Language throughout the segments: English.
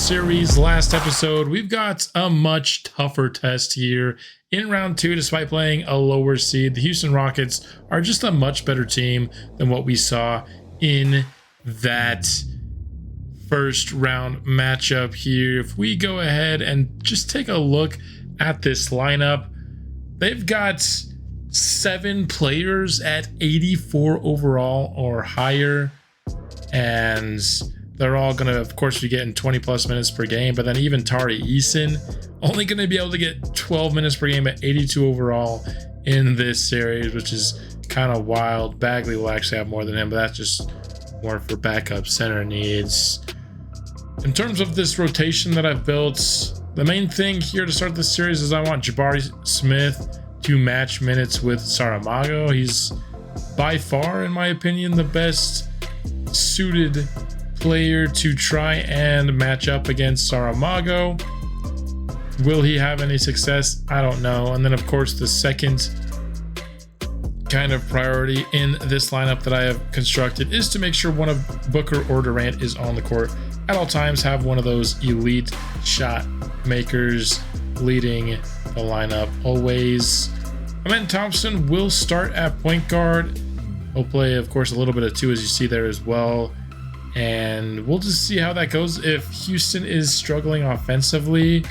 series last episode, we've got a much tougher test here in round 2. Despite playing a lower seed, the Houston Rockets are just a much better team than what we saw in that first round matchup here. If we go ahead and just take a look at this lineup, they've got 7 players at 84 overall or higher, and they're all going to, of course, be getting 20 plus minutes per game. But then even Tari Eason only going to be able to get 12 minutes per game at 82 overall in this series, which is kind of wild. Bagley will actually have more than him, but that's just more for backup center needs. In terms of this rotation that I've built, the main thing here to start this series is I want Jabari Smith to match minutes with Saramago. He's by far, in my opinion, the best suited player to try and match up against Saramago. Will he have any success? I don't know. And then, of course, the second kind of priority in this lineup that I have constructed is to make sure one of Booker or Durant is on the court at all times. Have one of those elite shot makers leading the lineup always. Amen Thompson will start at point guard. He'll play, of course, a little bit of 2, as you see there as well. And we'll just see how that goes. If Houston is struggling offensively,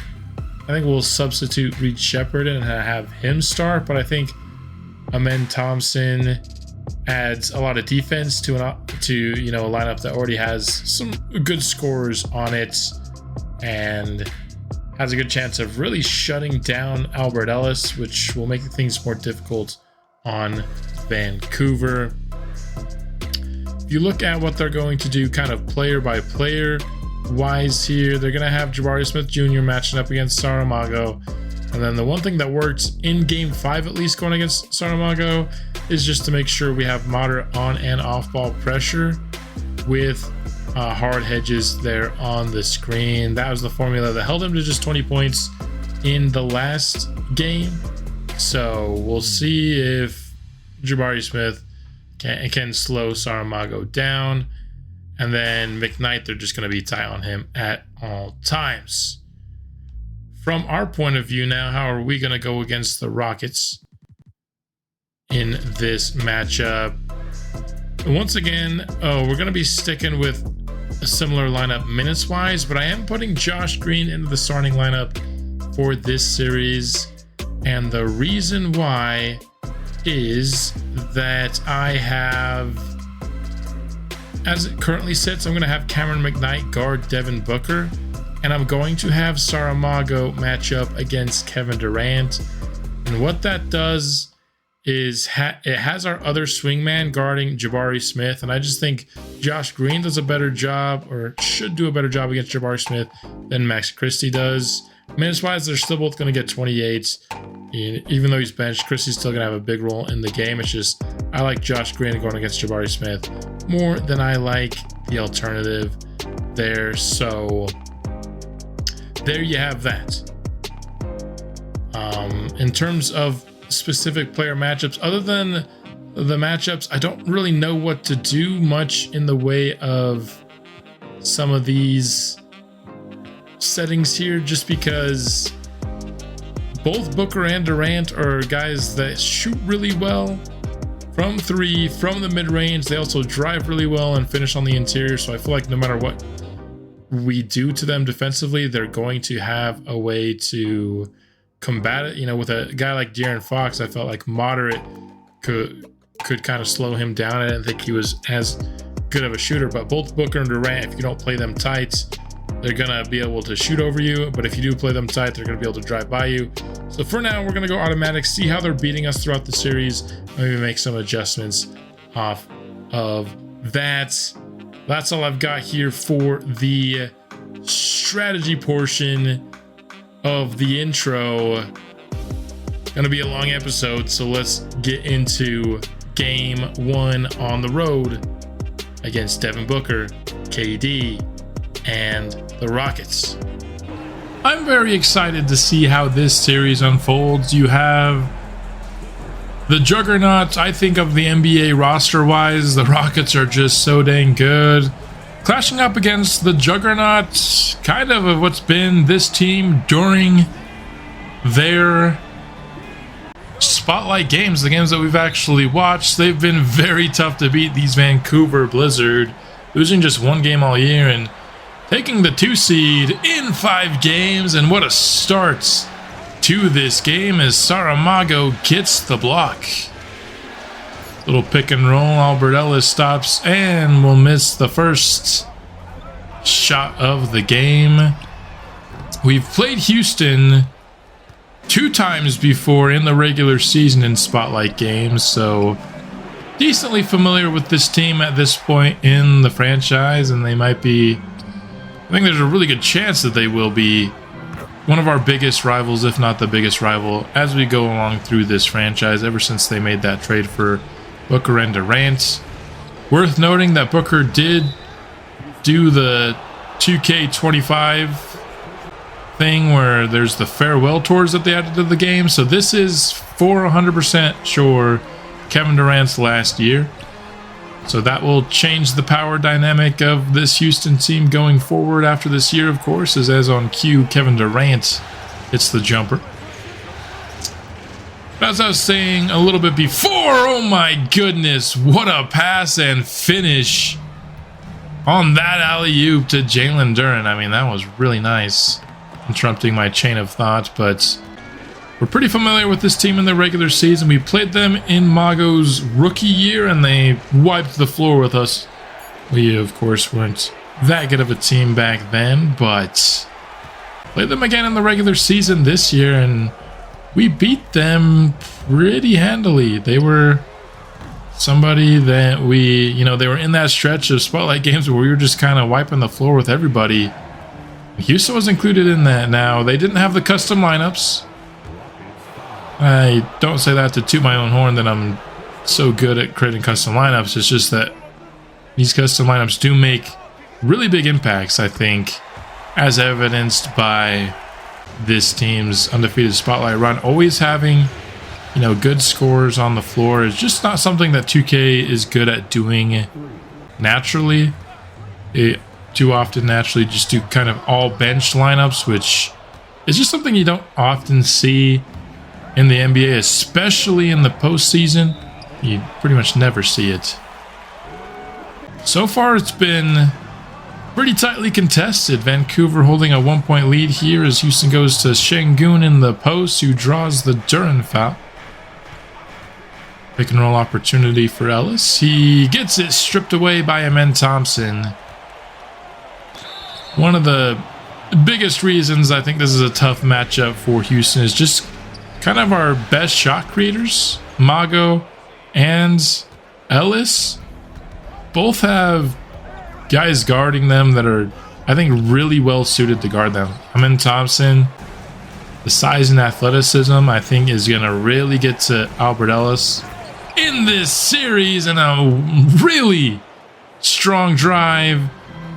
I think we'll substitute Reed Shepherd and have him start. But I think Amen Thompson adds a lot of defense to a lineup that already has some good scorers on it and has a good chance of really shutting down Albert Ellis, which will make things more difficult on Vancouver. If you look at what they're going to do kind of player by player wise here, they're going to have Jabari Smith Jr. matching up against Saramago. And then the one thing that worked in game 5, at least going against Saramago, is just to make sure we have moderate on and off ball pressure with hard hedges there on the screen. That was the formula that held him to just 20 points in the last game. So we'll see if Jabari Smith can slow Saramago down. And then McKnight, they're just going to be tight on him at all times. From our point of view now, how are we going to go against the Rockets in this matchup? Once again, we're going to be sticking with a similar lineup minutes wise, but I am putting Josh Green into the starting lineup for this series. And the reason why is that I have, as it currently sits, I'm going to have Cameron McKnight guard Devin Booker, and I'm going to have Saramago match up against Kevin Durant. And what that does is it has our other swingman guarding Jabari Smith, and I just think Josh Green does a better job, or should do a better job against Jabari Smith than Max Christie does. Minutes wise, they're still both going to get 28. Even though he's benched, Christie's still going to have a big role in the game. It's just I like Josh Green going against Jabari Smith more than I like the alternative there. So there you have that. In terms of specific player matchups, other than the matchups, I don't really know what to do much in the way of some of these settings here, just because both Booker and Durant are guys that shoot really well from 3, from the mid-range. They also drive really well and finish on the interior, so I feel like no matter what we do to them defensively, they're going to have a way to combat it. With a guy like De'Aaron Fox, I felt like moderate could kind of slow him down. I didn't think he was as good of a shooter, but both Booker and Durant, if you don't play them tight, they're gonna be able to shoot over you, but if you do play them tight, they're gonna be able to drive by you. So for now, we're gonna go automatic, see how they're beating us throughout the series, maybe make some adjustments off of that. That's all I've got here for the strategy portion of the intro. Gonna be a long episode, so let's get into game 1 on the road against Devin Booker, KD, and the Rockets. I'm very excited to see how this series unfolds. You have the juggernaut, I think, of the NBA roster-wise. The Rockets are just so dang good. clashing up against the juggernaut, kind of what's been this team during their spotlight games, the games that we've actually watched. They've been very tough to beat, these Vancouver Blizzard, losing just one game all year and taking the 2 seed in 5 games. And what a start to this game as Saramago gets the block. Little pick and roll, Albert Ellis stops and will miss the first shot of the game. We've played Houston 2 times before in the regular season in spotlight games, so decently familiar with this team at this point in the franchise, and they might be, I think there's a really good chance that they will be one of our biggest rivals, if not the biggest rival, as we go along through this franchise ever since they made that trade for Booker and Durant. Worth noting that Booker did do the 2K25 thing where there's the farewell tours that they added to the game, so this is for 100% sure Kevin Durant's last year, so that will change the power dynamic of this Houston team going forward after this year, of course, as on cue Kevin Durant hits the jumper. But as I was saying a little bit before, oh my goodness, what a pass and finish on that alley-oop to Jalen Duren. I mean, that was really nice. Interrupting my chain of thought, but we're pretty familiar with this team in the regular season. We played them in Mago's rookie year, and they wiped the floor with us. We, of course, weren't that good of a team back then, but played them again in the regular season this year, and we beat them pretty handily. They were somebody that we, they were in that stretch of spotlight games where we were just kind of wiping the floor with everybody. Houston was included in that. Now, they didn't have the custom lineups. I don't say that to toot my own horn that I'm so good at creating custom lineups. It's just that these custom lineups do make really big impacts, I think, as evidenced by this team's undefeated spotlight run. Always having, good scores on the floor is just not something that 2K is good at doing naturally. It too often naturally just do kind of all bench lineups, which is just something you don't often see in the NBA, especially in the postseason. You pretty much never see it. So far, it's been pretty tightly contested. Vancouver holding a 1-point lead here as Houston goes to Şengün in the post, who draws the Duren foul. Pick and roll opportunity for Ellis. He gets it stripped away by Amen Thompson. One of the biggest reasons I think this is a tough matchup for Houston is just kind of our best shot creators. Mago and Ellis both have guys guarding them that are, I think, really well suited to guard them. Amen Thompson, the size and athleticism, I think, is going to really get to Albert Ellis in this series, and a really strong drive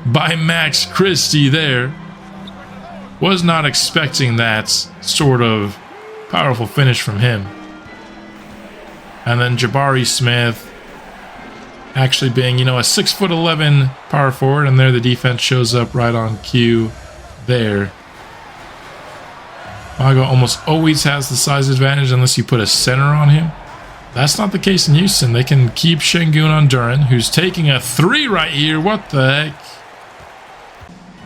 by Max Christie there. Was not expecting that sort of powerful finish from him. And then Jabari Smith actually being, a 6'11" power forward, and there the defense shows up right on cue there. Mago almost always has the size advantage unless you put a center on him. That's not the case in Houston. They can keep Şengün on Duren, who's taking a 3 right here. What the heck?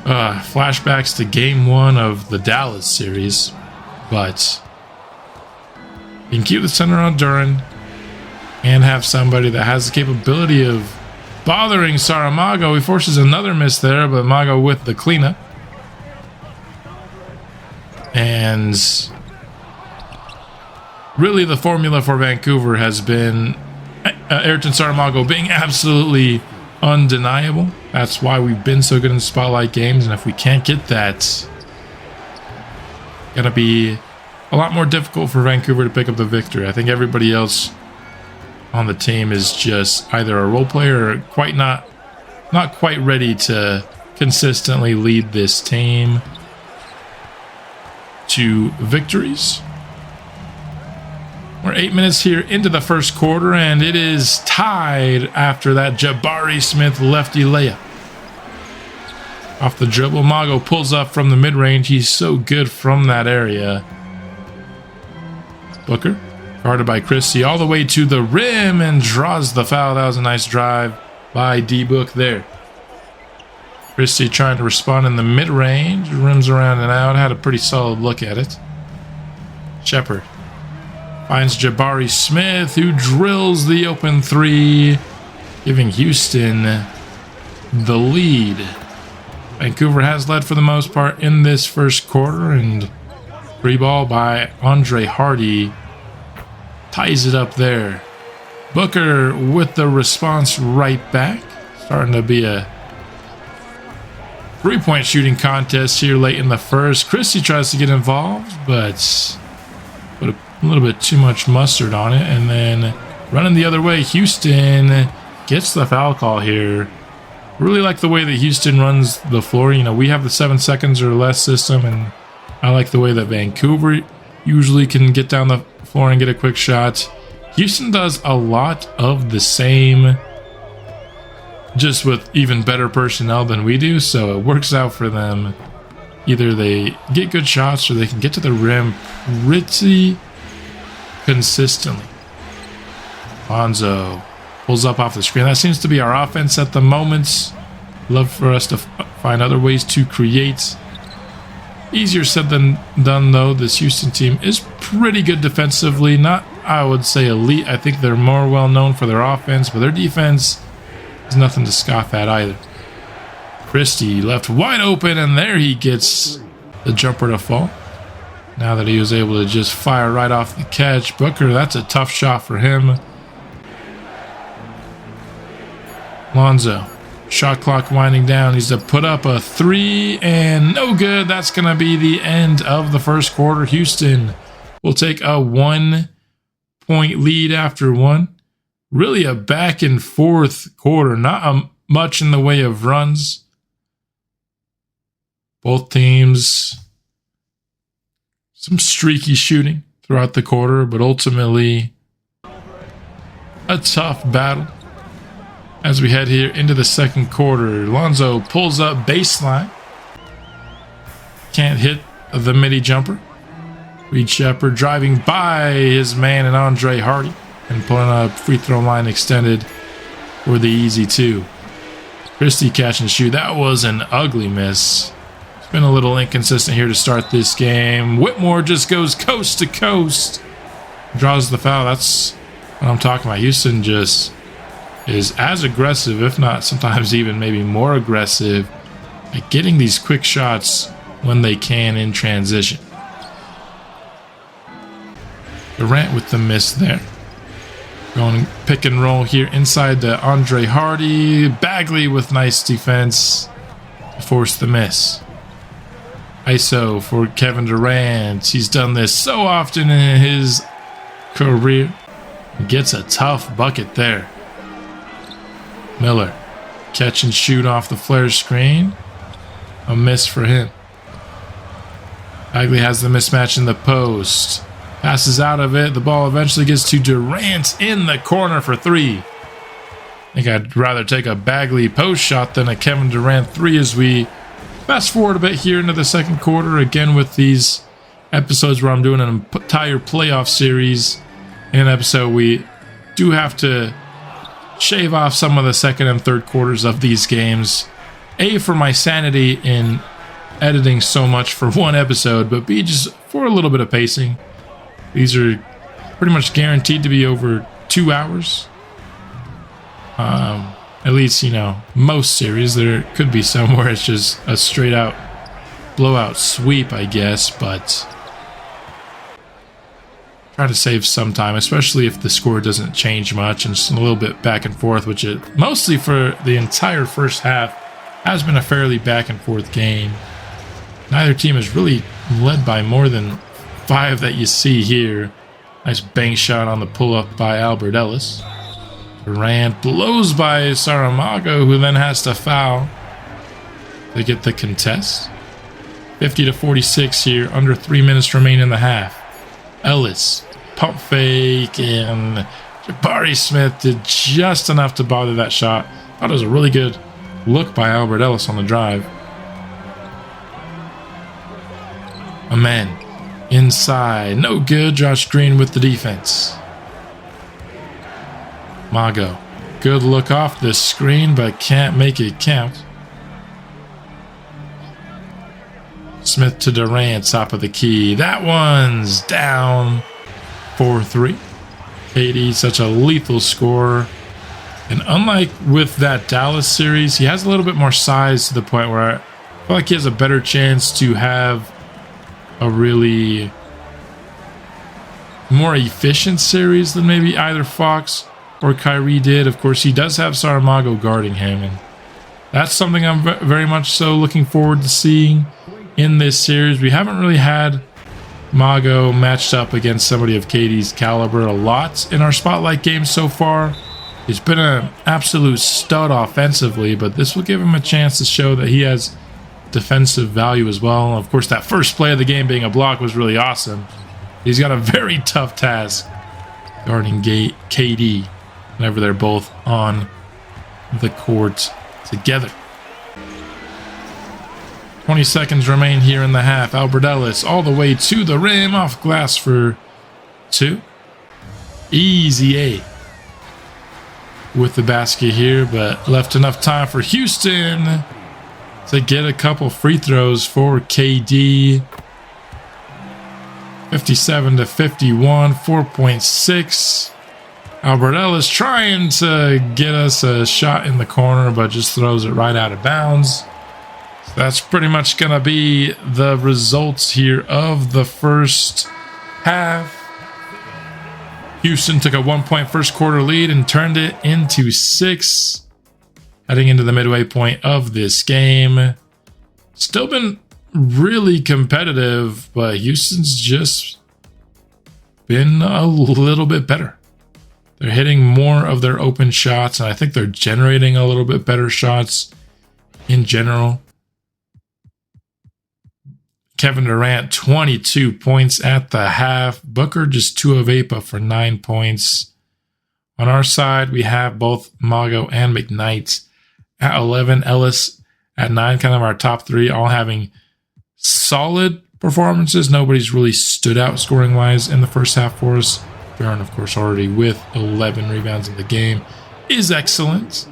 Flashbacks to game 1 of the Dallas series, but you can keep the center on Duren and have somebody that has the capability of bothering Saramago. He forces another miss there, but Mago with the cleanup. And really the formula for Vancouver has been Ayrton Saramago being absolutely undeniable. That's why we've been so good in spotlight games, and if we can't get that, it's gonna be a lot more difficult for Vancouver to pick up the victory. I think everybody else on the team is just either a role player or not quite ready to consistently lead this team to victories. We're 8 minutes here into the first quarter, and it is tied after that Jabari Smith lefty layup. Off the dribble, Mago pulls up from the mid-range. He's so good from that area. Booker, guarded by Christie, all the way to the rim and draws the foul. That was a nice drive by D-Book there. Christie trying to respond in the mid-range. Rims around and out. Had a pretty solid look at it. Shepard finds Jabari Smith, who drills the open three, giving Houston the lead. Vancouver has led for the most part in this first quarter, and free ball by Andre Hardy ties it up there. Booker with the response right back. Starting to be a three-point shooting contest here late in the first. Christie tries to get involved, but put a little bit too much mustard on it. And then running the other way, Houston gets the foul call here. Really like the way that Houston runs the floor. You know, we have the 7 seconds or less system, and I like the way that Vancouver usually can get down the floor and get a quick shot. Houston does a lot of the same, just with even better personnel than we do, so it works out for them. Either they get good shots or they can get to the rim pretty consistently. Lonzo pulls up off the screen. That seems to be our offense at the moment. Love for us to find other ways to create. Easier said than done, though. This Houston team is pretty good defensively. Not, I would say, elite. I think they're more well known for their offense, but their defense is nothing to scoff at either. Christie left wide open, and there he gets the jumper to fall. Now that he was able to just fire right off the catch. Booker, that's a tough shot for him. Lonzo, shot clock winding down. He's to put up a three, and no good. That's going to be the end of the first quarter. Houston will take a 1-point lead after one. Really a back and forth quarter. Not much in the way of runs. Both teams, some streaky shooting throughout the quarter, but ultimately a tough battle. As we head here into the second quarter, Lonzo pulls up baseline. Can't hit the midi jumper. Reed Shepard driving by his man and Andre Hardy and pulling up free throw line extended for the easy two. Christie catch and shoot. That was an ugly miss. It's been a little inconsistent here to start this game. Whitmore just goes coast to coast. Draws the foul. That's what I'm talking about. Houston just is as aggressive, if not sometimes even maybe more aggressive, at getting these quick shots when they can in transition. Durant with the miss there. Going pick and roll here inside to Andre Hardy. Bagley with nice defense to force the miss. ISO for Kevin Durant. He's done this so often in his career. He gets a tough bucket there. Miller, catch and shoot off the flare screen. A miss for him. Bagley has the mismatch in the post. Passes out of it. The ball eventually gets to Durant in the corner for three. I think I'd rather take a Bagley post shot than a Kevin Durant three as we fast forward a bit here into the second quarter. Again with these episodes where I'm doing an entire playoff series. In an episode, we do have to shave off some of the second and third quarters of these games. A, for my sanity in editing so much for one episode, but B, just for a little bit of pacing. These are pretty much guaranteed to be over 2 hours. At least, you know, most series. There could be some where it's just a straight out blowout sweep, I guess, but try to save some time, especially if the score doesn't change much and just a little bit back and forth, which it mostly for the entire first half has been a fairly back and forth game. Neither team has really led by more than 5 that you see here. Nice bank shot on the pull-up by Albert Ellis. Durant blows by Saramago, who then has to foul to get the contest. 50-46 here, under 3 minutes remain in the half. Ellis, pump fake, and Jabari Smith did just enough to bother that shot. Thought it was a really good look by Albert Ellis on the drive. A man inside. No good. Josh Green with the defense. Mago. Good look off the screen, but can't make it count. Smith to Durant, top of the key. That one's down 4-3. KD, such a lethal scorer. And unlike with that Dallas series, he has a little bit more size to the point where I feel like he has a better chance to have a really more efficient series than maybe either Fox or Kyrie did. Of course, he does have Saramago guarding him, and that's something I'm very much so looking forward to seeing in this series. We haven't really had Mago matched up against somebody of KD's caliber a lot in our spotlight games so far. He's been an absolute stud offensively, but this will give him a chance to show that he has defensive value as well. Of course, that first play of the game being a block was really awesome. He's got a very tough task guarding KD whenever they're both on the court together. 20 seconds remain here in the half. Albert Ellis all the way to the rim, off glass for 2. Easy A with the basket here, but left enough time for Houston to get a couple free throws for KD. 57-51, 4.6. Albert Ellis trying to get us a shot in the corner, but just throws it right out of bounds. So that's pretty much going to be the results here of the first half. Houston took a 1-point first quarter lead and turned it into 6. Heading into the midway point of this game. Still been really competitive, but Houston's just been a little bit better. They're hitting more of their open shots, and I think they're generating a little bit better shots in general. Kevin Durant, 22 points at the half. Booker just 2 of 8, but for 9 points. On our side, we have both Mago and McKnight at 11. Ellis at 9, kind of our top 3, all having solid performances. Nobody's really stood out scoring-wise in the first half for us. Barron, of course, already with 11 rebounds in the game, is excellent.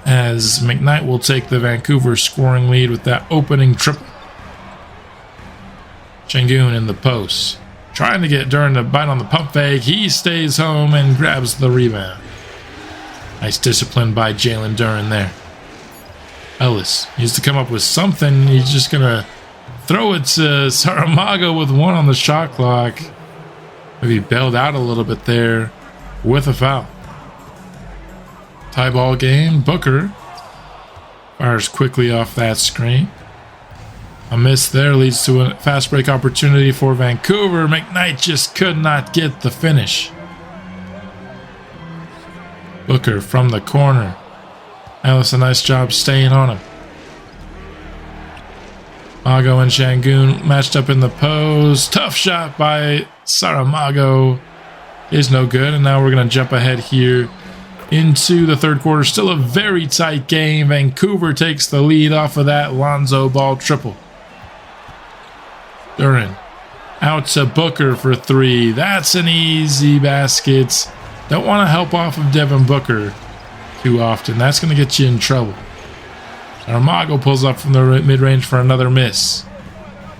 As McKnight will take the Vancouver scoring lead with that opening triple. Şengün in the post. Trying to get Duran to bite on the pump fake. He stays home and grabs the rebound. Nice discipline by Jalen Duran there. Ellis needs to come up with something. He's just going to throw it to Saramago with 1 on the shot clock. Maybe bailed out a little bit there with a foul. Tie ball game. Booker fires quickly off that screen. A miss there leads to a fast break opportunity for Vancouver. McKnight just could not get the finish. Booker from the corner. Ellis, a nice job staying on him. Mago and Şengün matched up in the post. Tough shot by Saramago is no good. And now we're going to jump ahead here into the third quarter. Still a very tight game. Vancouver takes the lead off of that Lonzo Ball triple. Duran out to Booker for 3. That's an easy basket. Don't want to help off of Devin Booker too often. That's going to get you in trouble. Saramago pulls up from the mid-range for another miss.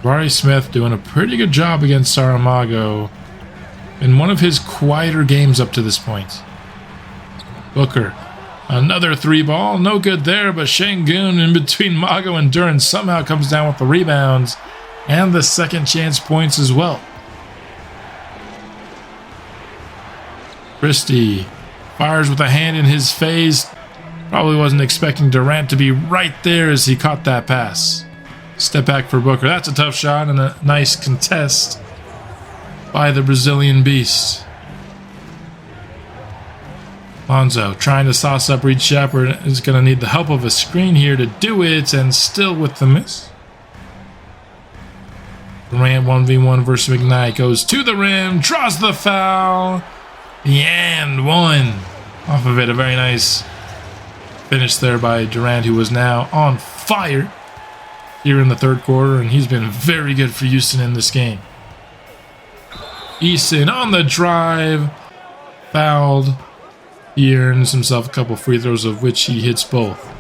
Jabari Smith doing a pretty good job against Saramago in one of his quieter games up to this point. Booker, another 3 ball. No good there, but Şengün in between Mago and Duran somehow comes down with the rebounds and the second chance points as well. Christie fires with a hand in his face. Probably wasn't expecting Durant to be right there as he caught that pass. Step back for Booker. That's a tough shot and a nice contest by the Brazilian beast. Lonzo trying to sauce up Reed Shepherd is going to need the help of a screen here to do it, and still with the miss. Durant 1v1 versus McKnight goes to the rim, draws the foul, and 1 off of it. A very nice finish there by Durant, who was now on fire. here in the third quarter, and he's been very good for Houston in this game. Easton on the drive, fouled. He earns himself a couple free throws, of which he hits both.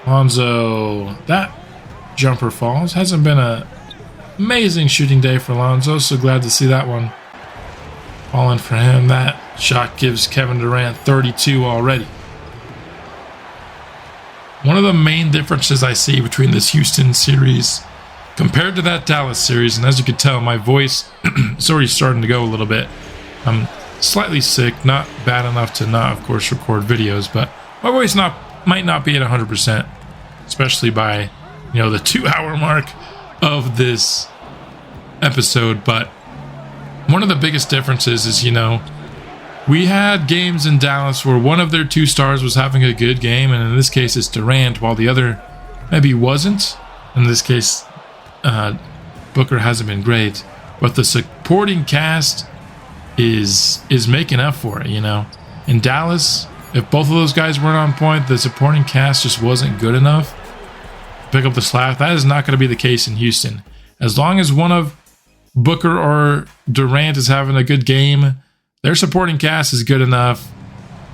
Lonzo, that jumper falls. Hasn't been an amazing shooting day for Lonzo, so glad to see that one falling for him. That shot gives Kevin Durant 32 already. One of the main differences I see between this Houston series compared to that Dallas series, and as you can tell, my voice is already starting to go a little bit. I'm slightly sick, not bad enough to not, of course, record videos, but my voice might not be at 100%, especially by, the 2-hour mark of this episode. But one of the biggest differences is, we had games in Dallas where one of their 2 stars was having a good game, and in this case it's Durant, while the other maybe wasn't. In this case, Booker hasn't been great, but the supporting cast is making up for it. In Dallas, if both of those guys weren't on point, the supporting cast just wasn't good enough to pick up the slack. That is not going to be the case in Houston. As long as one of Booker or Durant is having a good game, their supporting cast is good enough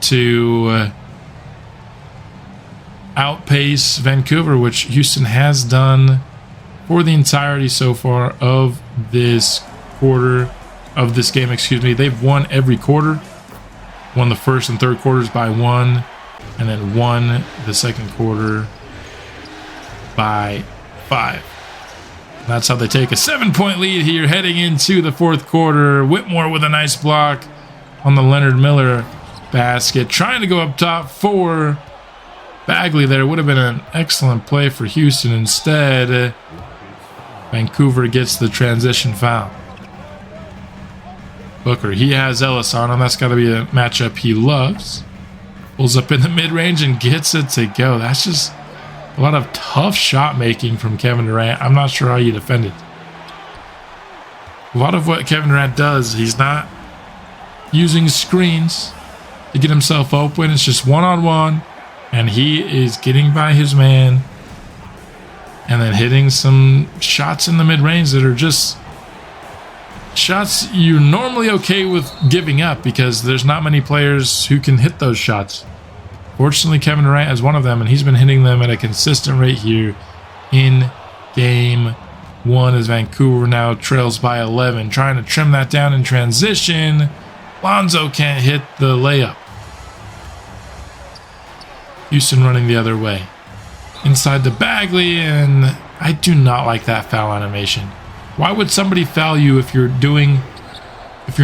to outpace Vancouver, which Houston has done for the entirety so far of this game, They've won every quarter. Won the first and third quarters by 1, and then won the second quarter by 5. That's how they take a 7-point lead here heading into the fourth quarter. Whitmore with a nice block on the Leonard Miller basket, trying to go up top for Bagley there. Would have been an excellent play for Houston. Instead, Vancouver gets the transition foul. Booker, he has Ellis on him. That's got to be a matchup he loves. Pulls up in the mid-range and gets it to go. That's just a lot of tough shot making from Kevin Durant. I'm not sure how you defend it. A lot of what Kevin Durant does, he's not using screens to get himself open. It's just one-on-one, and he is getting by his man and then hitting some shots in the mid-range that are just shots you're normally okay with giving up because there's not many players who can hit those shots. Fortunately, Kevin Durant is one of them, and he's been hitting them at a consistent rate here in game 1 as Vancouver now trails by 11. Trying to trim that down in transition. Lonzo can't hit the layup. Houston running the other way. Inside to Bagley, and I do not like that foul animation. Why would somebody foul you if you're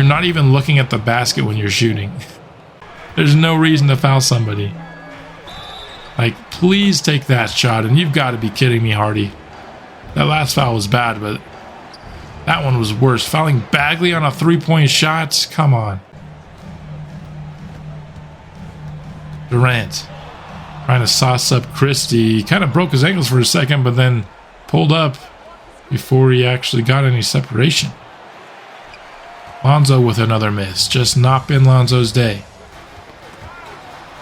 not even looking at the basket when you're shooting? There's no reason to foul somebody. Like, please take that shot, and you've got to be kidding me, Hardy. That last foul was bad, but that one was worse. Fouling Bagley on a 3-point shot? Come on. Durant trying to sauce up Christie. He kind of broke his ankles for a second, but then pulled up before he actually got any separation. Lonzo with another miss. Just not been Lonzo's day.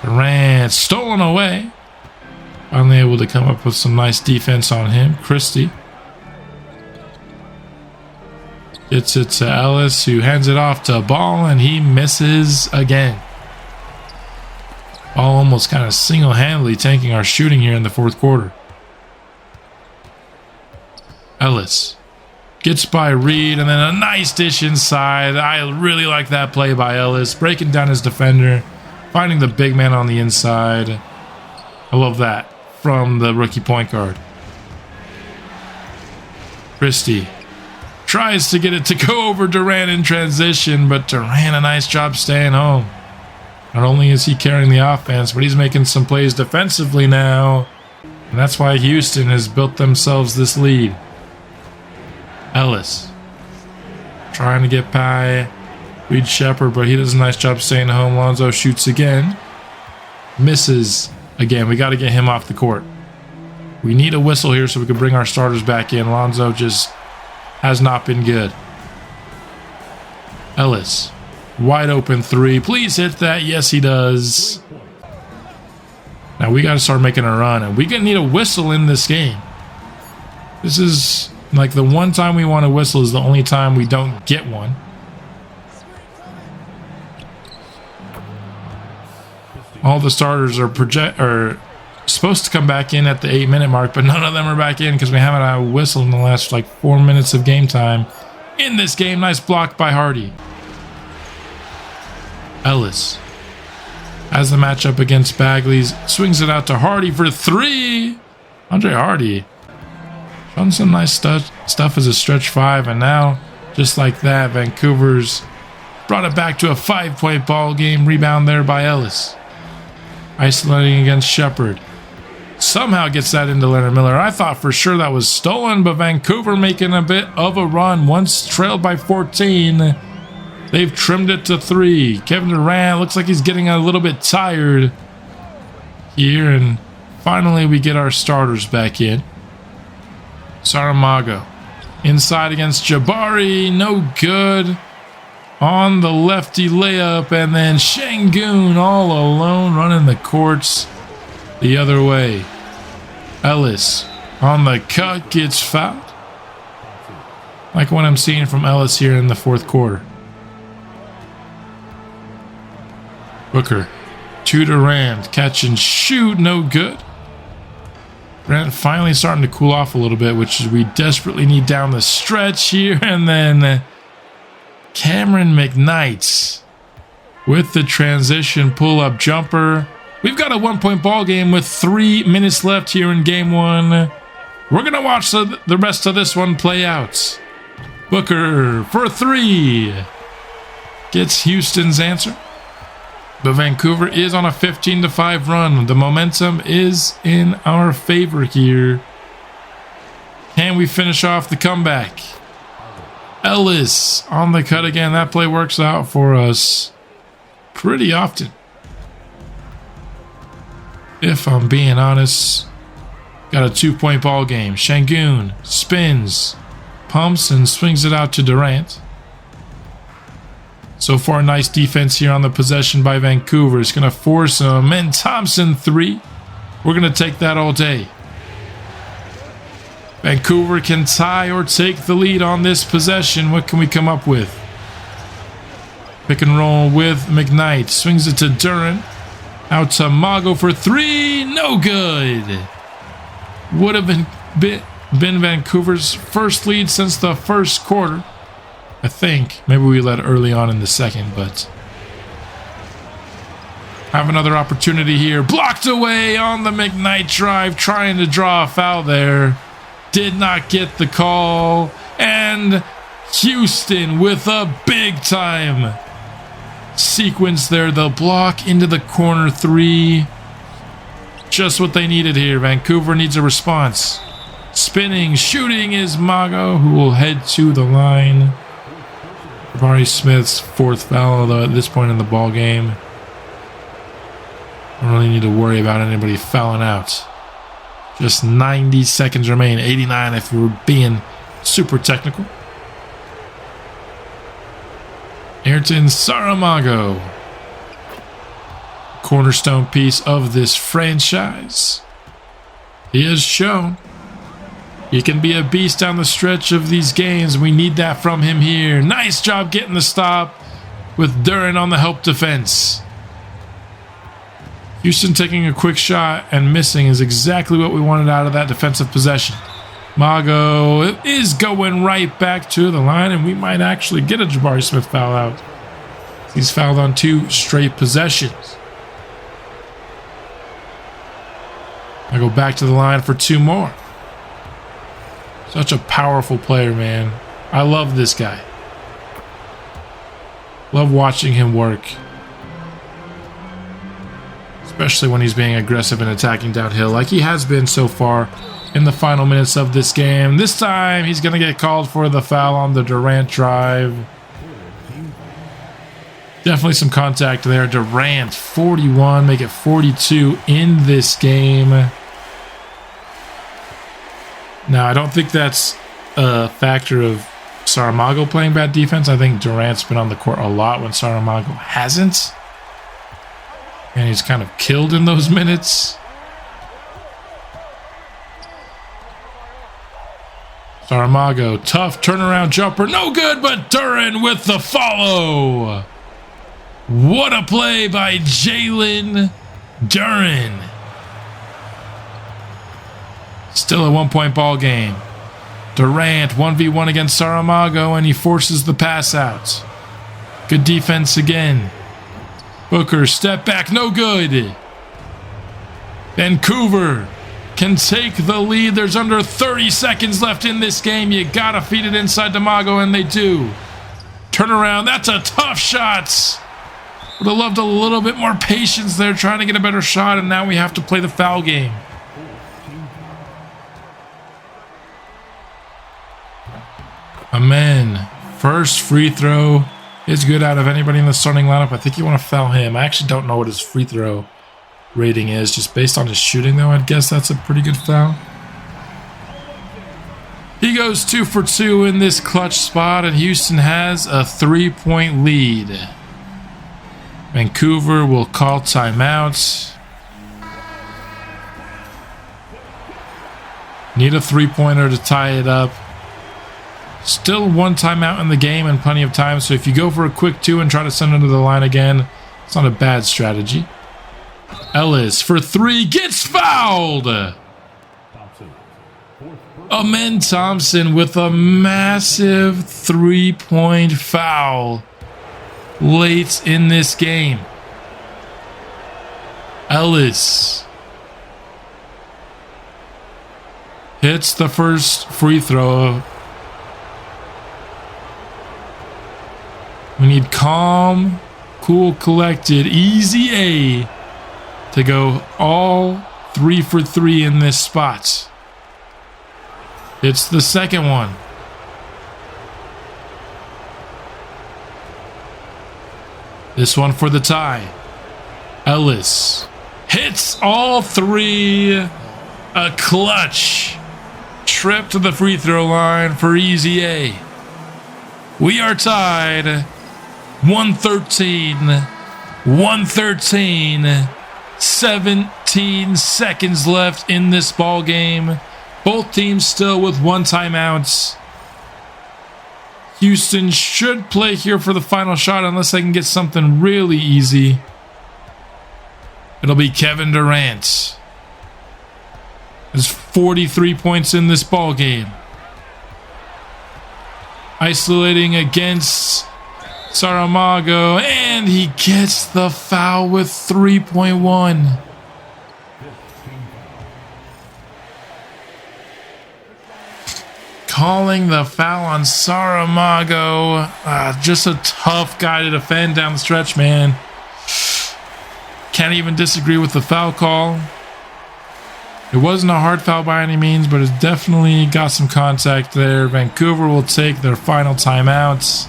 Durant stolen away. Finally able to come up with some nice defense on him. Christie gets it to Ellis, who hands it off to Ball, and he misses again. Ball almost kind of single-handedly tanking our shooting here in the fourth quarter. Ellis gets by Reed, and then a nice dish inside. I really like that play by Ellis, breaking down his defender, finding the big man on the inside. I love that from the rookie point guard. Christie tries to get it to go over Durant in transition, but Durant, a nice job staying home. Not only is he carrying the offense, but he's making some plays defensively now, and that's why Houston has built themselves this lead. Ellis trying to get by Reed Shepherd, but he does a nice job staying home. Lonzo shoots again. Misses again. We got to get him off the court. We need a whistle here so we can bring our starters back in. Lonzo just has not been good. Ellis, wide open 3. Please hit that. Yes, he does. Now we got to start making a run, and we're going to need a whistle in this game. This is like the one time we want to whistle is the only time we don't get one. All the starters are supposed to come back in at the 8-minute mark, but none of them are back in because we haven't had a whistle in the last like 4 minutes of game time in this game. Nice block by Hardy. Ellis has the matchup against Bagley's, swings it out to Hardy for 3. Andre Hardy showing some nice stuff as a stretch 5, and now just like that, Vancouver's brought it back to a 5-point ball game. Rebound there by Ellis, isolating against Shepard. Somehow gets that into Leonard Miller. I thought for sure that was stolen, but Vancouver making a bit of a run. Once trailed by 14, they've trimmed it to 3. Kevin Durant looks like he's getting a little bit tired here, and finally we get our starters back in. Saramago inside against Jabari, no good. On the lefty layup, and then Şengün all alone running the courts the other way. Ellis on the cut, gets fouled. Like what I'm seeing from Ellis here in the fourth quarter. Booker to Durant, catch and shoot, no good. Durant finally starting to cool off a little bit, which we desperately need down the stretch here. And then Cameron McKnight with the transition pull-up jumper. We've got a 1-point ball game with 3 minutes left here in game 1. We're going to watch the rest of this one play out. Booker for 3. Gets Houston's answer. But Vancouver is on a 15-5 run. The momentum is in our favor here. Can we finish off the comeback? Ellis on the cut again. That play works out for us pretty often, if I'm being honest. Got a 2-point ball game. Şengün spins, pumps, and swings it out to Durant. So far, nice defense here on the possession by Vancouver. It's going to force him. And Thompson 3. We're going to take that all day. Vancouver can tie or take the lead on this possession. What can we come up with? Pick and roll with McKnight. Swings it to Duran. Out to Mago for 3. No good. Would have been Vancouver's first lead since the first quarter. I think. Maybe we led early on in the second, but have another opportunity here. Blocked away on the McKnight drive. Trying to draw a foul there. Did not get the call. And Houston with a big time sequence there. The block into the corner 3. Just what they needed here. Vancouver needs a response. Spinning, shooting is Mago, who will head to the line. Jabari Smith's 4th foul, although at this point in the ball game, I don't really need to worry about anybody fouling out. Just 90 seconds remain, 89 if we're being super technical. Ayrton Saramago, cornerstone piece of this franchise. He has shown he can be a beast down the stretch of these games. We need that from him here. Nice job getting the stop with Duran on the help defense. Houston taking a quick shot and missing is exactly what we wanted out of that defensive possession. Mago is going right back to the line, and we might actually get a Jabari Smith foul out. He's fouled on 2 straight possessions. I go back to the line for 2 more. Such a powerful player, man. I love this guy. Love watching him work. Especially when he's being aggressive and attacking downhill like he has been so far in the final minutes of this game. This time, he's going to get called for the foul on the Durant drive. Definitely some contact there. Durant, 41, make it 42 in this game. Now, I don't think that's a factor of Saramago playing bad defense. I think Durant's been on the court a lot when Saramago hasn't. And he's kind of killed in those minutes. Saramago, tough turnaround jumper. No good, but Duran with the follow. What a play by Jalen Duran. Still a 1-point ball game. Durant 1v1 against Saramago, and he forces the pass out. Good defense again. Booker, step back, no good. Vancouver can take the lead. There's under 30 seconds left in this game. You gotta feed it inside Damago, and they do. Turnaround, that's a tough shot. Would have loved a little bit more patience there, trying to get a better shot, and now we have to play the foul game. Amen. First free throw is good out of anybody in the starting lineup. I think you want to foul him. I actually don't know what his free throw rating is. Just based on his shooting, though, I'd guess that's a pretty good foul. He goes 2 for 2 in this clutch spot, and Houston has a 3-point lead. Vancouver will call timeout. Need a 3-pointer to tie it up. Still 1 timeout in the game and plenty of time, so if you go for a quick 2 and try to send it to the line again, it's not a bad strategy. Ellis for 3, gets fouled! Amen Thompson with a massive 3-point foul late in this game. Ellis hits the first free throw. We need calm, cool, collected, easy A to go all 3 for 3 in this spot. It's the second one. This one for the tie. Ellis hits all 3. A clutch trip to the free throw line for easy A. We are tied. 113. 17 seconds left in this ball game. Both teams still with 1 timeout. Houston should play here for the final shot unless I can get something really easy. It'll be Kevin Durant. There's 43 points in this ball game. Isolating against Saramago, and he gets the foul with 3.1. Calling the foul on Saramago. Just a tough guy to defend down the stretch, man. Can't even disagree with the foul call. It wasn't a hard foul by any means, but it definitely got some contact there. Vancouver will take their final timeouts.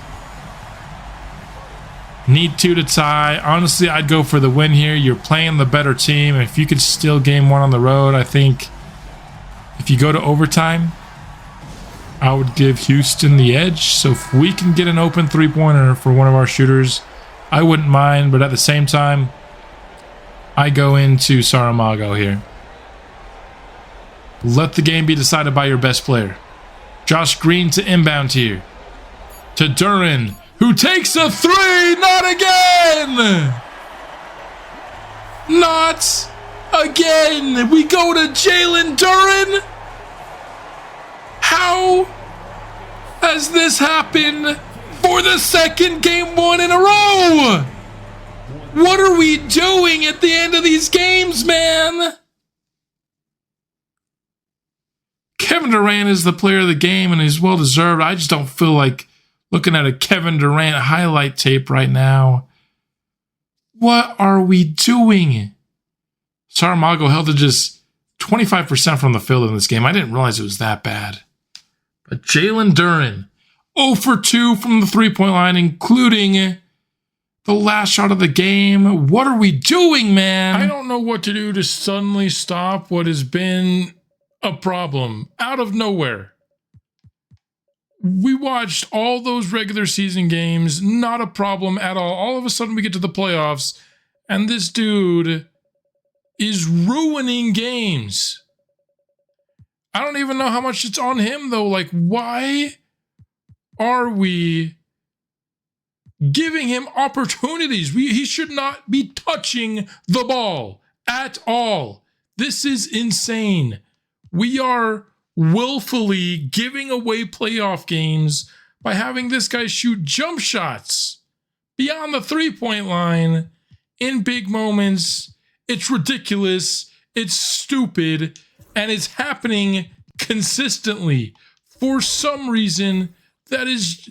Need 2 to tie. Honestly, I'd go for the win here. You're playing the better team. If you could steal game 1 on the road, I think if you go to overtime, I would give Houston the edge. So if we can get an open 3-pointer for one of our shooters, I wouldn't mind. But at the same time, I go into Saramago here. Let the game be decided by your best player. Josh Green to inbound here. To Duran, who takes a 3. Not again! Not again! We go to Jalen Duran? How has this happened for the second game 1 in a row? What are we doing at the end of these games, man? Kevin Durant is the player of the game and is well deserved. I just don't feel like looking at a Kevin Durant highlight tape right now. What are we doing? Saramago held to just 25% from the field in this game. I didn't realize it was that bad. But Jalen Duran, 0 for 2 from the 3-point line, including the last shot of the game. What are we doing, man? I don't know what to do to suddenly stop what has been a problem out of nowhere. We watched all those regular season games, not a problem at all. All of a sudden we get to the playoffs and this dude is ruining games. I don't even know how much it's on him, though. Like, why are we giving him opportunities? He should not be touching the ball at all. This is insane. We are willfully giving away playoff games by having this guy shoot jump shots beyond the three-point line in big moments. It's ridiculous. It's stupid. And it's happening consistently. For some reason, that is...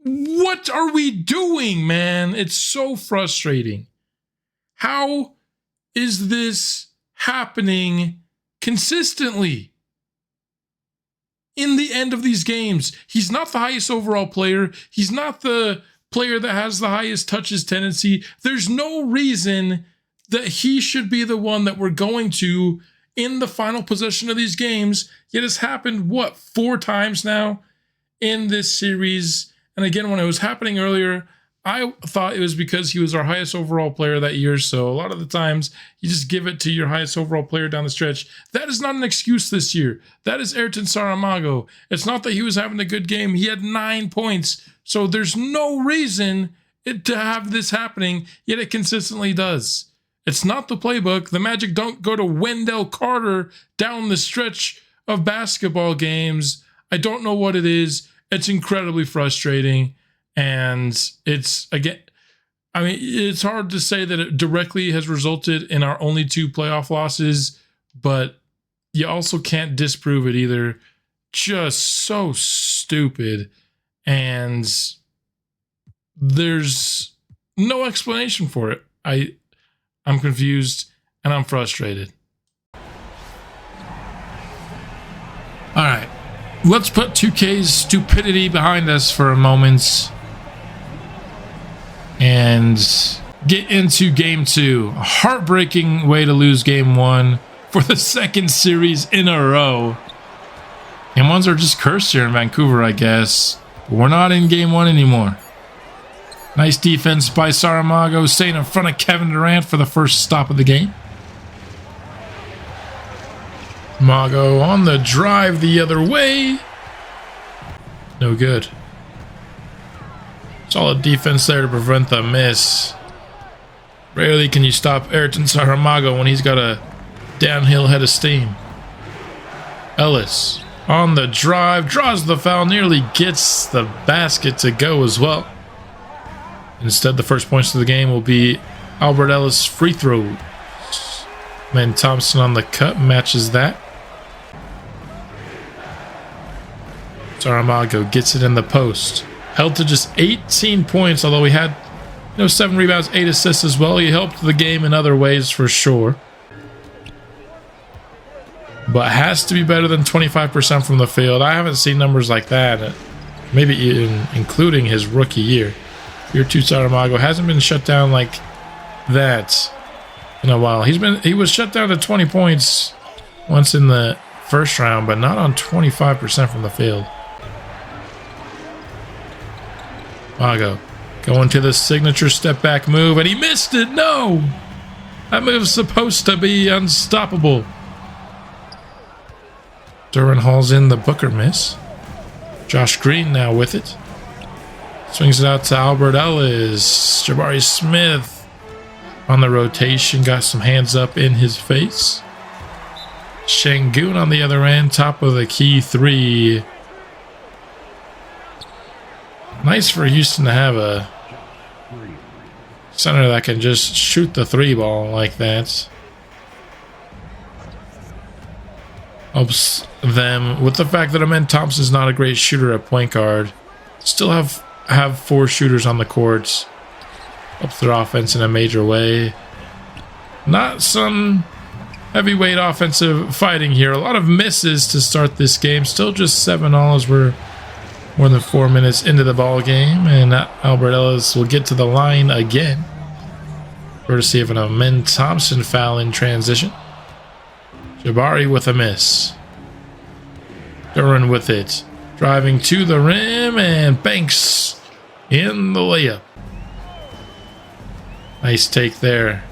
What are we doing, man? It's so frustrating. How is this happening consistently? In the end of these games, he's not the highest overall player. He's not the player that has the highest touches tendency. There's no reason that he should be the one that we're going to in the final possession of these games. Yet it's happened, what, 4 times now in this series? And again, when it was happening earlier, I thought it was because he was our highest overall player that year. So a lot of the times you just give it to your highest overall player down the stretch. That is not an excuse this year. That is Ayrton Saramago. It's not that he was having a good game. He had 9 points. So there's no reason to have this happening, yet it consistently does. It's not the playbook. The Magic don't go to Wendell Carter down the stretch of basketball games. I don't know what it is. It's incredibly frustrating. And it's, again, I mean, it's hard to say that it directly has resulted in our only 2 playoff losses, but you also can't disprove it either. Just so stupid. And there's no explanation for it. I'm confused and I'm frustrated. All right. Let's put 2K's stupidity behind us for a moment and get into game 2. A heartbreaking way to lose game 1 for the 2nd series in a row. Game 1s are just cursed here in Vancouver, I guess. But we're not in game 1 anymore. Nice defense by Saramago, staying in front of Kevin Durant for the first stop of the game. Mago on the drive the other way. No good. Solid defense there to prevent the miss. Rarely can you stop Ayrton Saramago when he's got a downhill head of steam. Ellis on the drive, draws the foul, nearly gets the basket to go as well. Instead, the first points of the game will be Albert Ellis' free throw. Man Thompson on the cut matches that. Saramago gets it in the post. Held to just 18 points, although he had 7 rebounds, 8 assists as well. He helped the game in other ways for sure. But has to be better than 25% from the field. I haven't seen numbers like that, maybe even including his rookie year. Year 2 Saramago hasn't been shut down like that in a while. He was shut down to 20 points once in the first round, but not on 25% from the field. Mago going to the signature step back move, and he missed it. No, that move's supposed to be unstoppable. Duran hauls in the Booker miss. Josh Green now with it. Swings it out to Albert Ellis. Jabari Smith on the rotation. Got some hands up in his face. Şengün on the other end. Top of the key 3. Nice for Houston to have a center that can just shoot the 3 ball like that. Helps them with the fact that Amen Thompson's not a great shooter at point guard. Still have 4 shooters on the court. Helps their offense in a major way. Not some heavyweight offensive fighting here. A lot of misses to start this game. Still just 7-all as we're more than 4 minutes into the ball game. And Albert Ellis will get to the line again. Courtesy of an Amen Thompson foul in transition. Jabari with a miss. Duran with it. Driving to the rim and banks in the layup. Nice take there.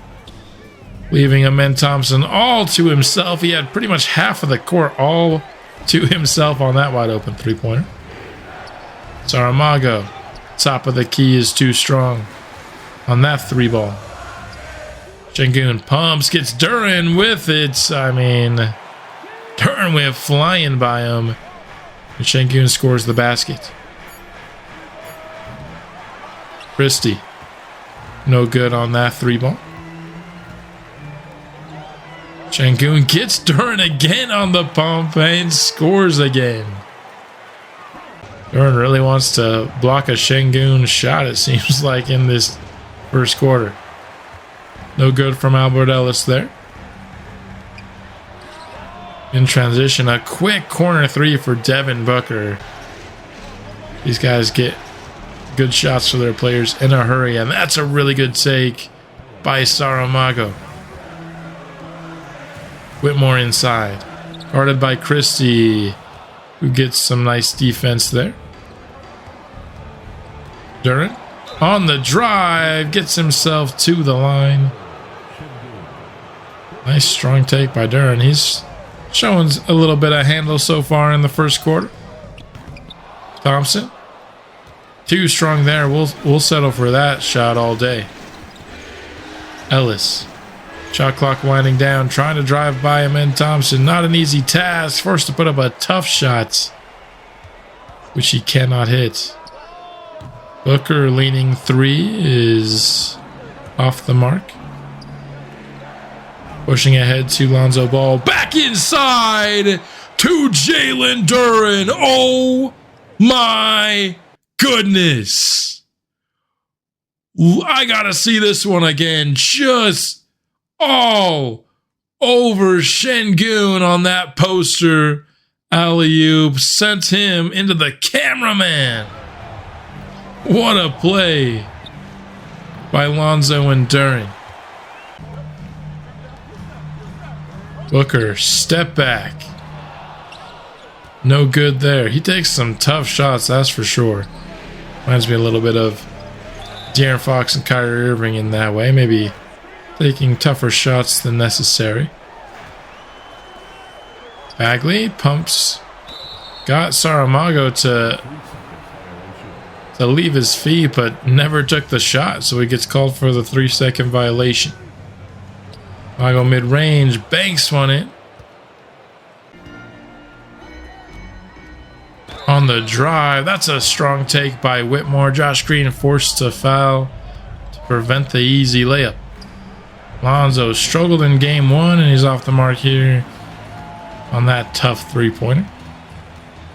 Leaving Amen Thompson all to himself. He had pretty much half of the court all to himself on that wide open three-pointer. Saramago, top of the key is too strong on that three ball. Şengün pumps, gets Duran with it. I mean, Duran went flying by him. And Şengün scores the basket. Christie, no good on that three ball. Şengün gets Duran again on the pump and scores again. Duran really wants to block a Şengün shot, it seems like, in this first quarter. No good from Albert Ellis there. In transition, a quick corner three for Devin Booker. These guys get good shots for their players in a hurry, and that's a really good take by Saramago. Whitmore inside, guarded by Christie, who gets some nice defense there. Duran on the drive, gets himself to the line. Nice strong take by Duran. He's showing a little bit of handle so far in the first quarter. Thompson, too strong there. We'll settle for that shot all day. Ellis, shot clock winding down, trying to drive by him and Thompson. Not an easy task. Forced to put up a tough shot, which he cannot hit. Booker leaning three is off the mark. Pushing ahead to Lonzo Ball. Back inside to Jalen Duran. Oh my goodness. I gotta see this one again. Just all over Şengün on that poster. Alley-oop sent him into the cameraman. What a play by Lonzo and Duran. Booker, step back. No good there. He takes some tough shots, that's for sure. Reminds me a little bit of De'Aaron Fox and Kyrie Irving in that way. Maybe taking tougher shots than necessary. Bagley pumps. Got Saramago to leave his feet, but never took the shot, so he gets called for the 3-second violation. Mago mid-range, banks one in. On the drive, that's a strong take by Whitmore. Josh Green forced to foul to prevent the easy layup. Lonzo struggled in game one, and he's off the mark here on that tough three-pointer.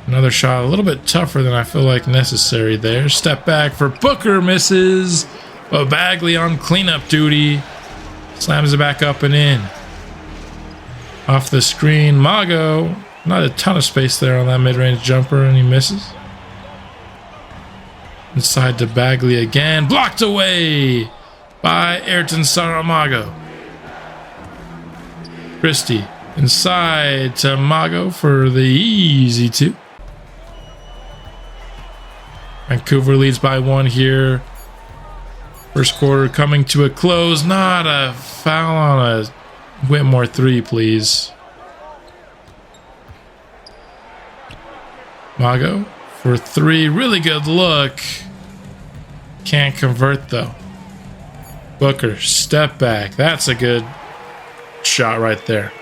Another shot a little bit tougher than I feel like necessary there. Step back for Booker, misses, but Bagley on cleanup duty. Slams it back up and in. Off the screen, Mago. Not a ton of space there on that mid-range jumper, and he misses. Inside to Bagley again. Blocked away by Ayrton Saramago. Christie inside to Mago for the easy two. Vancouver leads by one here. First quarter coming to a close. Not a foul on a Whitmore three, please. Mago for three. Really good look. Can't convert, though. Booker, step back. That's a good shot right there.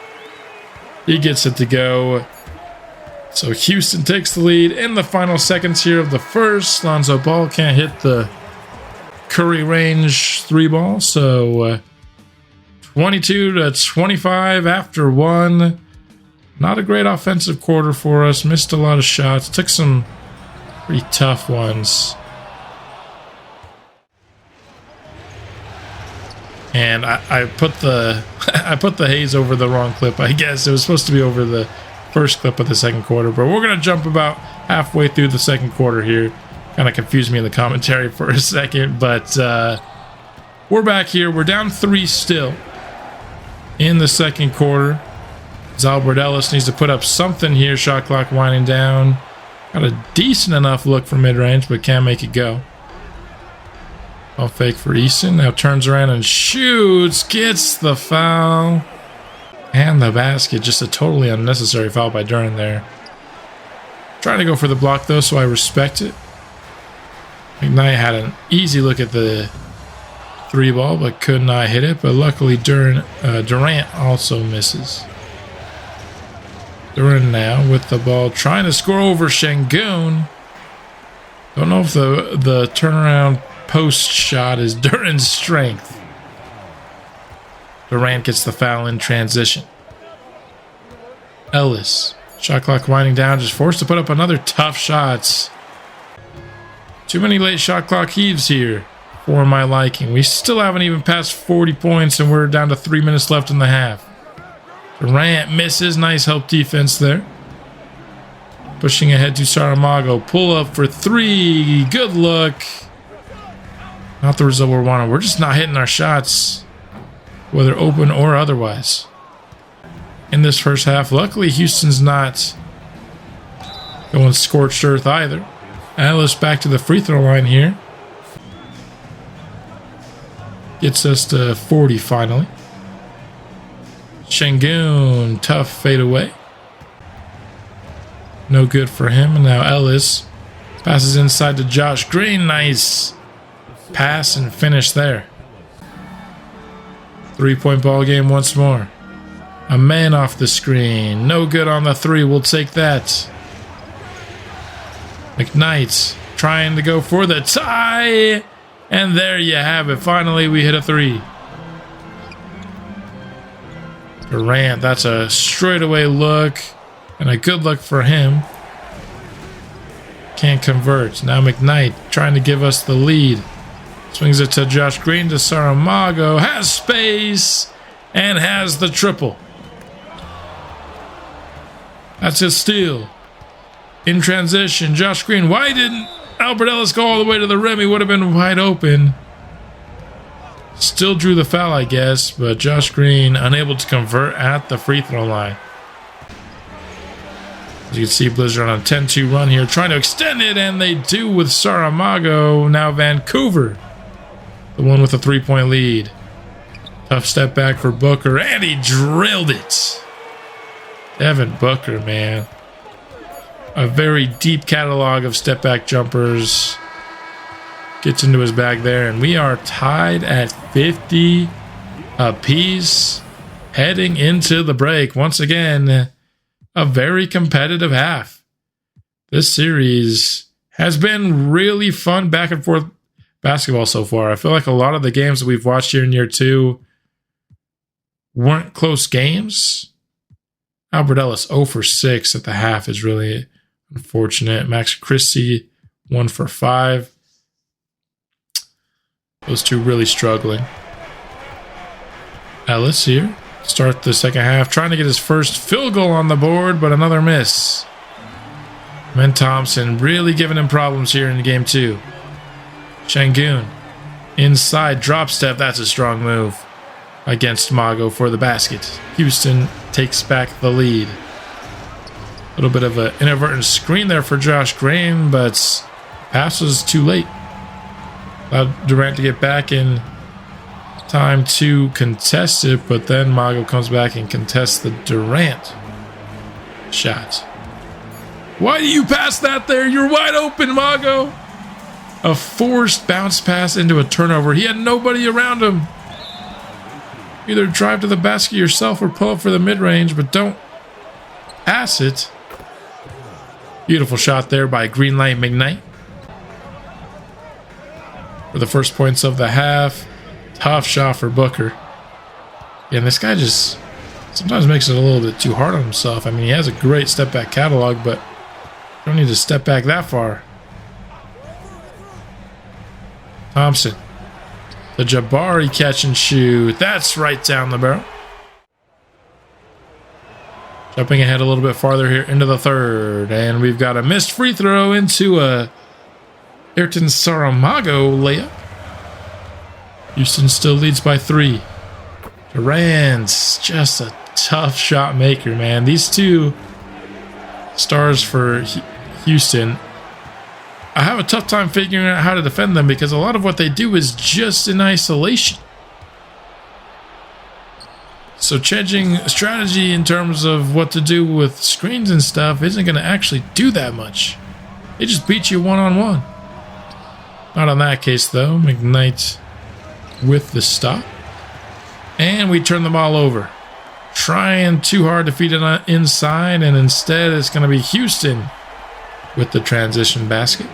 He gets it to go. So Houston takes the lead in the final seconds here of the first. Lonzo Ball can't hit the Curry range three ball, so 22-25 after one. Not a great offensive quarter for us. Missed a lot of shots. Took some pretty tough ones. And I put the I put the haze over the wrong clip. I guess it was supposed to be over the first clip of the second quarter, but we're gonna jump about halfway through the second quarter here. Kind of confused me in the commentary for a second, but we're back here. We're down 3 still in the second quarter. Albert Ellis needs to put up something here. Shot clock winding down. Got a decent enough look for mid-range, but can't make it go. I'll fake for Easton. Now turns around and shoots. Gets the foul. And the basket. Just a totally unnecessary foul by Duran there. Trying to go for the block though, so I respect it. McKnight had an easy look at the 3-ball, but could not hit it. But luckily, Durant also misses. Durant now with the ball, trying to score over Şengün. Don't know if the turnaround post shot is Durant's strength. Durant gets the foul in transition. Ellis, shot clock winding down, just forced to put up another tough shot. Too many late shot clock heaves here for my liking. We still haven't even passed 40 points and we're down to 3 minutes left in the half. Durant misses. Nice help defense there. Pushing ahead to Saramago. Pull up for 3. Good look. Not the result we're wanting. We're just not hitting our shots, whether open or otherwise, in this first half. Luckily, Houston's not going scorched earth either. Ellis back to the free throw line here. Gets us to 40 finally. Şengün, tough fade away. No good for him. And now Ellis passes inside to Josh Green. Nice pass and finish there. 3-point ball game once more. A man off the screen. No good on the 3. We'll take that. McKnight trying to go for the tie. And there you have it. Finally, we hit a 3. Durant, that's a straightaway look. And a good look for him. Can't convert. Now McKnight trying to give us the lead. Swings it to Josh Green to Saramago. Has space. And has the triple. That's a steal. In transition, Josh Green. Why didn't Albert Ellis go all the way to the rim? He would have been wide open. Still drew the foul, I guess, but Josh Green unable to convert at the free throw line. As you can see, Blizzard on a 10-2 run here, trying to extend it, and they do with Saramago. Now Vancouver, the one with a 3-point lead. Tough step back for Booker, and he drilled it. Devin Booker, man. A very deep catalog of step back jumpers. Gets into his bag there, and we are tied at 50 apiece heading into the break. Once again, a very competitive half. This series has been really fun back and forth basketball so far. I feel like a lot of the games that we've watched here in year 2 weren't close games. Albert Ellis 0 for 6 at the half is really unfortunate. Max Christie 1 for 5. Those two really struggling. Ellis here. Start the second half. Trying to get his first field goal on the board, but another miss. Men Thompson really giving him problems here in game 2. Şengün. Inside drop step. That's a strong move against Mago for the basket. Houston takes back the lead. A little bit of an inadvertent screen there for Josh Green, but pass was too late. Allowed Durant to get back in time to contest it, but then Mago comes back and contests the Durant shot. Why do you pass that there? You're wide open, Mago. A forced bounce pass into a turnover. He had nobody around him. Either drive to the basket yourself or pull up for the mid-range, but don't pass it. Beautiful shot there by Greenlight McKnight. For the first points of the half. Tough shot for Booker. Yeah, and this guy just sometimes makes it a little bit too hard on himself. I mean, he has a great step back catalog, but you don't need to step back that far. Thompson. The Jabari catch and shoot. That's right down the barrel. Jumping ahead a little bit farther here into the third. And we've got a missed free throw into a Ayrton Saramago layup. Houston still leads by 3. Durant's just a tough shot maker, man. These two stars for Houston, I have a tough time figuring out how to defend them because a lot of what they do is just in isolation. So changing strategy in terms of what to do with screens and stuff isn't going to actually do that much. They just beat you one-on-one. Not on that case, though. McKnight with the stop. And we turn the ball over. Trying too hard to feed it inside, and instead it's going to be Houston with the transition basket.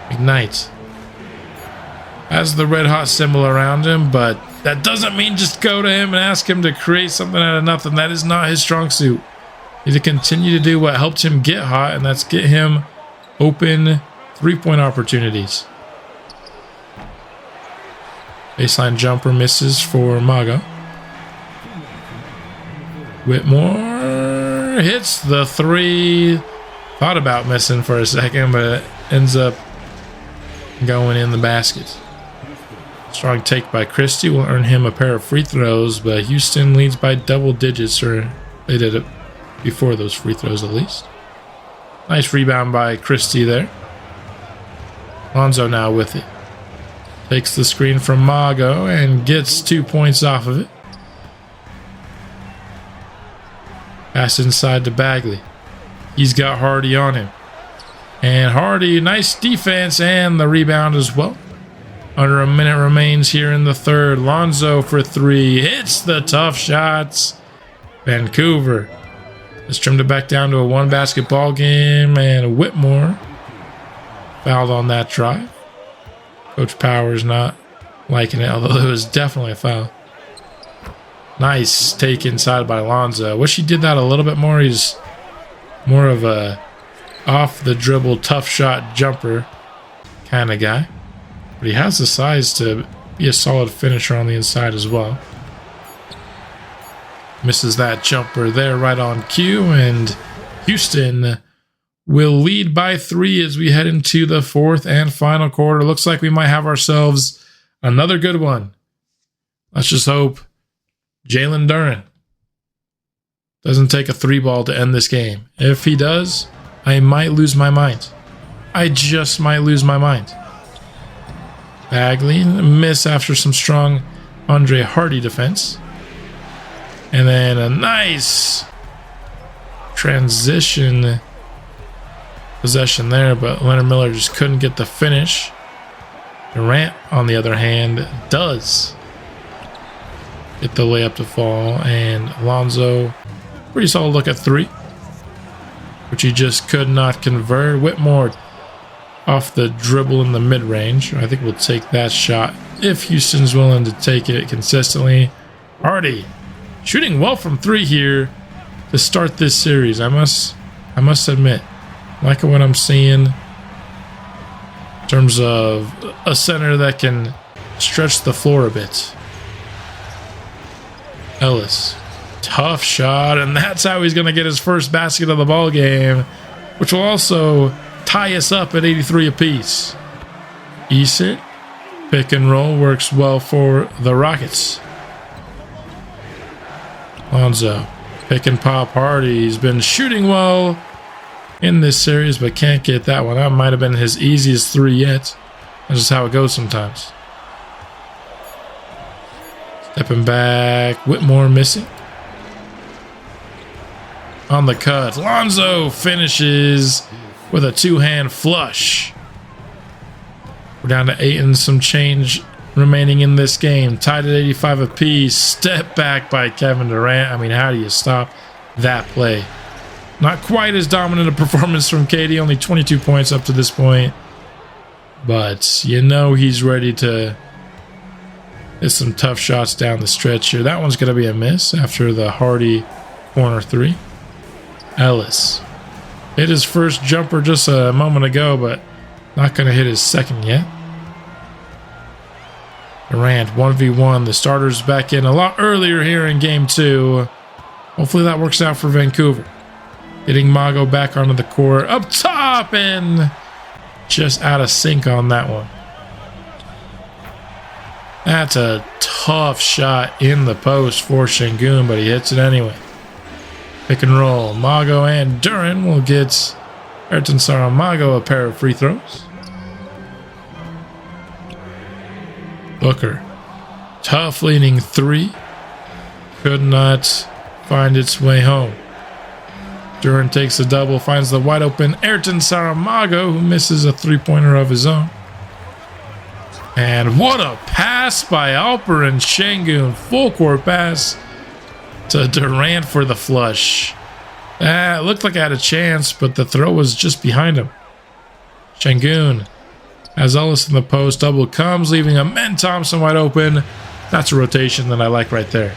McKnight has the red hot symbol around him, but that doesn't mean just go to him and ask him to create something out of nothing. That is not his strong suit. He needs to continue to do what helped him get hot, and that's get him open three-point opportunities. Baseline jumper misses for Mago. Whitmore hits the three. Thought about missing for a second, but it ends up going in the basket. Strong take by Christie will earn him a pair of free throws, but Houston leads by double digits, or they did it before those free throws at least. Nice rebound by Christie there. Lonzo now with it. Takes the screen from Mago and gets 2 points off of it. Pass inside to Bagley. He's got Hardy on him. And Hardy, nice defense and the rebound as well. Under a minute remains here in the third. Lonzo for three. Hits the tough shots. Vancouver has trimmed it back down to a one basketball game. And Whitmore fouled on that drive. Coach Powers not liking it, although it was definitely a foul. Nice take inside by Lonzo. Wish he did that a little bit more. He's more of a off the dribble, tough shot jumper kind of guy. But he has the size to be a solid finisher on the inside as well. Misses that jumper there right on cue, and Houston will lead by 3 as we head into the fourth and final quarter. Looks like we might have ourselves another good one. Let's just hope Jalen Duren doesn't take a 3-ball to end this game. If he does, I might lose my mind. I just might lose my mind. Bagley, miss after some strong Andre Hardy defense. And then a nice transition possession there, but Leonard Miller just couldn't get the finish. Durant, on the other hand, does get the layup to fall, and Lonzo, pretty solid look at 3, which he just could not convert. Whitmore off the dribble in the mid-range. I think we'll take that shot if Houston's willing to take it consistently. Hardy shooting well from 3 here to start this series. I must admit, liking what I'm seeing in terms of a center that can stretch the floor a bit. Ellis, tough shot, and that's how he's going to get his first basket of the ball game, which will also tie us up at 83 apiece. Eason, pick and roll works well for the Rockets. Lonzo, pick and pop. Hardy, he's been shooting well in this series, but can't get that one. That might have been his easiest 3 yet. That's just how it goes sometimes. Stepping back, Whitmore missing. On the cut, Lonzo finishes with a 2-hand flush. We're down to 8 and some change remaining in this game. Tied at 85 apiece. Step back by Kevin Durant. I mean, how do you stop that play? Not quite as dominant a performance from KD, only 22 points up to this point. But you know he's ready to hit some tough shots down the stretch here. That one's going to be a miss after the Hardy corner 3. Ellis hit his first jumper just a moment ago, but not going to hit his second yet. Durant 1v1. The starters back in a lot earlier here in game 2. Hopefully that works out for Vancouver. Getting Mago back onto the court. Up top, and just out of sync on that one. That's a tough shot in the post for Şengün, but he hits it anyway. Pick and roll. Mago and Duren will get Ayrton Saramago a pair of free throws. Booker Tough leaning 3. Could not find its way home. Duran takes a double, finds the wide open Ayrton Saramago, who misses a 3-pointer of his own. And what a pass by Alperen Şengün. Full court pass to Durant for the flush. It looked like I had a chance, but the throw was just behind him. Şengün has Ellis in the post. Double comes, leaving Amen Thompson wide open. That's a rotation that I like right there.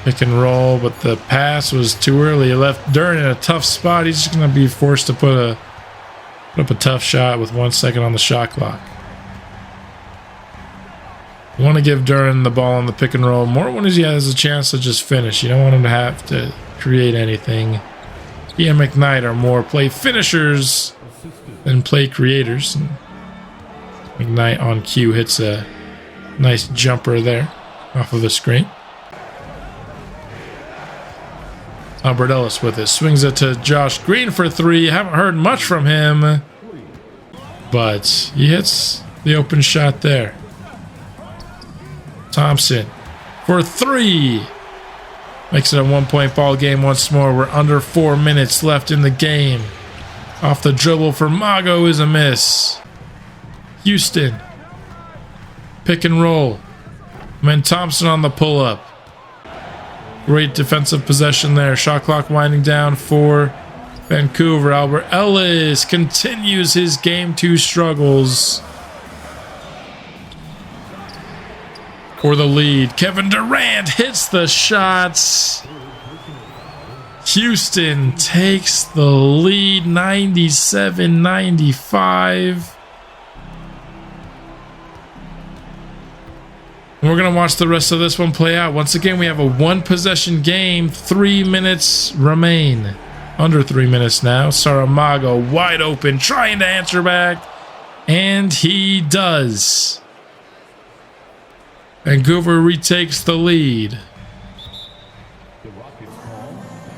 Pick and roll, but the pass was too early. It left Duran in a tough spot. He's just going to be forced to put up a tough shot with 1 second on the shot clock. You want to give Duran the ball on the pick and roll more when he has a chance to just finish. You don't want him to have to create anything. He and McKnight are more play finishers than play creators. And McKnight on cue hits a nice jumper there off of the screen. Albert Ellis with it. Swings it to Josh Green for 3. Haven't heard much from him, but he hits the open shot there. Thompson for 3. Makes it a 1-point ball game once more. We're under 4 minutes left in the game. Off the dribble for Mago is a miss. Houston. Pick and roll. And Thompson on the pull-up. Great defensive possession there. Shot clock winding down for Vancouver. Albert Ellis continues his game 2 struggles for the lead. Kevin Durant hits the shots. Houston takes the lead 97-95. We're going to watch the rest of this one play out. Once again, we have a 1-possession game. 3 minutes remain. Under 3 minutes now. Saramago wide open, trying to answer back. And he does. Vancouver retakes the lead.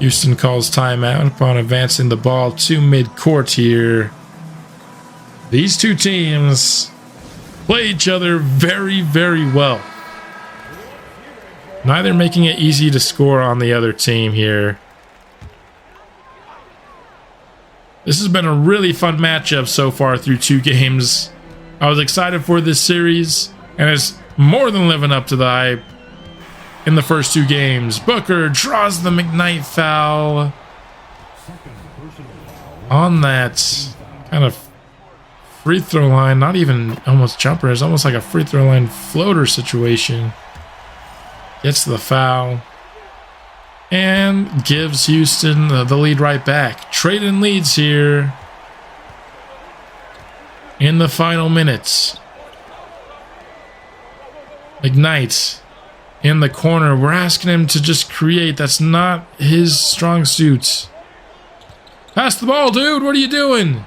Houston calls timeout upon advancing the ball to midcourt here. These two teams play each other very, very well. Neither making it easy to score on the other team here. This has been a really fun matchup so far through 2 games. I was excited for this series, and it's more than living up to the hype in the first 2 games. Booker draws the McKnight foul on that kind of free throw line. Not even almost jumper. It's almost like a free throw line floater situation. Gets the foul and gives Houston the lead right back. Trading leads here in the final minutes. McKnight in the corner. We're asking him to just create. That's not his strong suit. Pass the ball, dude. What are you doing?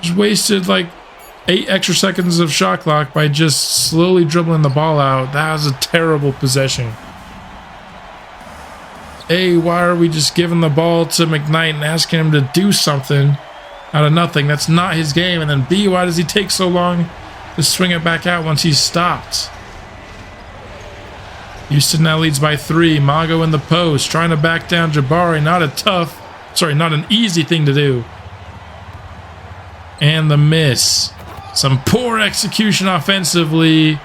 Just wasted like 8 extra seconds of shot clock by just slowly dribbling the ball out. That was a terrible possession. A, why are we just giving the ball to McKnight and asking him to do something out of nothing? That's not his game. And then B, why does he take so long to swing it back out once he's stopped? Houston now leads by 3. Mago in the post, trying to back down Jabari. Not an easy thing to do. And the miss. Some poor execution offensively.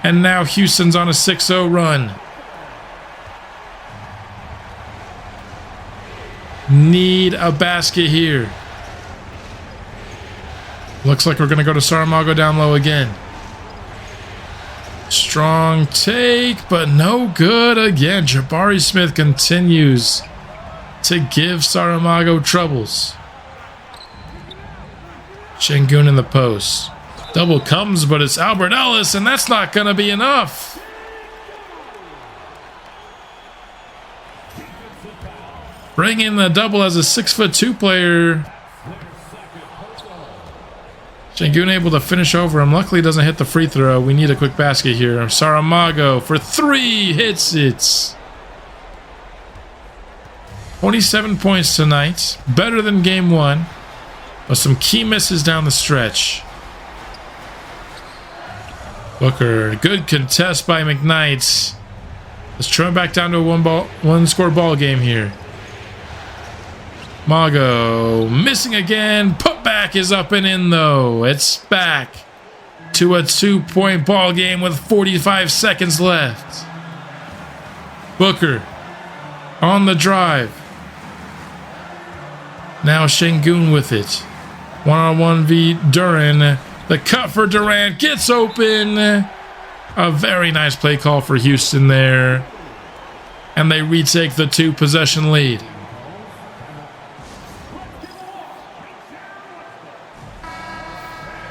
And now Houston's on a 6-0 run. Need a basket here. Looks like we're going to go to Saramago down low again. Strong take, but no good again. Jabari Smith continues to give Saramago troubles. Şengün in the post. Double comes, but it's Albert Ellis, and that's not going to be enough. Bring in the double as a 6'2" player. Şengün able to finish over him. Luckily doesn't hit the free throw. We need a quick basket here. Saramago for 3, hits it. 27 points tonight. Better than game 1. But some key misses down the stretch. Booker, good contest by McKnight. Let's trim it back down to a one score ball game here. Mago missing again. Putback is up and in though. It's back to a 2-point ball game with 45 seconds left. Booker on the drive. Now Şengün with it. One-on-one v Duran. The cut for Durant gets open. A very nice play call for Houston there. And they retake the 2-possession lead.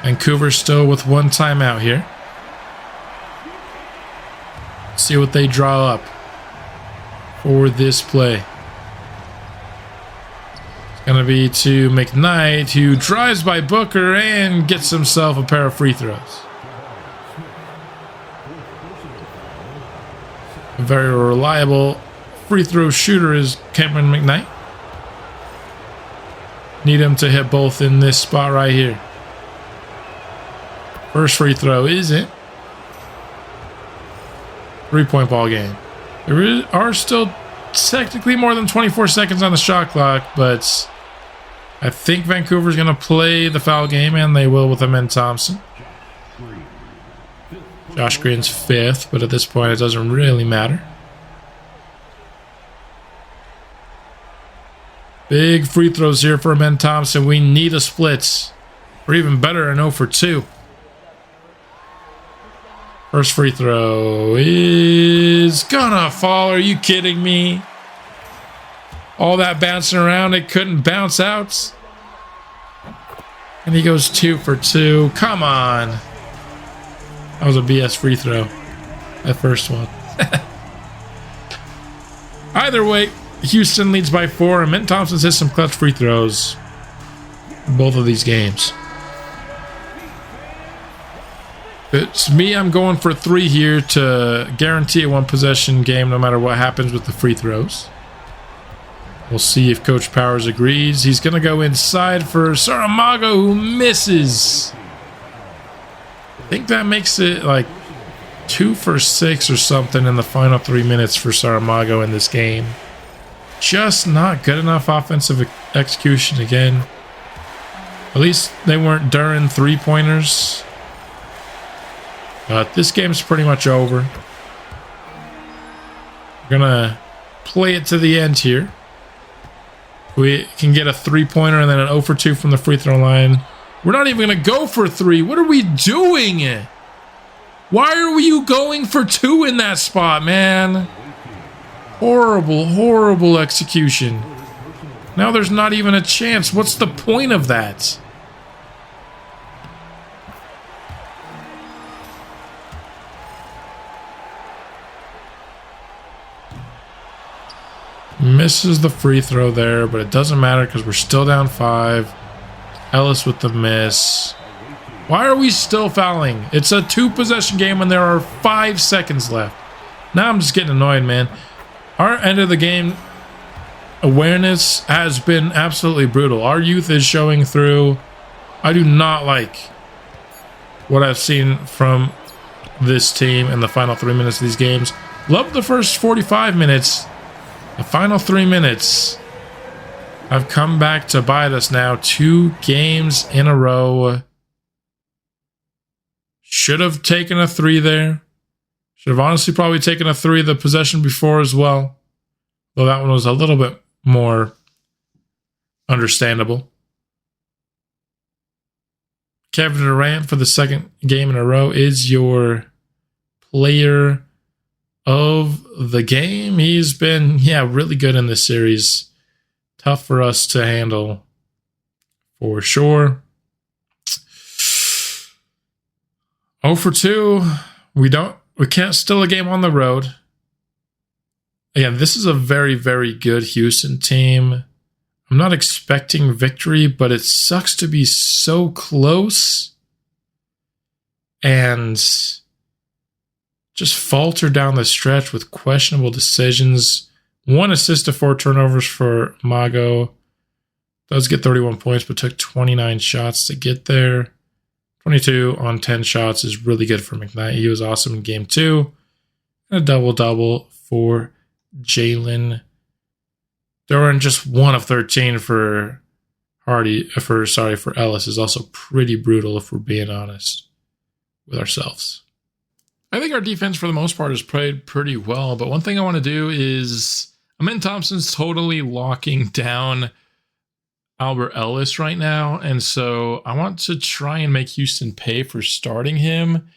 Vancouver still with 1 timeout here. See what they draw up for this play. It's going to be to McKnight, who drives by Booker and gets himself a pair of free throws. A very reliable free throw shooter is Cameron McKnight. Need him to hit both in this spot right here. First free throw is it. 3-point ball game. There are still technically more than 24 seconds on the shot clock, but I think Vancouver's going to play the foul game, and they will with Amen Thompson. Josh Green's 5th, but at this point it doesn't really matter. Big free throws here for Amen Thompson. We need a split, or even better, an 0 for 2. First free throw is gonna fall. Are you kidding me? All that bouncing around, it couldn't bounce out. And he goes 2 for 2. Come on. That was a BS free throw. That first one. Either way, Houston leads by 4. And Mint Thompson's hit some clutch free throws in both of these games. It's me, I'm going for 3 here to guarantee a 1-possession game no matter what happens with the free throws. We'll see if Coach Powers agrees. He's going to go inside for Saramago, who misses. I think that makes it like 2 for 6 or something in the final 3 minutes for Saramago in this game. Just not good enough offensive execution again. At least they weren't Duran 3-pointers. But this game's pretty much over. We're gonna play it to the end here. We can get a 3-pointer and then an 0 for 2 from the free throw line. We're not even gonna go for 3. What are we doing? Why are you going for 2 in that spot, man? Horrible, horrible execution. Now there's not even a chance. What's the point of that? Misses the free throw there, but it doesn't matter because we're still down 5. Ellis with the miss. Why are we still fouling? It's a 2-possession game when there are 5 seconds left. Now I'm just getting annoyed, man. Our end of the game awareness has been absolutely brutal. Our youth is showing through. I do not like what I've seen from this team in the final 3 minutes of these games. Love the first 45 minutes. The final 3 minutes have come back to bite us now. 2 games in a row. Should have taken a 3 there. Should have honestly probably taken a 3 the possession before as well. Though that one was a little bit more understandable. Kevin Durant for the 2nd game in a row is your player of the game. He's been, really good in this series. Tough for us to handle for sure. 0 for 2. We can't steal a game on the road. Again, this is a very, very good Houston team. I'm not expecting victory, but it sucks to be so close and just falter down the stretch with questionable decisions. 1 assist to 4 turnovers for Mago. Does get 31 points, but took 29 shots to get there. 22 on 10 shots is really good for McKnight. He was awesome in game 2. And a double-double for Jalen Duran. Just 1 of 13 for Ellis is also pretty brutal if we're being honest with ourselves. I think our defense for the most part has played pretty well, but one thing I want to do is Amen Thompson's totally locking down Albert Ellis right now, and so I want to try and make Houston pay for starting him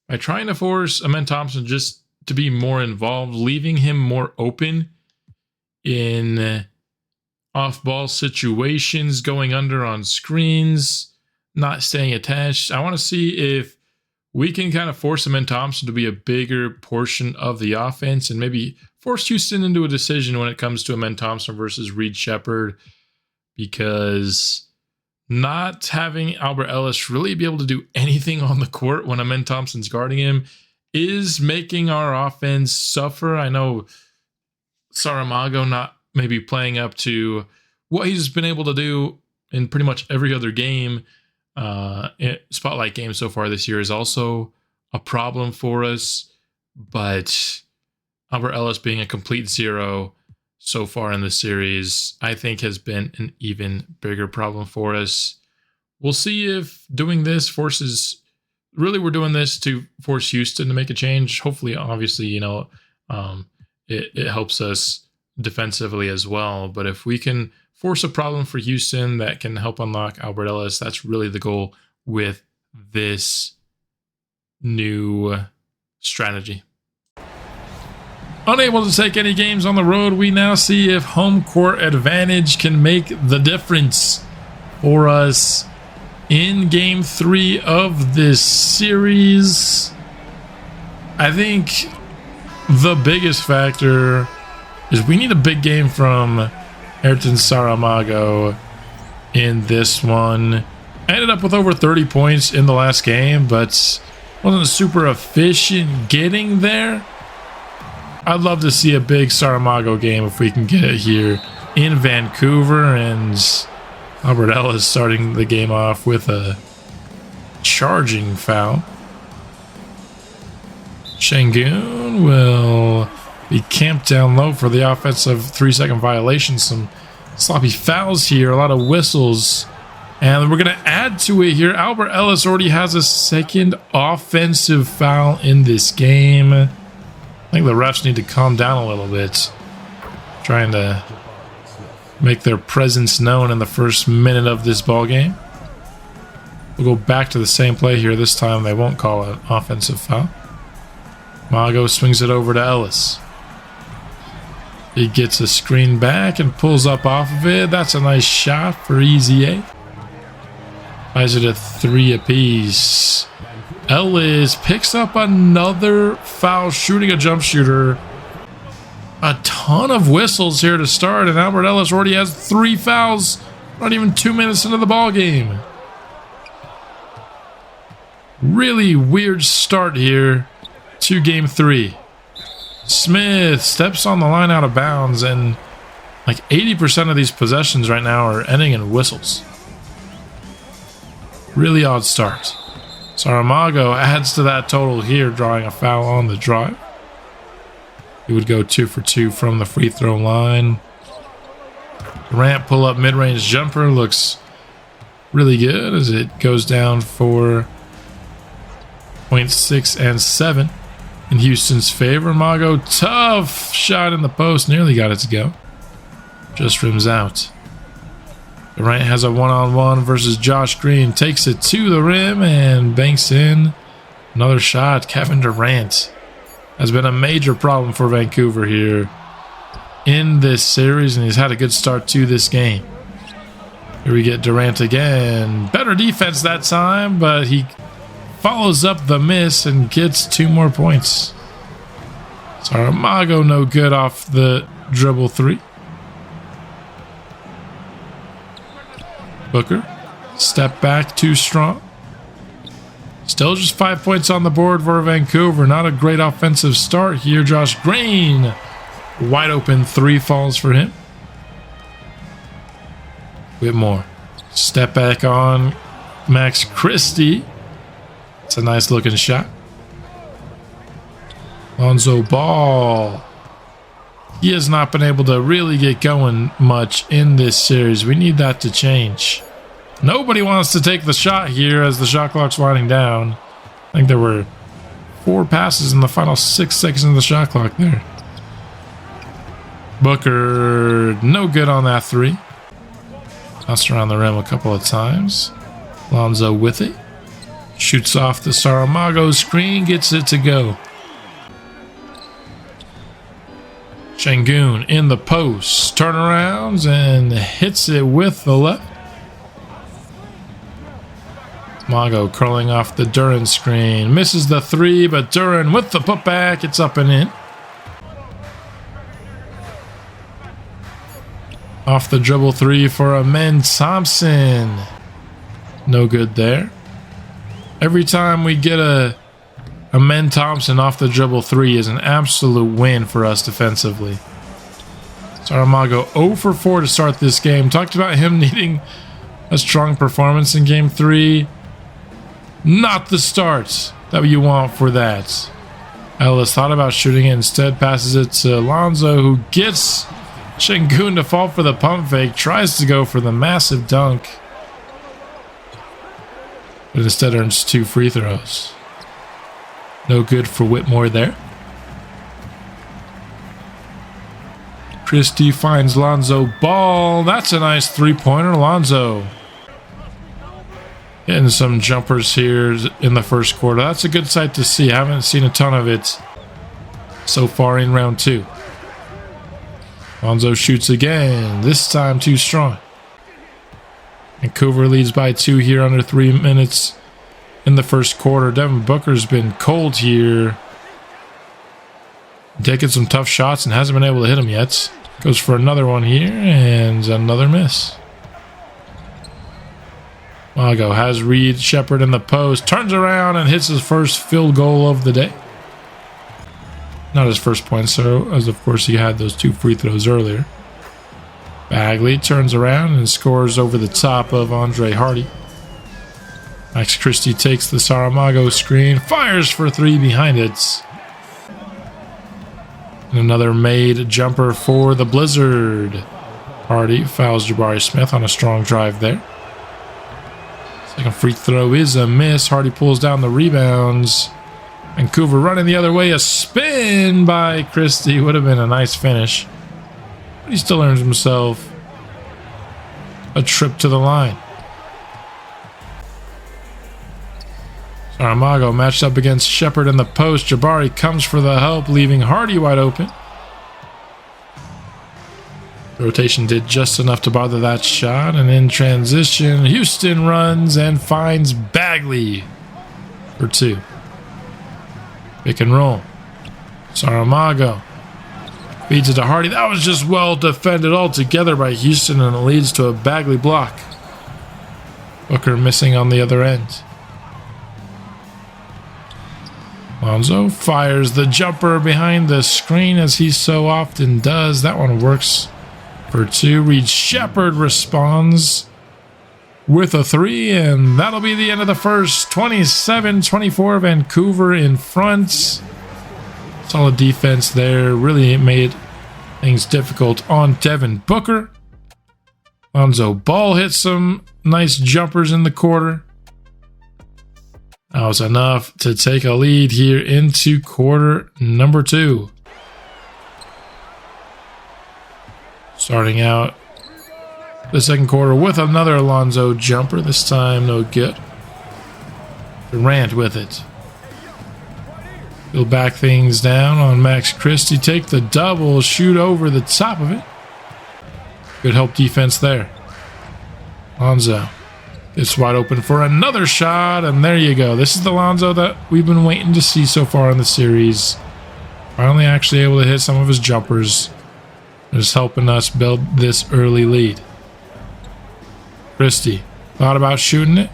by trying to force Amen Thompson just to be more involved, leaving him more open in off-ball situations, going under on screens, not staying attached. I want to see if we can kind of force Amen Thompson to be a bigger portion of the offense and maybe force Houston into a decision when it comes to Amen Thompson versus Reed Shepherd, because not having Albert Ellis really be able to do anything on the court when Amen Thompson's guarding him is making our offense suffer. I know Saramago not maybe playing up to what he's been able to do in pretty much every other game. Spotlight game so far this year is also a problem for us, but Albert Ellis being a complete zero so far in the series, I think has been an even bigger problem for us. We'll see if doing this forces, really we're doing this to force Houston to make a change. Hopefully, obviously, it helps us defensively as well. But if we can force a problem for Houston that can help unlock Albert Ellis, that's really the goal with this new strategy. Unable to take any games on the road, we now see if home court advantage can make the difference for us in game 3 of this series. I think the biggest factor is we need a big game from Ayrton Saramago in this one. I ended up with over 30 points in the last game, but wasn't super efficient getting there. I'd love to see a big Saramago game if we can get it here in Vancouver, and Albert Ellis starting the game off with a charging foul. Shangoon will be camped down low for the offensive 3-second violation. Some sloppy fouls here, a lot of whistles, and we're going to add to it here. Albert Ellis already has a second offensive foul in this game. I think the refs need to calm down a little bit, trying to make their presence known in the first minute of this ball game. We'll go back to the same play here. This time they won't call an offensive foul. Mago swings it over to Ellis. He gets a screen back and pulls up off of it. That's a nice shot for Easy A. Ties it at 3 apiece. Ellis picks up another foul, shooting a jump shooter. A ton of whistles here to start, and Albert Ellis already has 3 fouls, not even 2 minutes into the ball game. Really weird start here to game 3. Smith steps on the line out of bounds, and like 80% of these possessions right now are ending in whistles. Really odd start. Saramago adds to that total here, drawing a foul on the drive. He would go 2 for 2 from the free throw line. Durant pull-up mid-range jumper looks really good as it goes down for 0.6 and 7 in Houston's favor. Mago, tough shot in the post, nearly got it to go. Just rims out. Durant has a one-on-one versus Josh Green. Takes it to the rim and banks in. Another shot. Kevin Durant has been a major problem for Vancouver here in this series, and he's had a good start to this game. Here we get Durant again. Better defense that time, but he follows up the miss and gets 2 more points. Saramago no good off the dribble 3. Booker, step back, too strong. Still just 5 points on the board for Vancouver. Not a great offensive start here. Josh Green, wide open 3 falls for him. Whitmore, step back on Max Christie. It's a nice looking shot. Lonzo Ball. He has not been able to really get going much in this series. We need that to change. Nobody wants to take the shot here as the shot clock's winding down. I think there were 4 passes in the final 6 seconds of the shot clock there. Booker, no good on that 3. Bounced around the rim a couple of times. Lonzo with it. Shoots off the Saramago screen, gets it to go. Şengün in the post, turnarounds and hits it with the left. Mago curling off the Duran screen, misses the 3, but Duran with the putback, it's up and in. Off the dribble 3 for Amen Thompson. No good there. Every time we get a Amen Thompson off the dribble 3 is an absolute win for us defensively. Saramago 0 for 4 to start this game. Talked about him needing a strong performance in game 3. Not the start that you want for that. Ellis thought about shooting it, instead passes it to Alonzo, who gets Şengün to fall for the pump fake, tries to go for the massive dunk, but instead earns 2 free throws. No good for Whitmore there. Christie finds Lonzo Ball. That's a nice 3-pointer, Lonzo. Hitting some jumpers here in the first quarter. That's a good sight to see. I haven't seen a ton of it so far in round 2. Lonzo shoots again, this time too strong. Vancouver leads by 2 here, under 3 minutes in the first quarter. Devin Booker's been cold here. Taking some tough shots and hasn't been able to hit them yet. Goes for another one here and another miss. Mago has Reed Shepard in the post, turns around and hits his first field goal of the day. Not his first point, so as of course he had those 2 free throws earlier. Bagley turns around and scores over the top of Andre Hardy. Max Christie takes the Saramago screen, fires for 3 behind it. And another made jumper for the Blizzard. Hardy fouls Jabari Smith on a strong drive there. Second free throw is a miss. Hardy pulls down the rebounds. Vancouver running the other way. A spin by Christie. Would have been a nice finish. But he still earns himself a trip to the line. Saramago matched up against Shepard in the post. Jabari comes for the help, leaving Hardy wide open. The rotation did just enough to bother that shot, and in transition, Houston runs and finds Bagley for 2. Pick and roll. Saramago feeds it to Hardy. That was just well defended altogether by Houston, and it leads to a Bagley block. Booker missing on the other end. Lonzo fires the jumper behind the screen, as he so often does. That one works for 2. Reed Shepard responds with a 3, and that'll be the end of the first. 27-24, Vancouver in front. Solid defense there. Really made things difficult on Devin Booker. Lonzo Ball hit some nice jumpers in the quarter. That was enough to take a lead here into quarter number 2. Starting out the second quarter with another Alonzo jumper. This time no good. Durant with it. He'll back things down on Max Christie. Take the double, shoot over the top of it. Good help defense there. Lonzo gets wide open for another shot, and there you go. This is the Lonzo that we've been waiting to see so far in the series. Finally actually able to hit some of his jumpers. Just helping us build this early lead. Christie thought about shooting it.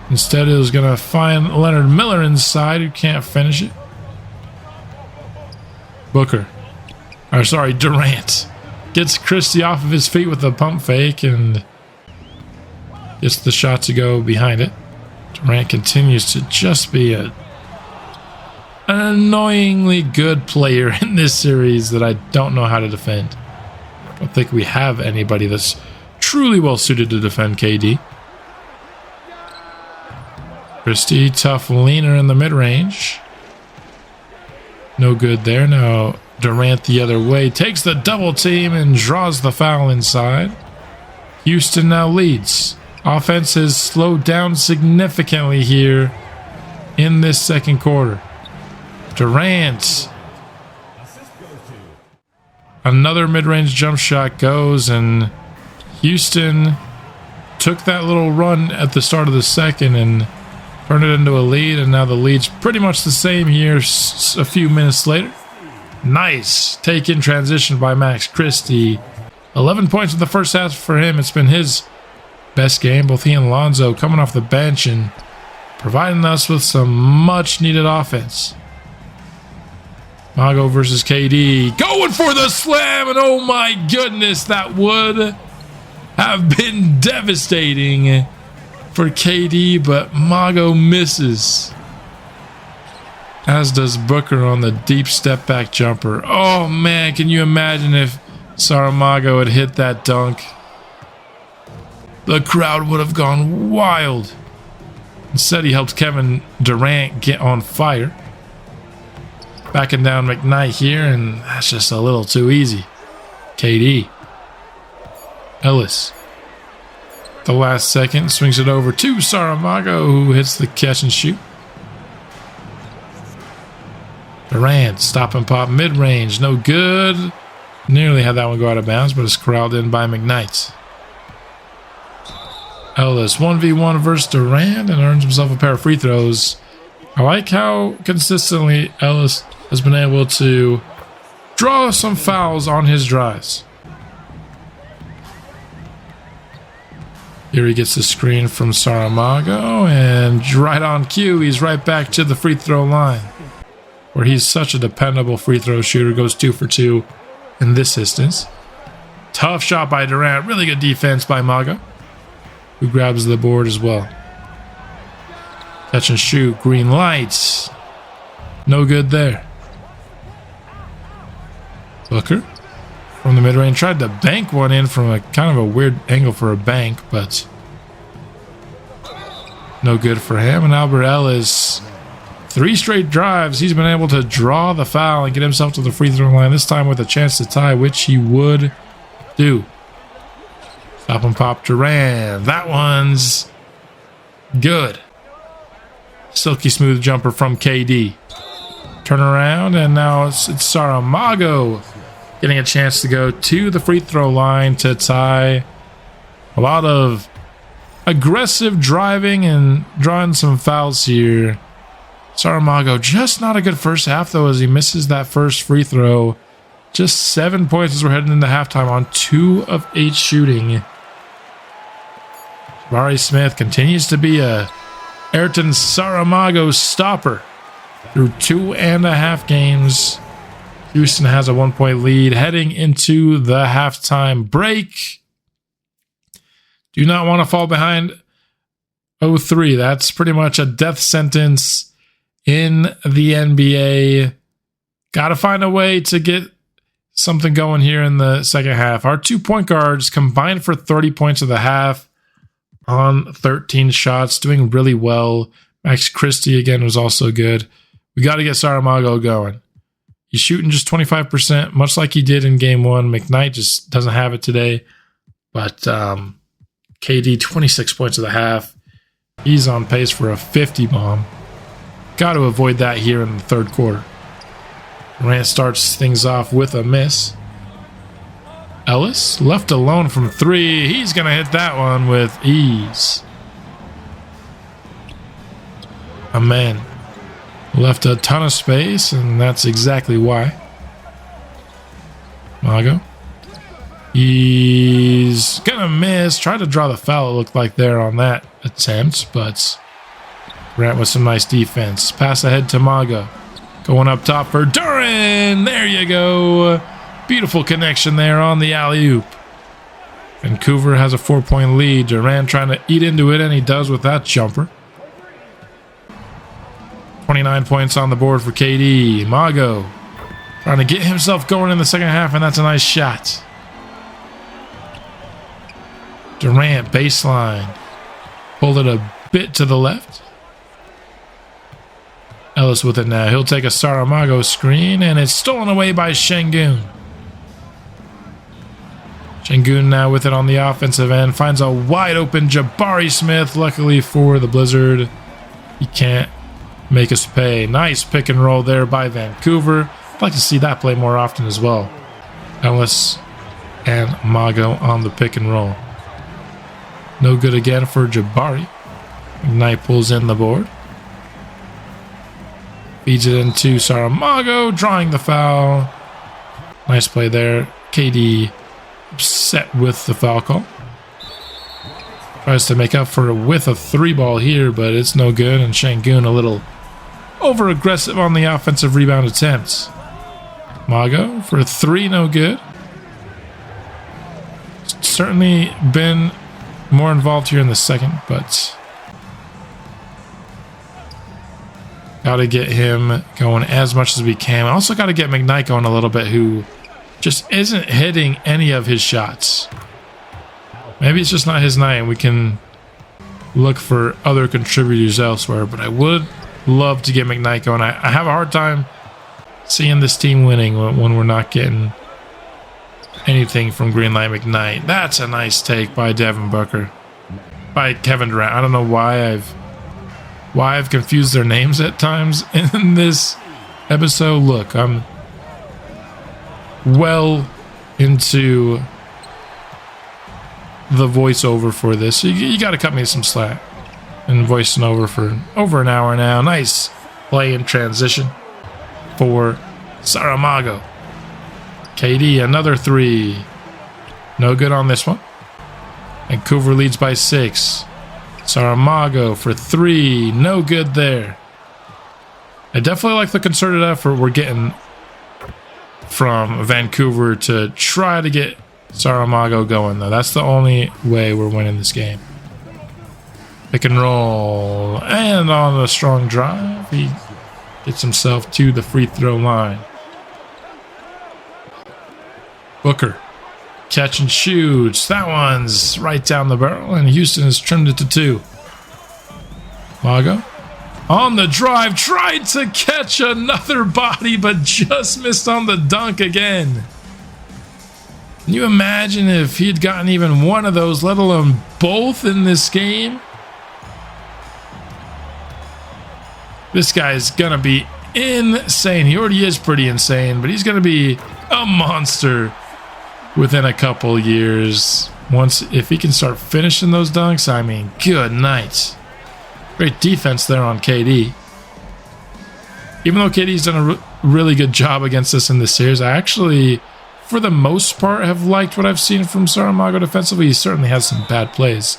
Instead, it was going to find Leonard Miller inside, who can't finish it. Durant gets Christie off of his feet with a pump fake and gets the shot to go behind it. Durant continues to just be an annoyingly good player in this series that I don't know how to defend. I don't think we have anybody that's truly well suited to defend KD. Christie, tough leaner in the mid-range. No good there. Now Durant the other way. Takes the double team and draws the foul inside. Houston now leads. Offense has slowed down significantly here in this second quarter. Durant. Another mid-range jump shot goes, and Houston took that little run at the start of the second and turned it into a lead, and now the lead's pretty much the same here a few minutes later. Nice take in transition by Max Christie. 11 points in the first half for him. It's been his best game. Both he and Lonzo coming off the bench and providing us with some much needed offense. Mago versus KD. Going for the slam, and oh my goodness, that would have been devastating for KD, but Mago misses. As does Booker on the deep step back jumper. Oh man, can you imagine if Saramago had hit that dunk? The crowd would have gone wild. Instead, he helped Kevin Durant get on fire. Backing down McKnight here, and that's just a little too easy. KD. Ellis. The last second, swings it over to Saramago, who hits the catch and shoot. Durant, stop and pop mid-range, no good. Nearly had that one go out of bounds, but it's corralled in by McKnight. Ellis, 1v1 versus Durant, and earns himself a pair of free throws. I like how consistently Ellis has been able to draw some fouls on his drives. Here he gets the screen from Saramago, and right on cue, he's right back to the free throw line, where he's such a dependable free throw shooter. Goes 2 for 2 in this instance. Tough shot by Durant. Really good defense by Mago, who grabs the board as well. Catch and shoot. Green lights. No good there. Booker from the mid-range. Tried to bank one in from a kind of a weird angle for a bank, but no good for him. And Albert Ellis, 3 straight drives, he's been able to draw the foul and get himself to the free throw line, this time with a chance to tie, which he would do. Stop and pop Durant. That one's good. Silky smooth jumper from KD. Turn around, and now it's Saramago getting a chance to go to the free throw line to tie. A lot of aggressive driving and drawing some fouls here. Saramago, just not a good first half, though, as he misses that first free throw. Just 7 points as we're heading into halftime on 2 of 8 shooting. Jabari Smith continues to be a Ayrton Saramago stopper through 2.5 games. Houston has a 1-point lead heading into the halftime break. Do not want to fall behind 0-3. That's pretty much a death sentence in the NBA. Got to find a way to get something going here in the second half. Our 2 point guards combined for 30 points of the half on 13 shots, doing really well. Max Christie again was also good. We got to get Saramago going. He's shooting just 25%, much like he did in game 1. McKnight just doesn't have it today. But KD, 26 points of the half. He's on pace for a 50 bomb. Got to avoid that here in the third quarter. Durant starts things off with a miss. Ellis, left alone from 3. He's going to hit that one with ease. A man left a ton of space, and that's exactly why. Mago. He's going to miss. Tried to draw the foul, it looked like there on that attempt, but Durant with some nice defense. Pass ahead to Mago. Going up top for Duran. There you go. Beautiful connection there on the alley-oop. Vancouver has a 4-point lead. Durant trying to eat into it, and he does with that jumper. 29 points on the board for KD. Mago trying to get himself going in the second half, and that's a nice shot. Durant, baseline. Pulled it a bit to the left. Ellis with it now. He'll take a Saramago screen, and it's stolen away by Şengün. Şengün now with it on the offensive end. Finds a wide open Jabari Smith. Luckily for the Blizzard, he can't make us pay. Nice pick and roll there by Vancouver. I'd like to see that play more often as well. Ellis and Mago on the pick and roll. No good again for Jabari. Knight pulls in the board. Feeds it into Saramago, drawing the foul. Nice play there. KD upset with the foul call. Tries to make up for it with a 3-ball here, but it's no good. And Şengün a little over-aggressive on the offensive rebound attempts. Mago for a 3, no good. Certainly been more involved here in the second, but got to get him going as much as we can. Also got to get McKnight going a little bit, who just isn't hitting any of his shots. Maybe it's just not his night and we can look for other contributors elsewhere, but I would love to get McKnight going. I have a hard time seeing this team winning when we're not getting anything from Greenlight McKnight. That's a nice take by Devin Booker. By Kevin Durant. I don't know why I've confused their names at times in this episode. Look, I'm well into the voiceover for this. So you got to cut me some slack. Been voicing over for over an hour now. Nice play in transition for Saramago. KD, another 3. No good on this one. Vancouver leads by 6. Saramago for 3. No good there. I definitely like the concerted effort we're getting from Vancouver to try to get Saramago going, though. That's the only way we're winning this game. Pick and roll. And on a strong drive, he gets himself to the free throw line. Booker. Catch and shoots. That one's right down the barrel, and Houston has trimmed it to 2. Mago on the drive, tried to catch another body, but just missed on the dunk again. Can you imagine if he had gotten even one of those, let alone both in this game? This guy's gonna be insane. He already is pretty insane, but he's gonna be a monster within a couple years. If he can start finishing those dunks, I mean, good night. Great defense there on KD. Even though KD's done a really good job against us in this series, I actually, for the most part, have liked what I've seen from Saramago defensively. He certainly has some bad plays.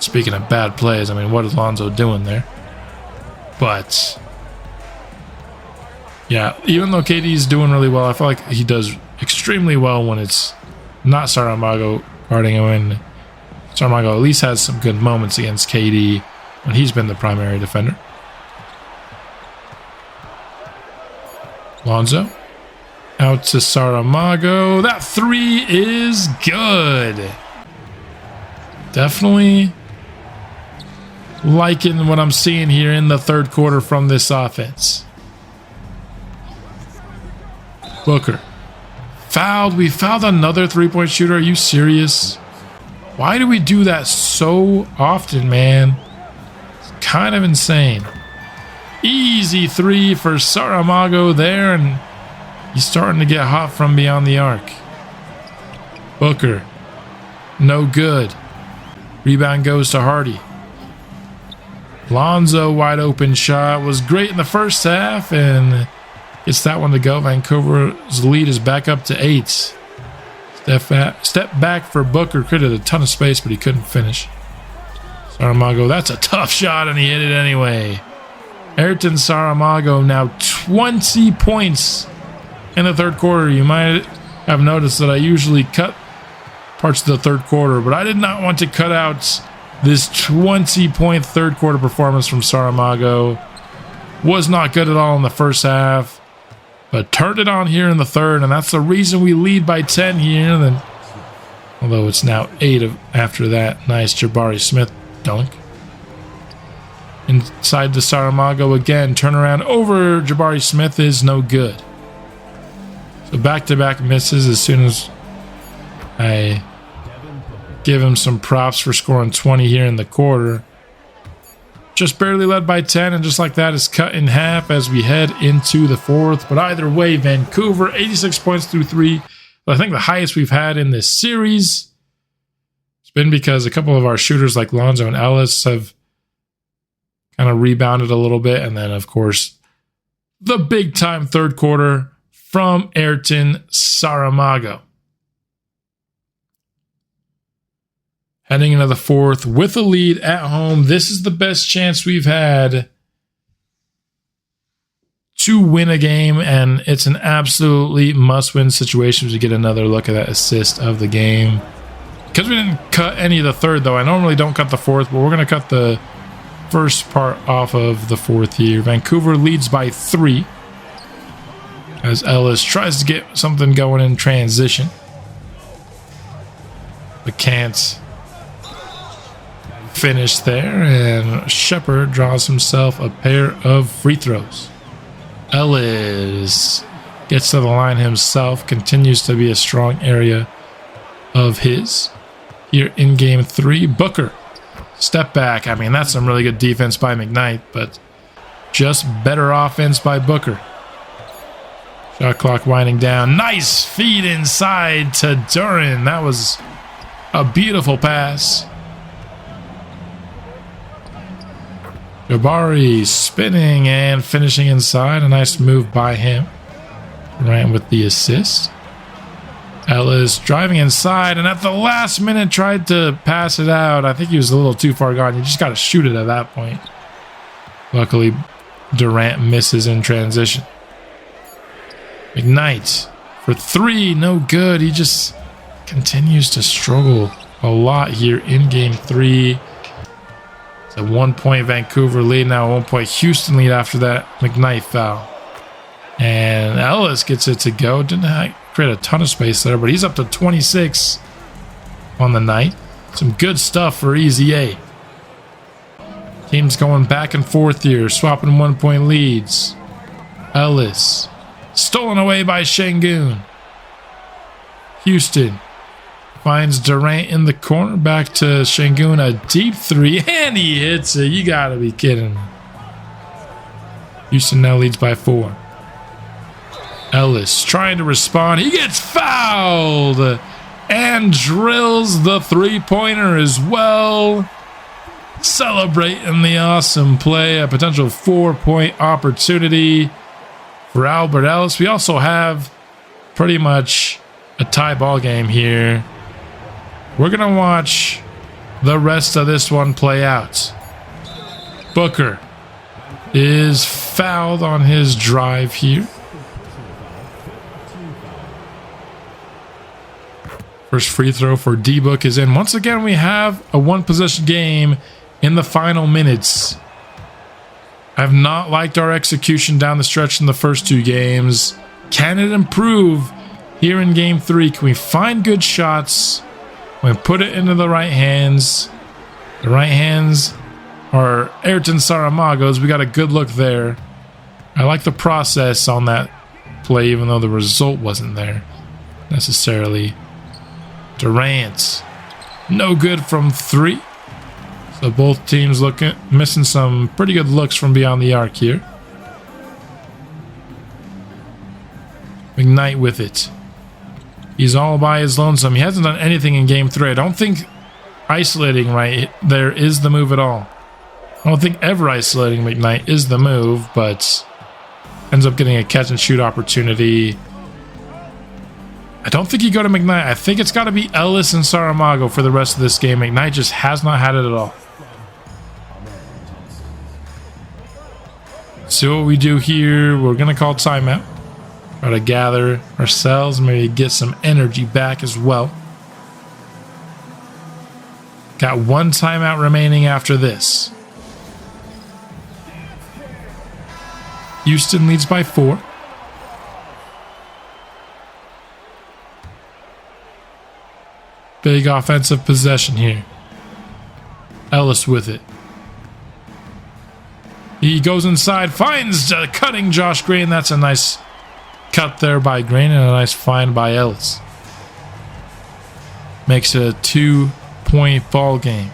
Speaking of bad plays, I mean, what is Lonzo doing there? But yeah, even though KD's doing really well, I feel like he does extremely well when it's not Saramago guarding him. And Saramago at least has some good moments against KD when he's been the primary defender. Lonzo out to Saramago. That 3 is good. Definitely liking what I'm seeing here in the third quarter from this offense. Booker. Fouled. We fouled another 3-point shooter. Are you serious? Why do we do that so often, man? It's kind of insane. Easy 3 for Saramago there, and he's starting to get hot from beyond the arc. Booker. No good. Rebound goes to Hardy. Lonzo, wide open shot. Was great in the first half, and gets that one to go. Vancouver's lead is back up to 8. Step back for Booker. Created a ton of space, but he couldn't finish. Saramago, that's a tough shot, and he hit it anyway. Ayrton Saramago now 20 points in the third quarter. You might have noticed that I usually cut parts of the third quarter, but I did not want to cut out this 20-point third quarter performance from Saramago. was not good at all in the first half, but turned it on here in the third, and that's the reason we lead by 10 here. Then, although it's now 8 after that. Nice Jabari Smith dunk. Inside to Saramago again. Turnaround over Jabari Smith is no good. So back-to-back misses as soon as I give him some props for scoring 20 here in the quarter. Just barely led by 10, and just like that is cut in half as we head into the fourth. But either way, Vancouver, 86 points through 3. I think the highest we've had in this series. It's been because a couple of our shooters like Lonzo and Ellis have kind of rebounded a little bit. And then, of course, the big-time third quarter from Ayrton Saramago. Heading into the fourth with a lead at home. This is the best chance we've had to win a game, and it's an absolutely must-win situation to get another look at that assist of the game. Because we didn't cut any of the third, though, I normally don't cut the fourth, but we're going to cut the first part off of the fourth here. Vancouver leads by 3 as Ellis tries to get something going in transition, but can't finish there, and Shepard draws himself a pair of free throws. Ellis gets to the line himself, continues to be a strong area of his here in game 3. Booker, step back. I mean, that's some really good defense by McKnight, but just better offense by Booker. Shot clock winding down. Nice feed inside to Duran. That was a beautiful pass. Jabari spinning and finishing inside. A nice move by him. Ran with the assist. Ellis driving inside, and at the last minute tried to pass it out. I think he was a little too far gone. You just got to shoot it at that point. Luckily, Durant misses in transition. McKnight for 3, no good. He just continues to struggle a lot here in game 3. It's a 1-point Vancouver lead, now a 1-point Houston lead after that McKnight foul. And Ellis gets it to go. Didn't create a ton of space there, but he's up to 26 on the night. Some good stuff for Easy A. Teams going back and forth here, swapping 1-point leads. Ellis stolen away by Şengün. Houston finds Durant in the corner. Back to Şengün, a deep 3, and he hits it. You gotta be kidding me. Houston now leads by 4. Ellis trying to respond. He gets fouled and drills the 3-pointer as well. Celebrating the awesome play. A potential 4-point opportunity for Albert Ellis. We also have pretty much a tie ball game here. We're going to watch the rest of this one play out. Booker is fouled on his drive here. First free throw for D-Book is in. Once again, we have a 1-possession game in the final minutes. I have not liked our execution down the stretch in the first 2 games. Can it improve here in game 3? Can we find good shots? When we put it into the right hands. The right hands are Ayrton Saramago's. We got a good look there. I like the process on that play, even though the result wasn't there necessarily. Durant, no good from 3. So both teams missing some pretty good looks from beyond the arc here. McKnight with it. He's all by his lonesome. He hasn't done anything in game 3. I don't think isolating right there is the move at all. I don't think ever isolating McKnight is the move, but ends up getting a catch and shoot opportunity. I don't think you go to McKnight. I think it's got to be Ellis and Saramago for the rest of this game. McKnight just has not had it at all. See what we do here. We're going to call timeout. Try to gather ourselves, maybe get some energy back as well. Got 1 timeout remaining after this. Houston leads by 4. Big offensive possession here. Ellis with it. He goes inside, finds cutting Josh Green. That's a nice cut there by Green and a nice find by Ellis. Makes it a 2-point ball game.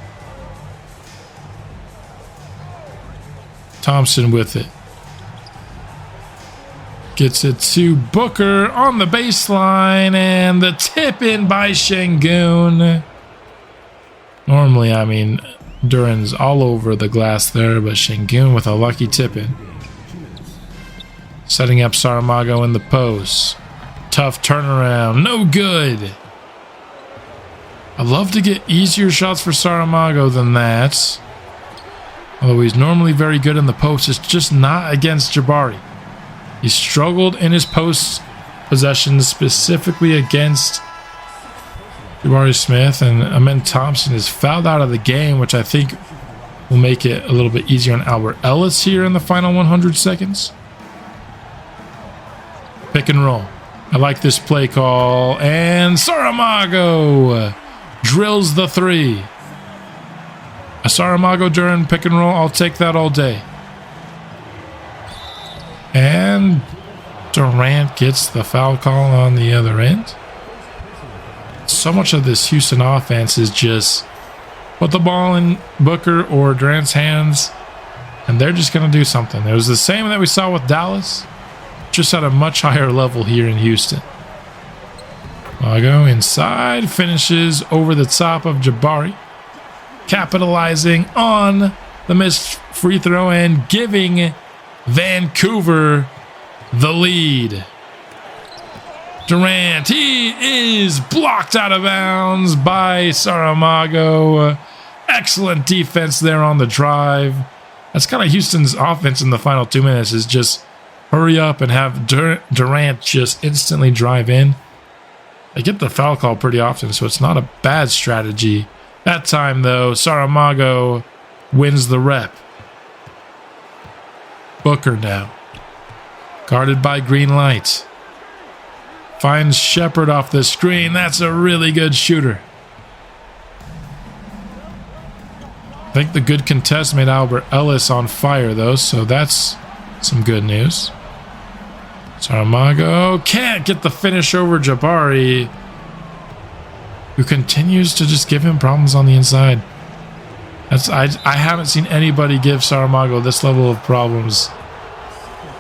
Thompson with it. Gets it to Booker on the baseline, and the tip in by Şengün. Normally, I mean, Duran's all over the glass there, but Şengün with a lucky tip in. Setting up Saramago in the post. Tough turnaround, no good. I'd love to get easier shots for Saramago than that. Although he's normally very good in the post, it's just not against Jabari. He struggled in his post possessions, specifically against Jabari Smith, and Amen Thompson is fouled out of the game, which I think will make it a little bit easier on Albert Ellis here in the final 100 seconds. Pick and roll. I like this play call, and Saramago drills the 3. A Saramago Duran pick and roll, I'll take that all day. And Durant gets the foul call on the other end. So much of this Houston offense is just put the ball in Booker or Durant's hands, and they're just going to do something. It was the same that we saw with Dallas, just at a much higher level here in Houston. Mago inside, finishes over the top of Jabari, capitalizing on the missed free throw and giving Vancouver the lead. Durant, he is blocked out of bounds by Saramago. Excellent defense there on the drive. That's kind of Houston's offense in the final 2 minutes, is just hurry up and have Durant just instantly drive in. They get the foul call pretty often, so it's not a bad strategy. That time, though, Saramago wins the rep. Booker now. Guarded by green light. Finds Shepard off the screen. That's a really good shooter. I think the good contest made Albert Ellis on fire, though, so that's some good news. Saramago can't get the finish over Jabari, who continues to just give him problems on the inside. I haven't seen anybody give Saramago this level of problems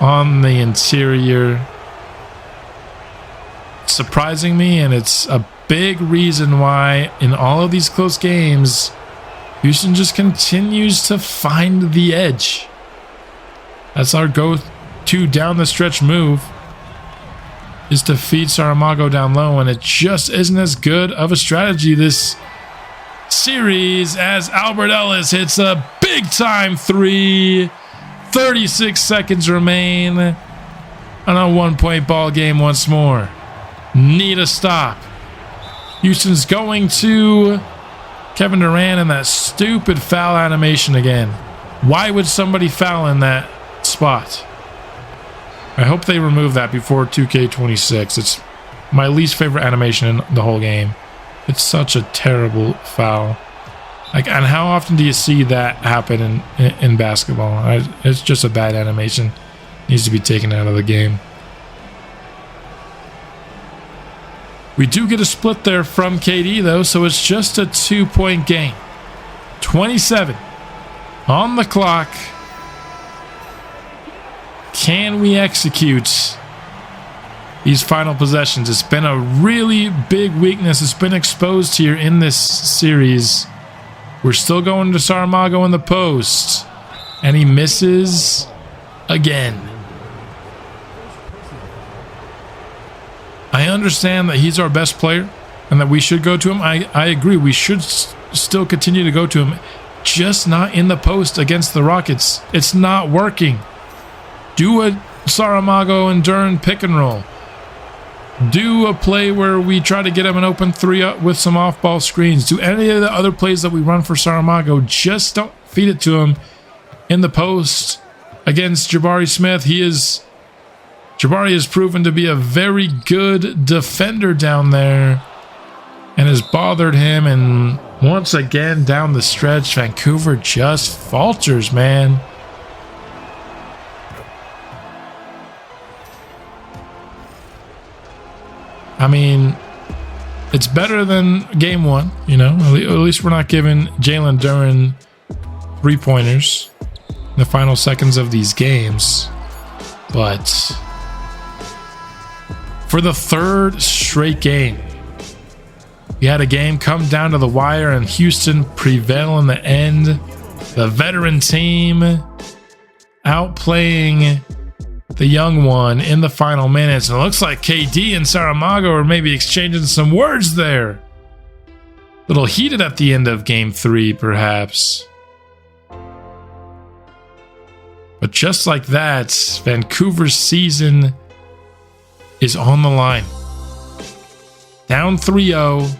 on the interior. It's surprising me, and it's a big reason why in all of these close games, Houston just continues to find the edge. That's our go-to down the stretch move, is to feed Saramago down low, and it just isn't as good of a strategy this series as Albert Ellis hits a big-time 3. 36 seconds remain on a 1-point ball game once more. Need a stop. Houston's going to Kevin Durant in that stupid foul animation again. Why would somebody foul in that spot? I hope they remove that before 2K26. It's my least favorite animation in the whole game. It's such a terrible foul. Like, and how often do you see that happen in basketball? It's just a bad animation. Needs to be taken out of the game. We do get a split there from KD, though, so it's just a 2-point game. 27 on the clock. Can we execute these final possessions? It's been a really big weakness. It's been exposed here in this series. We're still going to Saramago in the post, and he misses again. I understand that he's our best player and that we should go to him. I agree. We should still continue to go to him, just not in the post against the Rockets. It's not working. Do a Saramago and Duran pick and roll. Do a play where we try to get him an open 3 up with some off-ball screens. Do any of the other plays that we run for Saramago. Just don't feed it to him in the post against Jabari Smith. Jabari has proven to be a very good defender down there and has bothered him. And once again, down the stretch, Vancouver just falters, man. I mean, it's better than game one, you know. At least we're not giving Jalen Duren 3-pointers in the final seconds of these games. But for the third straight game, we had a game come down to the wire and Houston prevail in the end. The veteran team outplaying the young one in the final minutes. And it looks like KD and Saramago are maybe exchanging some words there. A little heated at the end of game 3, perhaps. But just like that, Vancouver's season is on the line. Down 3-0.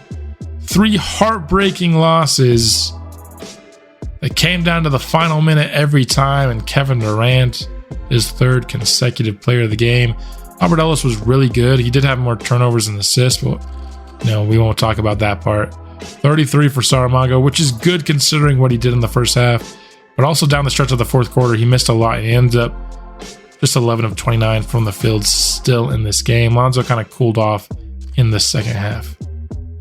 3 heartbreaking losses that came down to the final minute every time. And Kevin Durant, his 3rd consecutive player of the game. Albert Ellis was really good. He did have more turnovers and assists, but we won't talk about that part. 33 for Saramago, which is good considering what he did in the first half. But also down the stretch of the fourth quarter, he missed a lot. He ended up just 11 of 29 from the field still in this game. Lonzo kind of cooled off in the second half.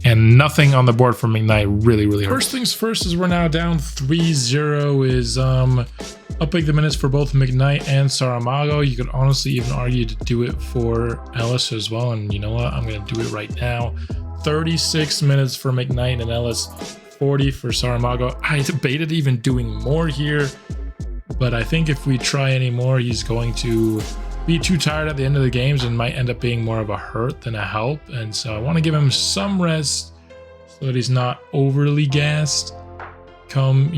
And nothing on the board for McKnight really hurt. First things first is we're now down 3-0 is upping the minutes for both McKnight and Saramago. You could honestly even argue to do it for Ellis as well. And you know what? I'm going to do it right now. 36 minutes for McKnight and Ellis. 40 for Saramago. I debated even doing more here, but I think if we try any more, he's going to be too tired at the end of the games and might end up being more of a hurt than a help. And so I want to give him some rest so that he's not overly gassed come,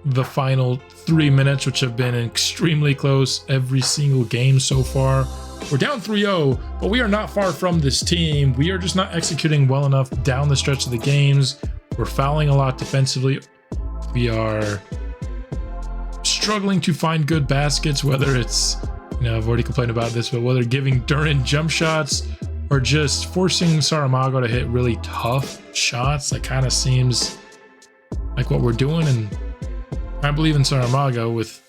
the final 3 minutes, which have been extremely close every single game so far. We're down 3-0, but we are not far from this team. We are just not executing well enough down the stretch of the games. We're fouling a lot defensively. We are struggling to find good baskets, whether it's, I've already complained about this, but whether giving Duren jump shots or just forcing Saramago to hit really tough shots, that kind of seems like what we're doing. And I believe in Saramago with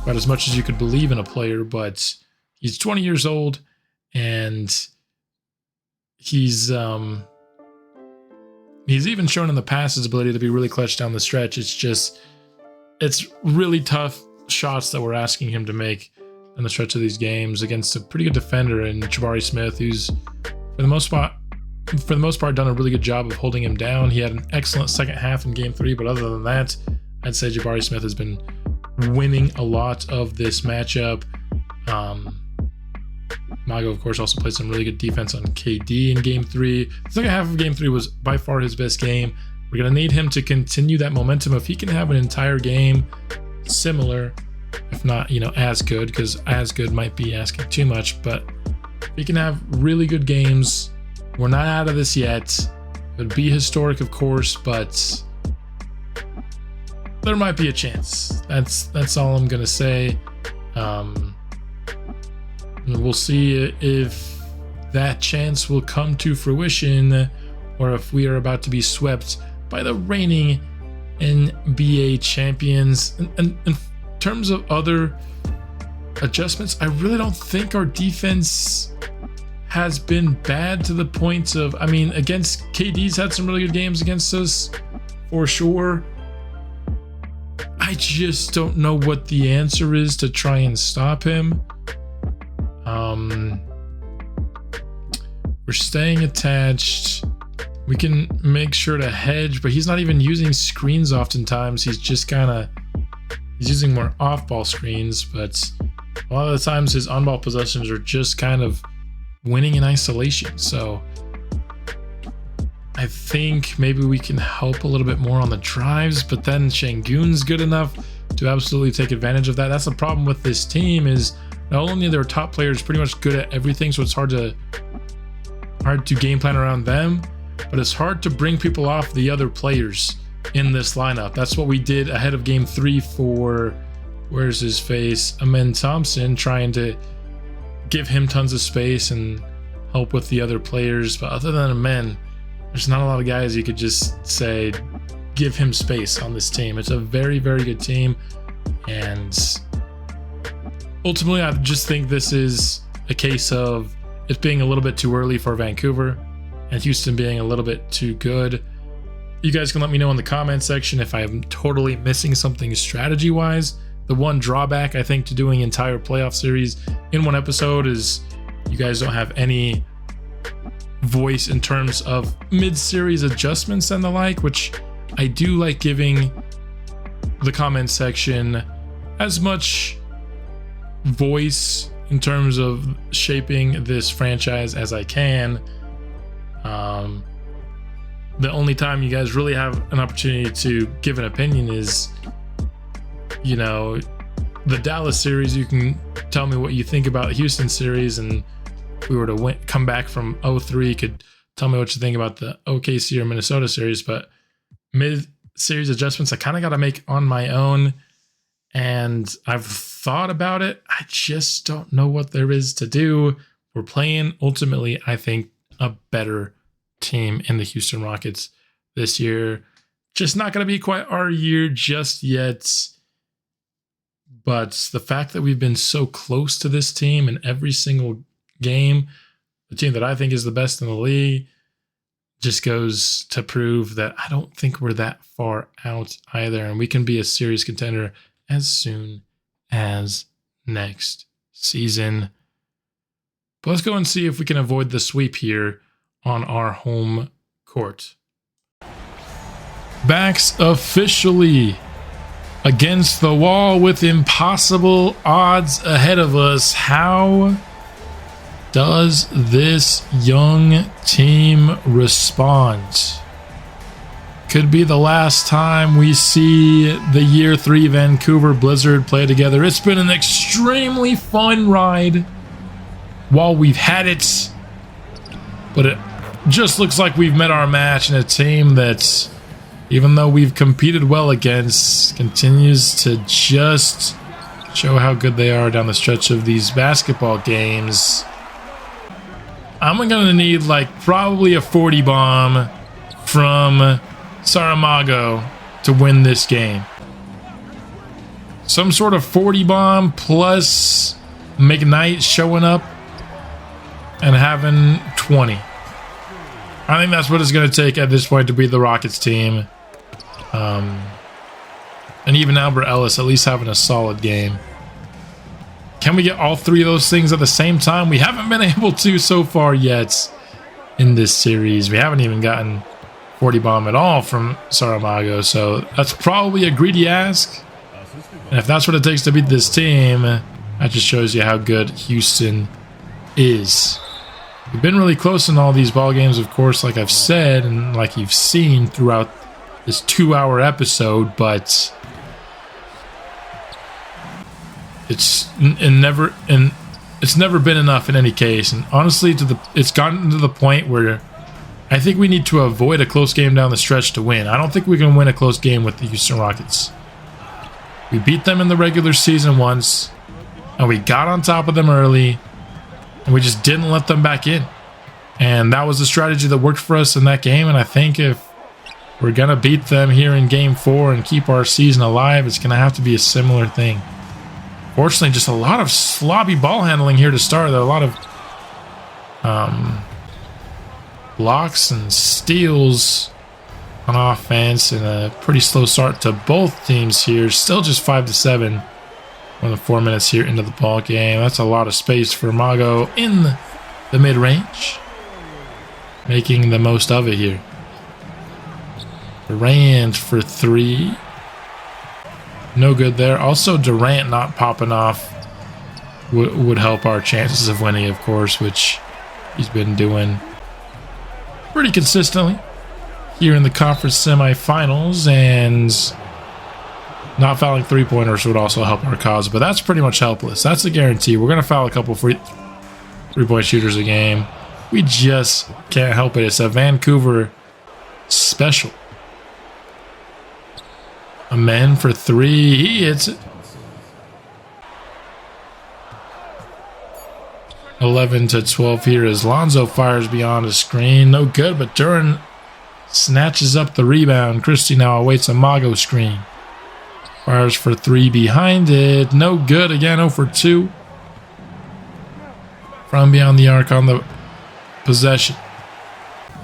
about as much as you could believe in a player, but he's 20 years old and he's even shown in the past his ability to be really clutch down the stretch. It's really tough shots that we're asking him to make in the stretch of these games against a pretty good defender in Jabari Smith, who's for the most part done a really good job of holding him down. He had an excellent second half in game 3, but other than that, I'd say Jabari Smith has been winning a lot of this matchup. Mago, of course, also played some really good defense on KD in game 3. The second half of game 3 was by far his best game. We're going to need him to continue that momentum. If he can have an entire game similar, if not, as good, because as good might be asking too much, but if he can have really good games, we're not out of this yet. It would be historic, of course, but there might be a chance. That's all I'm going to say. We'll see if that chance will come to fruition or if we are about to be swept by the reigning NBA champions. And in terms of other adjustments, I really don't think our defense has been bad to the point of, against KD's had some really good games against us for sure. I just don't know what the answer is to try and stop him. We're staying attached. We can make sure to hedge, but he's not even using screens oftentimes. He's just he's using more off-ball screens, but a lot of the times his on-ball possessions are just kind of winning in isolation. So I think maybe we can help a little bit more on the drives, but then Şengün's good enough to absolutely take advantage of that. That's the problem with this team, is not only are their top players pretty much good at everything, so it's hard to game plan around them, but it's hard to bring people off the other players in this lineup. That's what we did ahead of game 3 for Where's his face? Amen Thompson, trying to give him tons of space and help with the other players. But other than Amen, there's not a lot of guys you could just say, give him space on this team. It's a very, very good team. And ultimately, I just think this is a case of it being a little bit too early for Vancouver and Houston being a little bit too good. You guys can let me know in the comment section if I'm totally missing something strategy-wise. The one drawback, I think, to doing entire playoff series in one episode is you guys don't have any voice in terms of mid-series adjustments and the like, which I do like giving the comment section as much voice in terms of shaping this franchise as I can. The only time you guys really have an opportunity to give an opinion is, you know, the Dallas series. You can tell me what you think about the Houston series, and if we were to come back from 0-3, you could tell me what you think about the OKC or Minnesota series. But mid-series adjustments I kind of got to make on my own, and I've thought about it. I just don't know what there is to do. We're playing, ultimately, I think, a better team in the Houston Rockets this year. Just not going to be quite our year just yet. But the fact that we've been so close to this team in every single game, the team that I think is the best in the league, just goes to prove that I don't think we're that far out either. And we can be a serious contender as soon as next season. But let's go and see if we can avoid the sweep here on our home court. Backs officially against the wall with impossible odds ahead of us. How does this young team respond? Could be the last time we see the Year 3 Vancouver Blizzard play together. It's been an extremely fun ride while we've had it, but it just looks like we've met our match in a team that, even though we've competed well against, continues to just show how good they are down the stretch of these basketball games. I'm gonna need like probably a 40 bomb from Saramago to win this game. Some sort of 40 bomb plus McKnight showing up and having 20. I think that's what it's going to take at this point to beat the Rockets team. And even Albert Ellis at least having a solid game. Can we get all three of those things at the same time? We haven't been able to so far yet in this series. We haven't even gotten 40 bomb at all from Saramago, so that's probably a greedy ask. And if that's what it takes to beat this team, that just shows you how good Houston is. We've been really close in all these ball games, of course, like I've said, and like you've seen throughout this 2-hour episode, but it's never been enough in any case. And honestly, it's gotten to the point where I think we need to avoid a close game down the stretch to win. I don't think we can win a close game with the Houston Rockets. We beat them in the regular season once, and we got on top of them early, and we just didn't let them back in. And that was the strategy that worked for us in that game. And I think if we're going to beat them here in Game 4 and keep our season alive, it's going to have to be a similar thing. Fortunately, just a lot of sloppy ball handling here to start. There are a lot of blocks and steals on offense, and a pretty slow start to both teams here. Still just 5-7. More than 4 minutes here into the ball game. That's a lot of space for Mago in the mid-range, making the most of it here. Durant for 3. No good there. Also, Durant not popping off would help our chances of winning, of course, which he's been doing pretty consistently here in the conference semifinals, and not fouling three-pointers would also help our cause, but that's pretty much helpless. That's a guarantee. We're going to foul a couple three-point shooters a game. We just can't help it. It's a Vancouver special. A man for 3. He hits it. 11 to 12 here as Lonzo fires beyond a screen. No good, but Duran snatches up the rebound. Christie now awaits a Mago screen. Fires for 3 behind it. No good again, 0 for 2. From beyond the arc on the possession.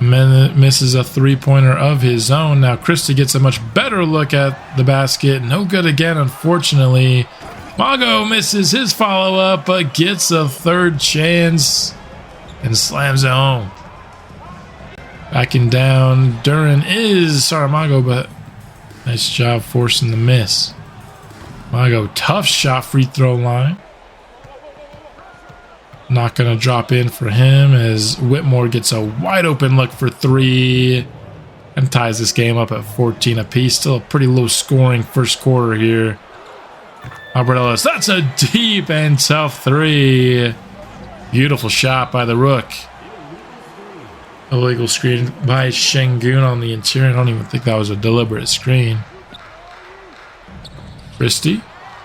Misses a 3-pointer of his own. Now Christie gets a much better look at the basket. No good again, unfortunately. Mago misses his follow-up, but gets a third chance and slams it home. Backing down, Duran is Saramago, but nice job forcing the miss. Mago, tough shot, free throw line. Not going to drop in for him as Whitmore gets a wide open look for 3 and ties this game up at 14 apiece. Still a pretty low scoring first quarter here. Albert Ellis, that's a deep and tough 3. Beautiful shot by the Rook. Illegal screen by Şengün on the interior. I don't even think that was a deliberate screen. Christie,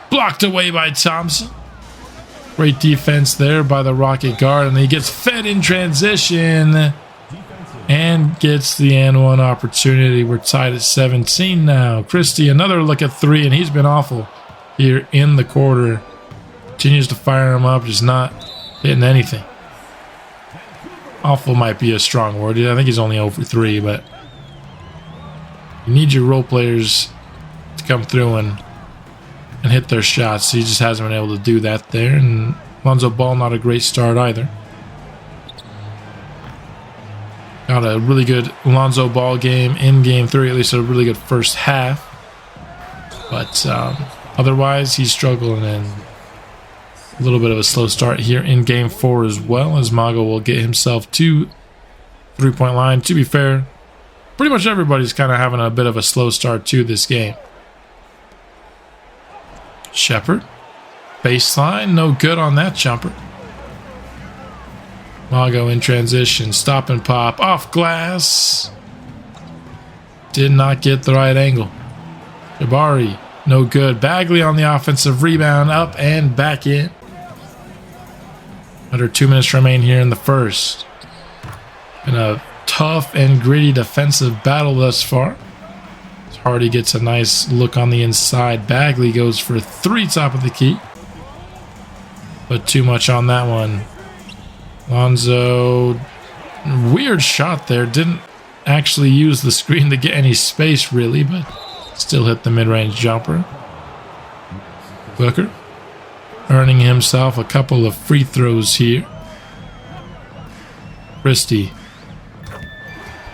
blocked away by Thompson. Great defense there by the Rocket guard, and he gets fed in transition and gets the and-one opportunity. We're tied at 17 now. Christie, another look at 3, and he's been awful here in the quarter. Continues to fire him up, just not hitting anything. Awful might be a strong word. I think he's only 0 for 3, but you need your role players to come through and hit their shots. He just hasn't been able to do that there. And Lonzo Ball, not a great start either. Got a really good Lonzo Ball game in game 3, at least a really good first half. But otherwise, he's struggling, and a little bit of a slow start here in game 4 as well, as Mago will get himself to 3-point line. To be fair, pretty much everybody's kind of having a bit of a slow start to this game. Shepard, baseline, no good on that jumper. Mago in transition, stop and pop, off glass. Did not get the right angle. Jabari, no good. Bagley on the offensive rebound, up and back in. Under 2 minutes remain here in the first. In a tough and gritty defensive battle thus far. Hardy gets a nice look on the inside. Bagley goes for 3 top of the key. But too much on that one. Lonzo, weird shot there. Didn't actually use the screen to get any space really, but still hit the mid-range jumper. Booker earning himself a couple of free throws here. Christie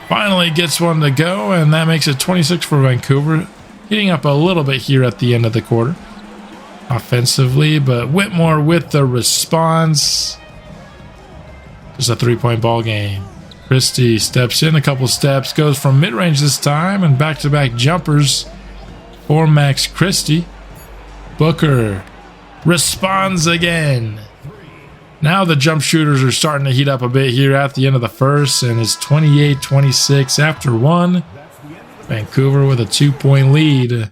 finally gets one to go, and that makes it 26 for Vancouver. Heating up a little bit here at the end of the quarter offensively, but Whitmore with the response. Just a 3-point ball game. Christie steps in a couple steps, goes from mid-range this time, and back-to-back jumpers for Max Christie. Booker responds again. Now the jump shooters are starting to heat up a bit here at the end of the first, and it's 28-26 after 1. Vancouver with a 2-point lead.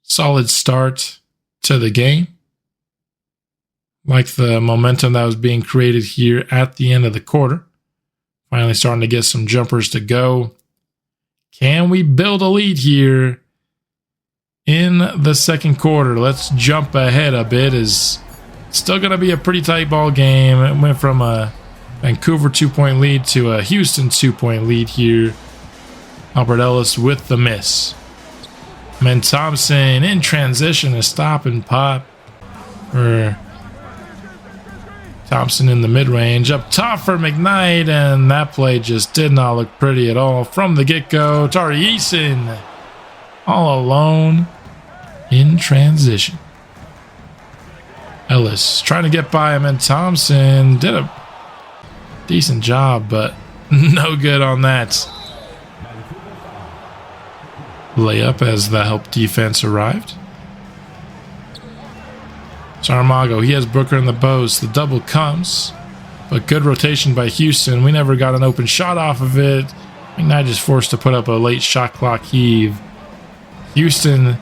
Solid start to the game. Like the momentum that was being created here at the end of the quarter. Finally starting to get some jumpers to go. Can we build a lead here in the second quarter? Let's jump ahead a bit. Is still going to be a pretty tight ball game. It went from a Vancouver 2-point lead to a Houston 2-point lead here. Albert Ellis with the miss. Men Thompson in transition, a stop and pop for Thompson in the mid-range. Up top for McKnight, and that play just did not look pretty at all from the get-go. Tari Eason all alone in transition. Ellis trying to get by him, and Thompson did a decent job, but no good on that layup as the help defense arrived. Saramago, he has Booker in the post. The double comes, but good rotation by Houston. We never got an open shot off of it. McKnight is forced to put up a late shot clock heave. Houston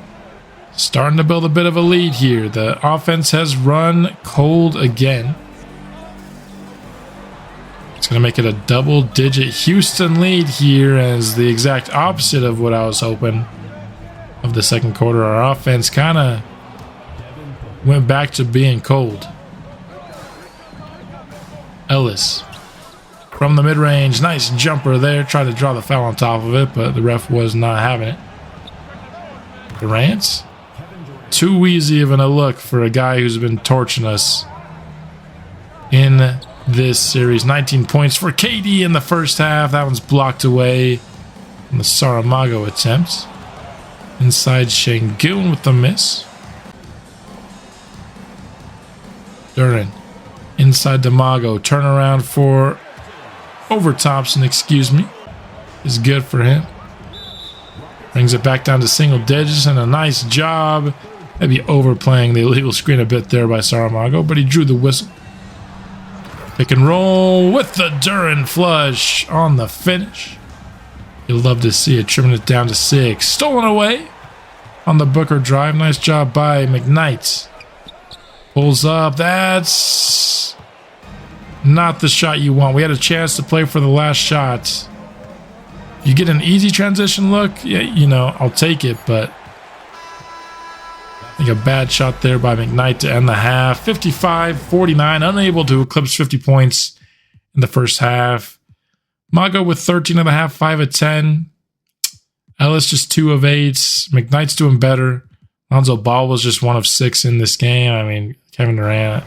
Starting to build a bit of a lead here. The offense has run cold again. It's going to make it a double-digit Houston lead here, as the exact opposite of what I was hoping of the second quarter. Our offense kind of went back to being cold. Ellis from the mid-range. Nice jumper there. Tried to draw the foul on top of it, but the ref was not having it. Durant. Too easy of a look for a guy who's been torching us in this series. 19 points for KD in the first half. That one's blocked away on the Saramago attempt. Inside Şengün with the miss. Duran inside Demago. Turnaround for over Thompson, excuse me, is good for him. Brings it back down to single digits, and a nice job. Maybe overplaying the illegal screen a bit there by Saramago, but he drew the whistle. Pick and roll with the Duran flush on the finish. You'll love to see it, trimming it down to 6. Stolen away on the Booker drive. Nice job by McKnight. Pulls up. That's not the shot you want. We had a chance to play for the last shot. You get an easy transition look, yeah, you know, I'll take it, but I think a bad shot there by McKnight to end the half. 55-49, unable to eclipse 50 points in the first half. Mago with 13 and a half, 5 of 10. Ellis just 2 of 8. McKnight's doing better. Lonzo Ball was just 1 of 6 in this game. I mean, Kevin Durant,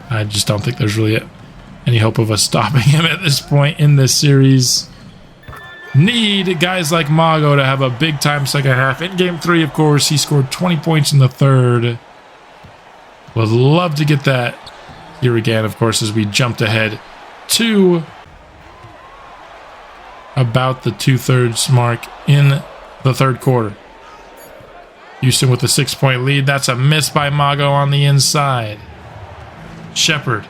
I just don't think there's really any hope of us stopping him at this point in this series. Need guys like Mago to have a big time second half. In game 3, of course, he scored 20 points in the third. Would love to get that here again, of course, as we jumped ahead to about the 2/3 mark in the third quarter. Houston with a 6-point lead. That's a miss by Mago on the inside. Shepard.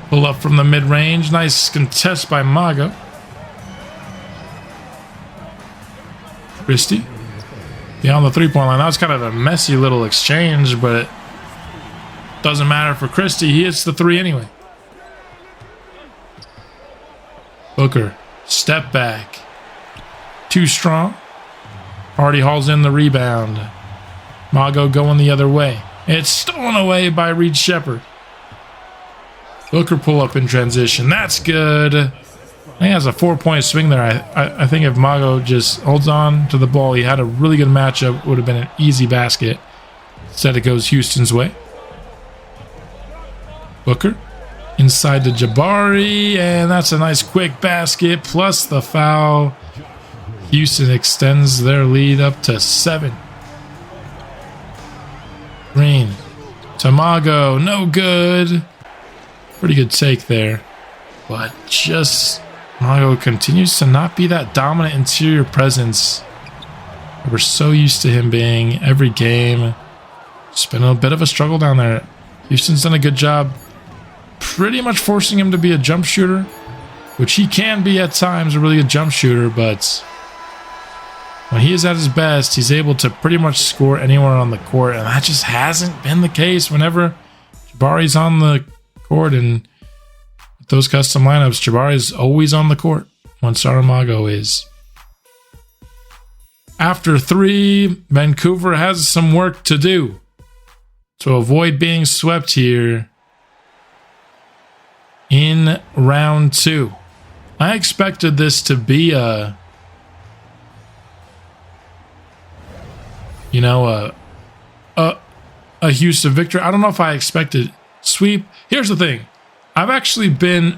Pull up from the mid-range. Nice contest by Mago. Christie. Yeah, on the 3-point line. That was kind of a messy little exchange, but it doesn't matter for Christie. He hits the 3 anyway. Booker. Step back. Too strong. Hardy hauls in the rebound. Mago going the other way. It's stolen away by Reed Shepard. Booker pull up in transition. That's good. I think he has a 4-point swing there. I think if Mago just holds on to the ball, he had a really good matchup. Would have been an easy basket. Instead it goes Houston's way. Booker inside to Jabari, and that's a nice quick basket plus the foul. Houston extends their lead up to 7. Green. Tamago, no good. Pretty good take there. But just Mago continues to not be that dominant interior presence. We're so used to him being every game. It's been a bit of a struggle down there. Houston's done a good job pretty much forcing him to be a jump shooter, which he can be at times, a really good jump shooter, but when he is at his best, he's able to pretty much score anywhere on the court, and that just hasn't been the case whenever Jabari's on the court. And with those custom lineups, Jabari's always on the court when Saramago is. After 3, Vancouver has some work to do to avoid being swept here in round 2. I expected this to be a Houston victory. I don't know if I expected sweep. Here's the thing. I've actually been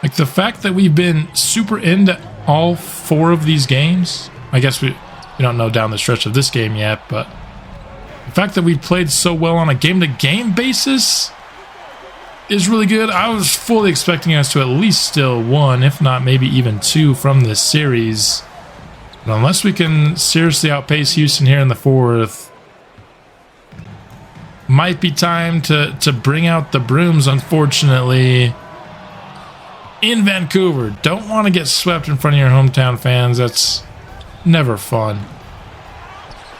like, the fact that we've been super into all 4 of these games. I guess we don't know down the stretch of this game yet, but the fact that we played so well on a game-to-game basis is really good. I was fully expecting us to at least steal 1, if not maybe even 2 from this series. But unless we can seriously outpace Houston here in the 4th, might be time to bring out the brooms, unfortunately. in Vancouver. Don't want to get swept in front of your hometown fans. That's never fun.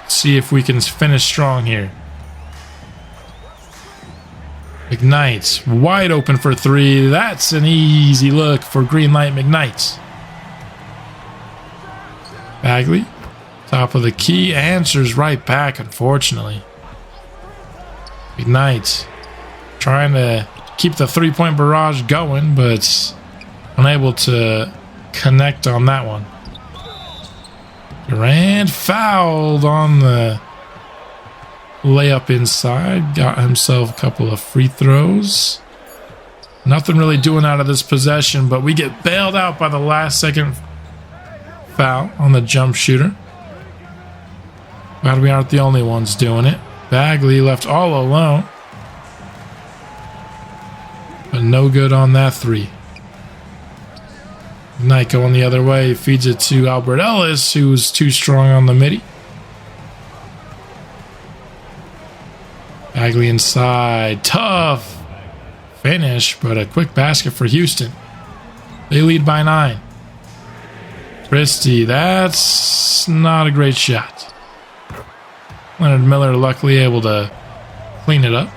See if we can finish strong here. McKnight, wide open for three. That's an easy look for green light McKnight. Bagley, top of the key, answers right back, unfortunately. McKnight, trying to keep the three-point barrage going, but unable to connect on that one. Durant fouled on the layup inside. Got himself a couple of free throws. Nothing really doing out of this possession, but we get bailed out by the last second foul on the jump shooter. Glad we aren't the only ones doing it. Bagley left all alone. But no good on that three. Knight going the other way, feeds it to Albert Ellis, who's too strong on the midi. Bagley inside, tough finish, but a quick basket for Houston. They lead by 9. Christie, that's not a great shot. Leonard Miller luckily able to clean it up.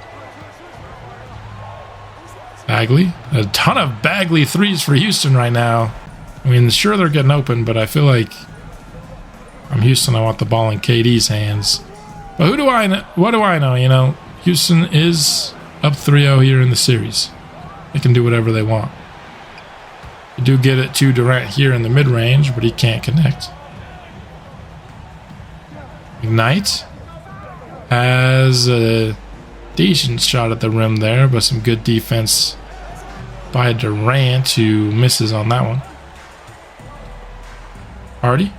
Bagley, a ton of Bagley threes for Houston right now. I mean, sure they're getting open, but I feel like I'm Houston. I want the ball in KD's hands. But who do I know? What do I know? You know, Houston is up 3-0 here in the series. They can do whatever they want. You do get it to Durant here in the mid-range, but he can't connect. McKnight has a decent shot at the rim there, but some good defense by Durant, who misses on that one. Hardy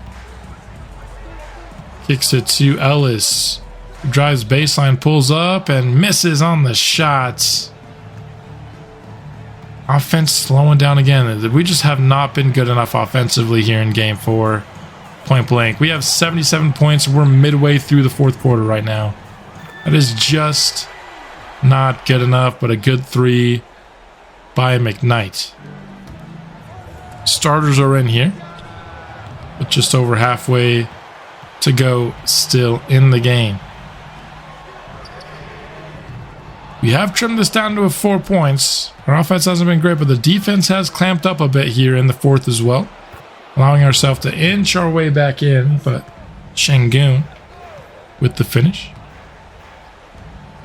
kicks it to Ellis. Drives baseline, pulls up, and misses on the shots. Offense slowing down again. We just have not been good enough offensively here in Game 4. Point blank. We have 77 points. We're midway through the fourth quarter right now. That is just not good enough, but a good three by McKnight. Starters are in here, with just over halfway to go still in the game. We have trimmed this down to 4 points. Our offense hasn't been great, but the defense has clamped up a bit here in the fourth as well, allowing ourselves to inch our way back in, but Şengün with the finish.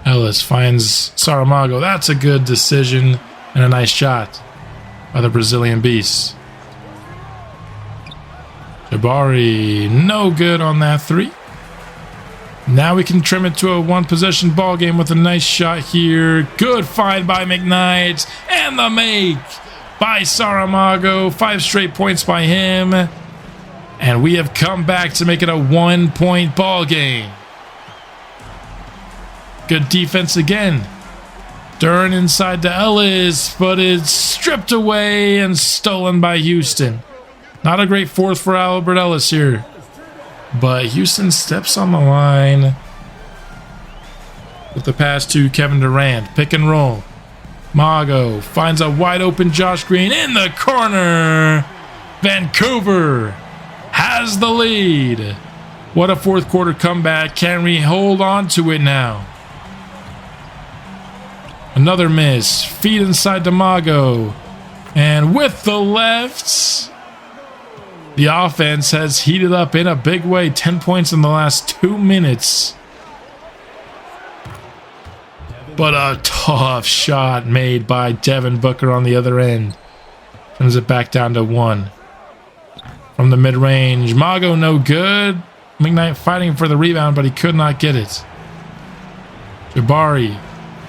Ellis finds Saramago. That's a good decision and a nice shot by the Brazilian Beast. Jabari, no good on that three. Now we can trim it to a one-possession ball game with a nice shot here. Good find by McKnight. And the make by Saramago. 5 straight points by him. And we have come back to make it a 1-point ball game. Good defense again. Dern inside to Ellis, but it's stripped away and stolen by Houston. Not a great fourth for Albert Ellis here. But Houston steps on the line with the pass to Kevin Durant. Pick and roll. Mago finds a wide open Josh Green in the corner. Vancouver has the lead. What a fourth quarter comeback. Can we hold on to it now? Another miss. Feed inside to Mago. And with the left, the offense has heated up in a big way. 10 points in the last 2 minutes. But a tough shot made by Devin Booker on the other end. Turns it back down to 1. From the mid-range. Mago no good. McKnight fighting for the rebound, but he could not get it. Jabari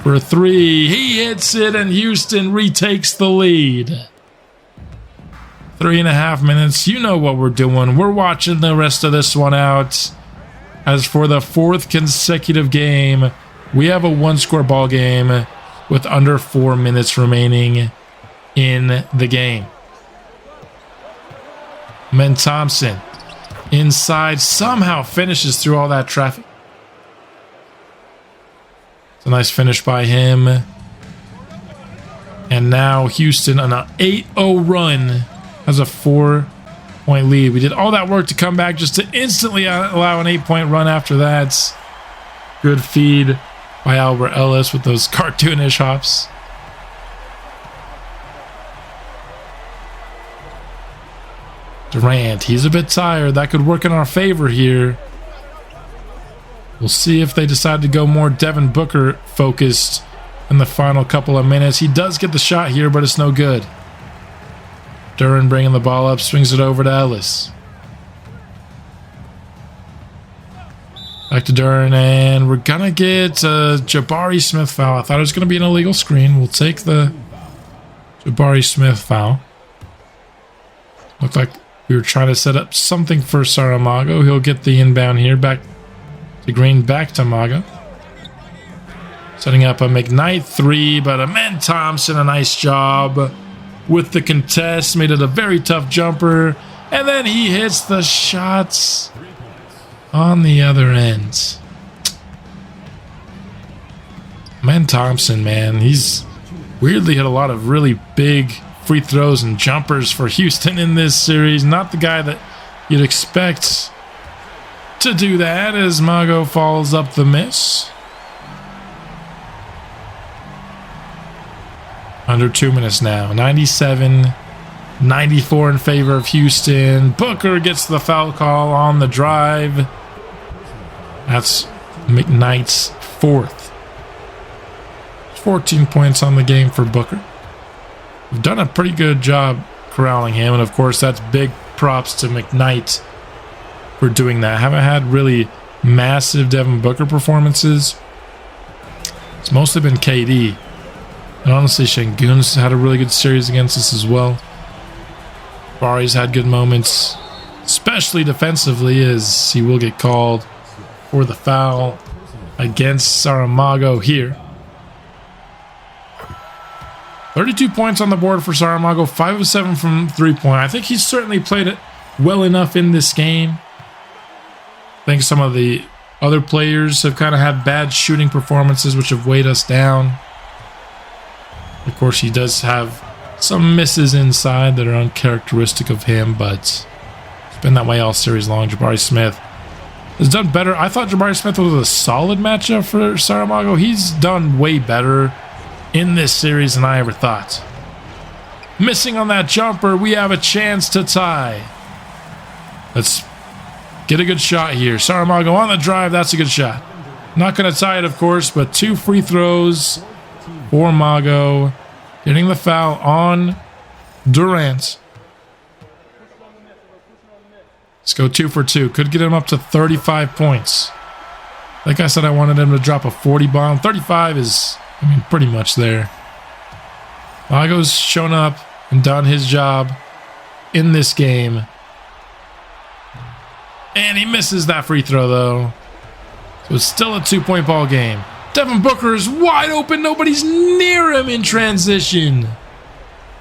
for 3. He hits it, and Houston retakes the lead. 3.5 minutes. You know what we're doing. We're watching the rest of this one out. As for the 4th consecutive game, we have a 1-score ball game with under 4 minutes remaining in the game. Men Thompson inside somehow finishes through all that traffic. It's a nice finish by him. And now Houston on an 8-0 run has a 4-point lead. We did all that work to come back just to instantly allow an 8-point run after that. Good feed by Albert Ellis with those cartoonish hops. Durant, he's a bit tired. That could work in our favor here. We'll see if they decide to go more Devin Booker focused in the final couple of minutes. He does get the shot here, but it's no good. Duran bringing the ball up, swings it over to Ellis. Back to Duran, and we're going to get a Jabari Smith foul. I thought it was going to be an illegal screen. We'll take the Jabari Smith foul. Looked like we were trying to set up something for Saramago. He'll get the inbound here. Back to Green, back to Maga. Setting up a McKnight 3, but Amen Thompson, a nice job with the contest. Made it a very tough jumper. And then he hits the shots on the other end. Amen Thompson, man, he's weirdly hit a lot of really big free throws and jumpers for Houston in this series. Not the guy that you'd expect to do that as Mago follows up the miss. Under 2 minutes now. 97-94 in favor of Houston. Booker gets the foul call on the drive. That's McKnight's 4th. 14 points on the game for Booker. We've done a pretty good job corralling him, and of course that's big props to McKnight for doing that. Haven't had really massive Devin Booker performances. It's mostly been KD. And honestly, Şengün's had a really good series against us as well. Bari's had good moments, especially defensively, as he will get called for the foul against Saramago here. 32 points on the board for Saramago, 5 of 7 from 3-point. I think he's certainly played it well enough in this game. I think some of the other players have kind of had bad shooting performances, which have weighed us down. Of course, he does have some misses inside that are uncharacteristic of him, but it's been that way all series long. Jabari Smith has done better. I thought Jabari Smith was a solid matchup for Saramago. He's done way better in this series than I ever thought. Missing on that jumper, we have a chance to tie. Let's get a good shot here. Saramago on the drive, that's a good shot. Not going to tie it, of course, but 2 free throws for Mago. Getting the foul on Durant. Let's go 2 for 2. Could get him up to 35 points. Like I said, I wanted him to drop a 40 bomb. 35 is, I mean, pretty much there. Mago's shown up and done his job in this game. And he misses that free throw, though. So it's still a 2-point ball game. Devin Booker is wide open. Nobody's near him in transition.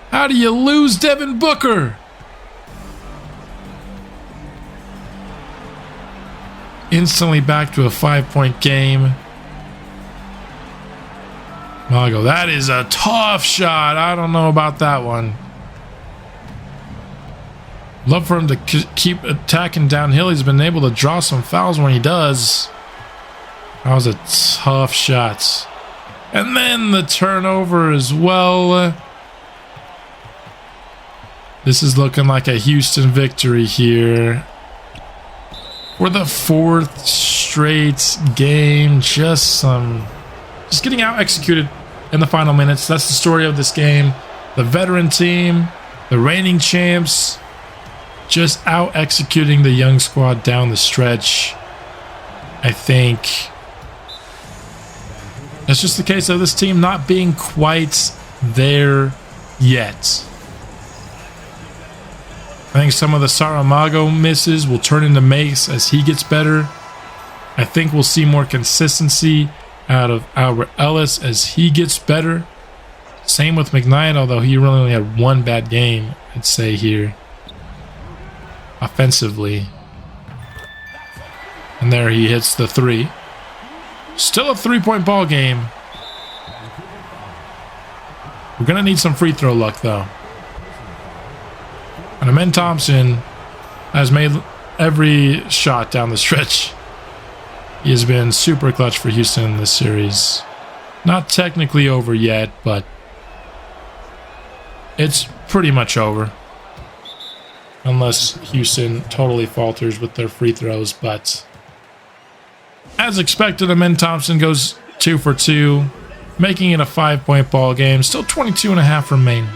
How do you lose Devin Booker? Instantly back to a 5-point game. Mago, that is a tough shot. I don't know about that one. Love for him to keep attacking downhill. He's been able to draw some fouls when he does. That was a tough shot. And then the turnover as well. This is looking like a Houston victory here. For the 4th straight game. Just getting out executed in the final minutes. That's the story of this game. The veteran team, the reigning champs, just out executing the young squad down the stretch. I think it's just the case of this team not being quite there yet. I think some of the Saramago misses will turn into makes as he gets better. I think we'll see more consistency out of Albert Ellis as he gets better. Same with McKnight, although he really only had 1 bad game, I'd say here. Offensively. And there he hits the 3. Still a 3-point ball game. We're going to need some free throw luck, though. And Amen Thompson has made every shot down the stretch. He has been super clutch for Houston in this series. Not technically over yet, but it's pretty much over. Unless Houston totally falters with their free throws. But as expected, Amen Thompson goes 2 for 2, making it a 5-point ball game. Still 22.5 remaining.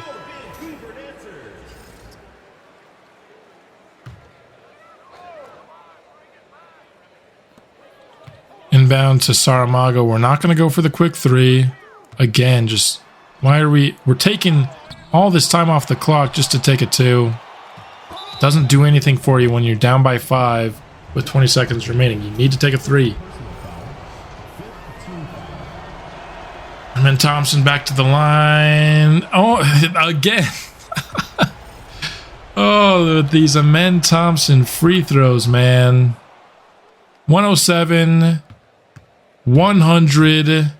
Inbound to Saramago. We're not going to go for the quick 3. Again, just why are we're taking all this time off the clock just to take a 2. Doesn't do anything for you when you're down by 5 with 20 seconds remaining. You need to take a 3. And then Thompson back to the line. Oh, again. Oh, these Amen Thompson free throws, man. 107, 100.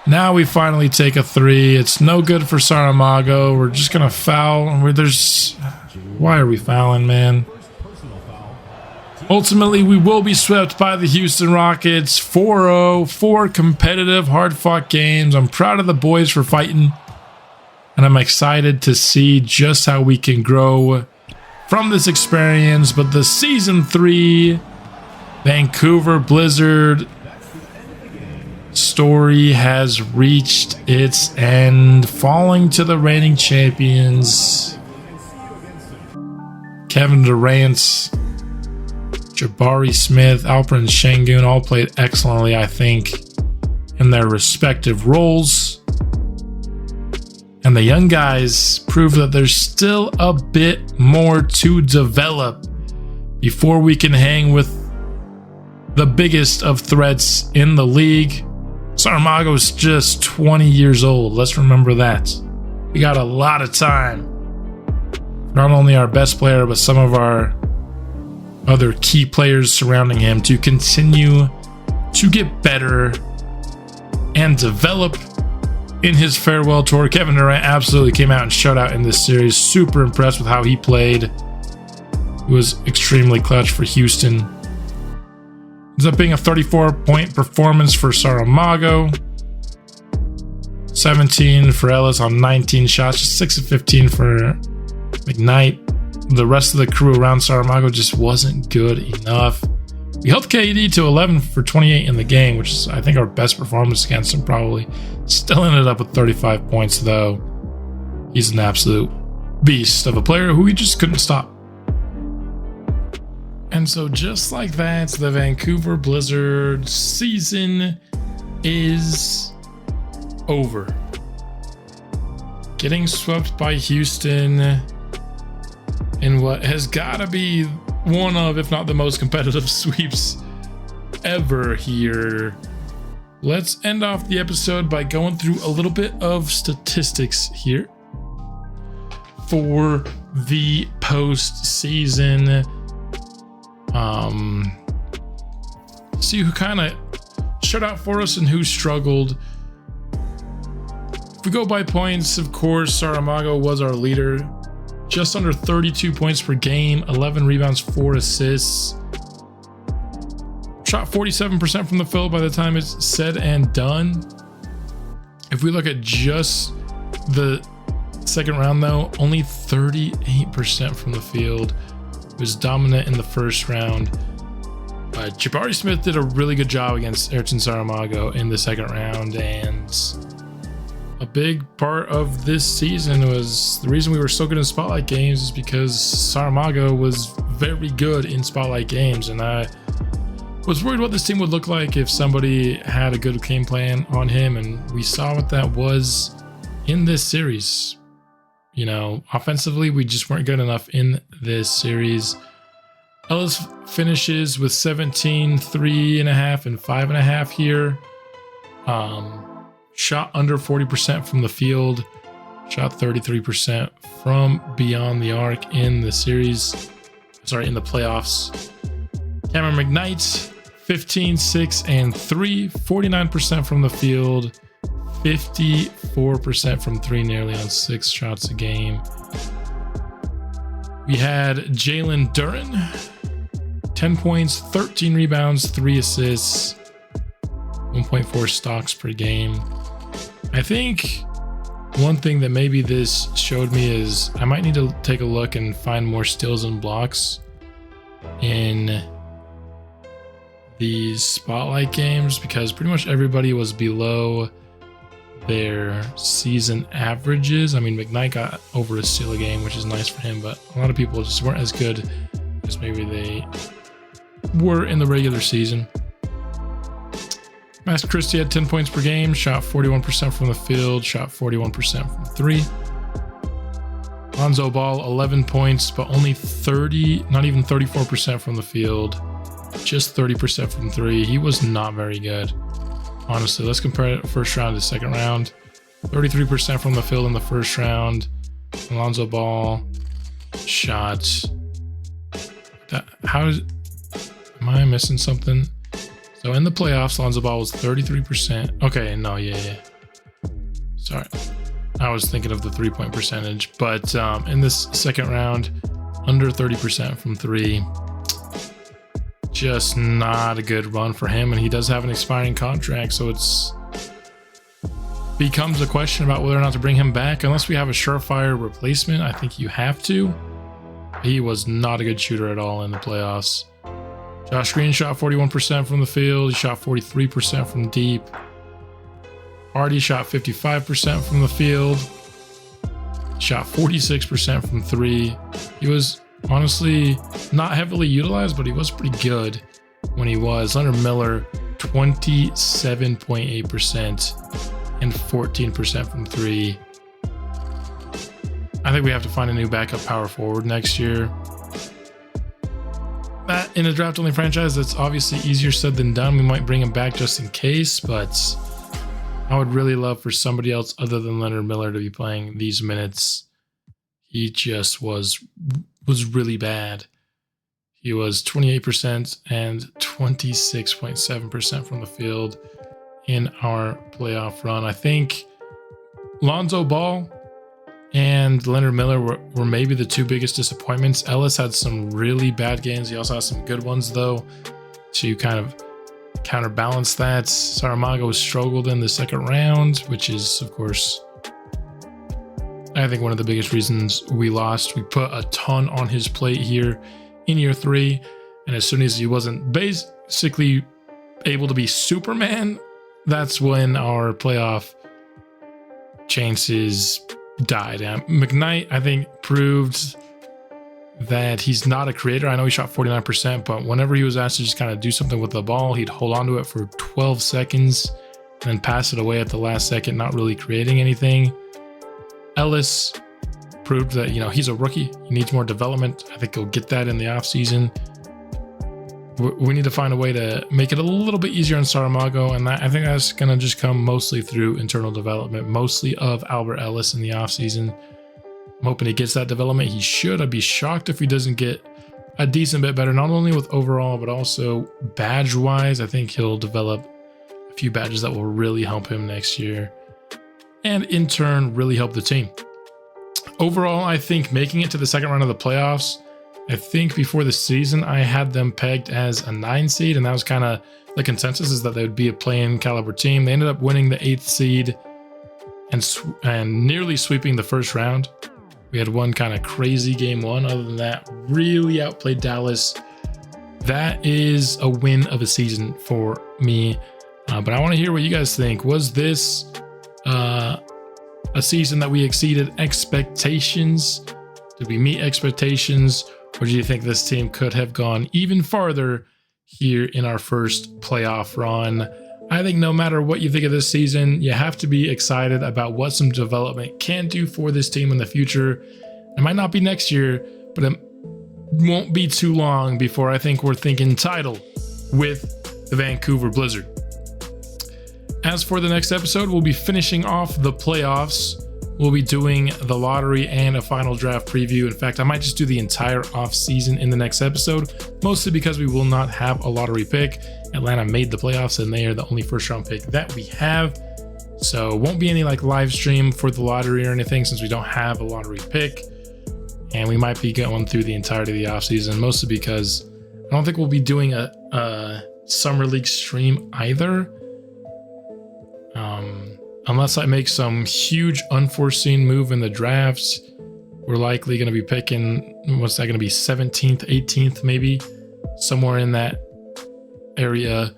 Now we finally take a 3. It's no good for Saramago. We're just going to foul. Why are we fouling, man? Ultimately, we will be swept by the Houston Rockets. 4-0, 4 competitive, hard-fought games. I'm proud of the boys for fighting. And I'm excited to see just how we can grow from this experience. But the Season 3 Vancouver Blizzard story has reached its end, falling to the reigning champions. Kevin Durant, Jabari Smith, Alperen Şengün all played excellently, I think, in their respective roles. And the young guys prove that there's still a bit more to develop before we can hang with the biggest of threats in the league. Saramago's just 20 years old. Let's remember that. We got a lot of time. Not only our best player, but some of our other key players surrounding him to continue to get better and develop in his farewell tour. Kevin Durant absolutely came out and shut out in this series. Super impressed with how he played. He was extremely clutch for Houston. Ends up being a 34-point performance for Saramago. 17 for Ellis on 19 shots. Just 6 of 15 for McKnight. The rest of the crew around Saramago just wasn't good enough. We held KD to 11 for 28 in the game, which is, I think, our best performance against him probably. Still ended up with 35 points, though. He's an absolute beast of a player who we just couldn't stop. And so just like that, the Vancouver Blizzard season is over. Getting swept by Houston in what has got to be one of, if not the most competitive sweeps ever here. Let's end off the episode by going through a little bit of statistics here for the postseason. See who kind of shut out for us and who struggled. If we go by points, of course, Saramago was our leader. Just under 32 points per game, 11 rebounds, 4 assists. Shot 47% from the field by the time it's said and done. If we look at just the second round, though, only 38% from the field. It was dominant in the first round. Jabari Smith did a really good job against Ayrton Saramago in the second round, and a big part of this season was the reason we were so good in spotlight games is because Saramago was very good in spotlight games, and I was worried what this team would look like if somebody had a good game plan on him, and we saw what that was in this series. You know, offensively, we just weren't good enough in this series. Ellis finishes with 17, 3.5, and 5.5 here. Shot under 40% from the field. Shot 33% from beyond the arc in the series. Sorry, in the playoffs. Cameron McKnight, 15, 6, and 3. 49% from the field. 54% from three, nearly on 6 shots a game. We had Jalen Duren, 10 points, 13 rebounds, 3 assists, 1.4 stocks per game. I think one thing that maybe this showed me is I might need to take a look and find more steals and blocks in these spotlight games, because pretty much everybody was below their season averages. I mean, McKnight got over a steal a game, which is nice for him, but a lot of people just weren't as good as maybe they were in the regular season. Max Christie had 10 points per game, shot 41% from the field, shot 41% from 3. Lonzo Ball, 11 points, but only 34% from the field, just 30% from 3. He was not very good, honestly. Let's compare first round to second round. 33% from the field in the first round. Lonzo Ball shot... am I missing something? So in the playoffs, Lonzo Ball was 33%. Okay, no, yeah. Sorry. I was thinking of the 3-point percentage. But in this second round, under 30% from 3. Just not a good run for him. And he does have an expiring contract, so it's becomes a question about whether or not to bring him back. Unless we have a surefire replacement, I think you have to. He was not a good shooter at all in the playoffs. Josh Green shot 41% from the field. He shot 43% from deep. Hardy shot 55% from the field. Shot 46% from 3. He was honestly not heavily utilized, but he was pretty good when he was. Leonard Miller, 27.8% and 14% from 3. I think we have to find a new backup power forward next year. That in a draft-only franchise, that's obviously easier said than done. We might bring him back just in case, but I would really love for somebody else other than Leonard Miller to be playing these minutes. He just was really bad. He was 28% and 26.7% from the field in our playoff run. I think Lonzo Ball and Leonard Miller were maybe the 2 biggest disappointments. Ellis had some really bad games. He also had some good ones, though, to kind of counterbalance that. Saramago struggled in the second round, which is, of course, I think one of the biggest reasons we lost. We put a ton on his plate here in year 3, and as soon as he wasn't basically able to be Superman, that's when our playoff chances died. McKnight, I think, proved that he's not a creator. I know he shot 49%, but whenever he was asked to just kind of do something with the ball, he'd hold on to it for 12 seconds and then pass it away at the last second, not really creating anything. Ellis proved that, he's a rookie. He needs more development. I think he'll get that in the offseason. We need to find a way to make it a little bit easier on Saramago, and I think that's going to just come mostly through internal development, mostly of Albert Ellis in the offseason. I'm hoping he gets that development. He should. I'd be shocked if he doesn't get a decent bit better, not only with overall, but also badge-wise. I think he'll develop a few badges that will really help him next year, and in turn, really help the team. Overall, I think making it to the second round of the playoffs, I think before the season, I had them pegged as a 9 seed, and that was kind of the consensus, is that they would be a play-in caliber team. They ended up winning the 8th seed and nearly sweeping the first round. We had one kind of crazy game 1. Other than that, really outplayed Dallas. That is a win of a season for me. But I want to hear what you guys think. Was this a season that we exceeded expectations? Did we meet expectations? Or do you think this team could have gone even farther here in our first playoff run? I think no matter what you think of this season, you have to be excited about what some development can do for this team in the future. It might not be next year, but it won't be too long before I think we're thinking title with the Vancouver Blizzard. As for the next episode, we'll be finishing off the playoffs. We'll be doing the lottery and a final draft preview. In fact, I might just do the entire off season in the next episode, mostly because we will not have a lottery pick. Atlanta made the playoffs, and they are the only first round pick that we have. So won't be any like live stream for the lottery or anything since we don't have a lottery pick. And we might be going through the entirety of the offseason, mostly because I don't think we'll be doing a Summer League stream either. Unless I make some huge unforeseen move in the drafts, we're likely going to be picking, what's that going to be, 17th, 18th, maybe? Somewhere in that area.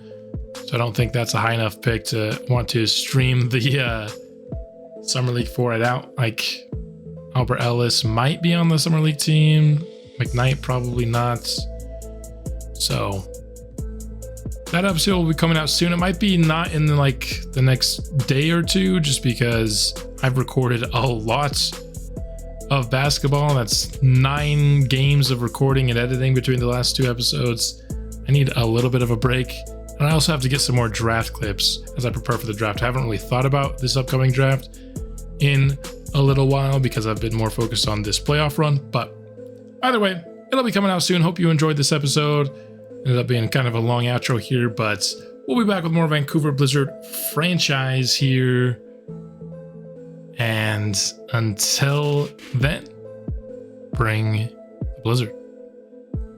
So I don't think that's a high enough pick to want to stream the Summer League for it out. Like Albert Ellis might be on the Summer League team. McKnight probably not. So that episode will be coming out soon. It might be not in like the next day or two, just because I've recorded a lot of basketball. That's 9 games of recording and editing between the last 2 episodes. I need a little bit of a break. And I also have to get some more draft clips as I prepare for the draft. I haven't really thought about this upcoming draft in a little while because I've been more focused on this playoff run. But either way, it'll be coming out soon. Hope you enjoyed this episode. Ended up being kind of a long outro here, but we'll be back with more Vancouver Blizzard franchise here. And until then, bring the Blizzard.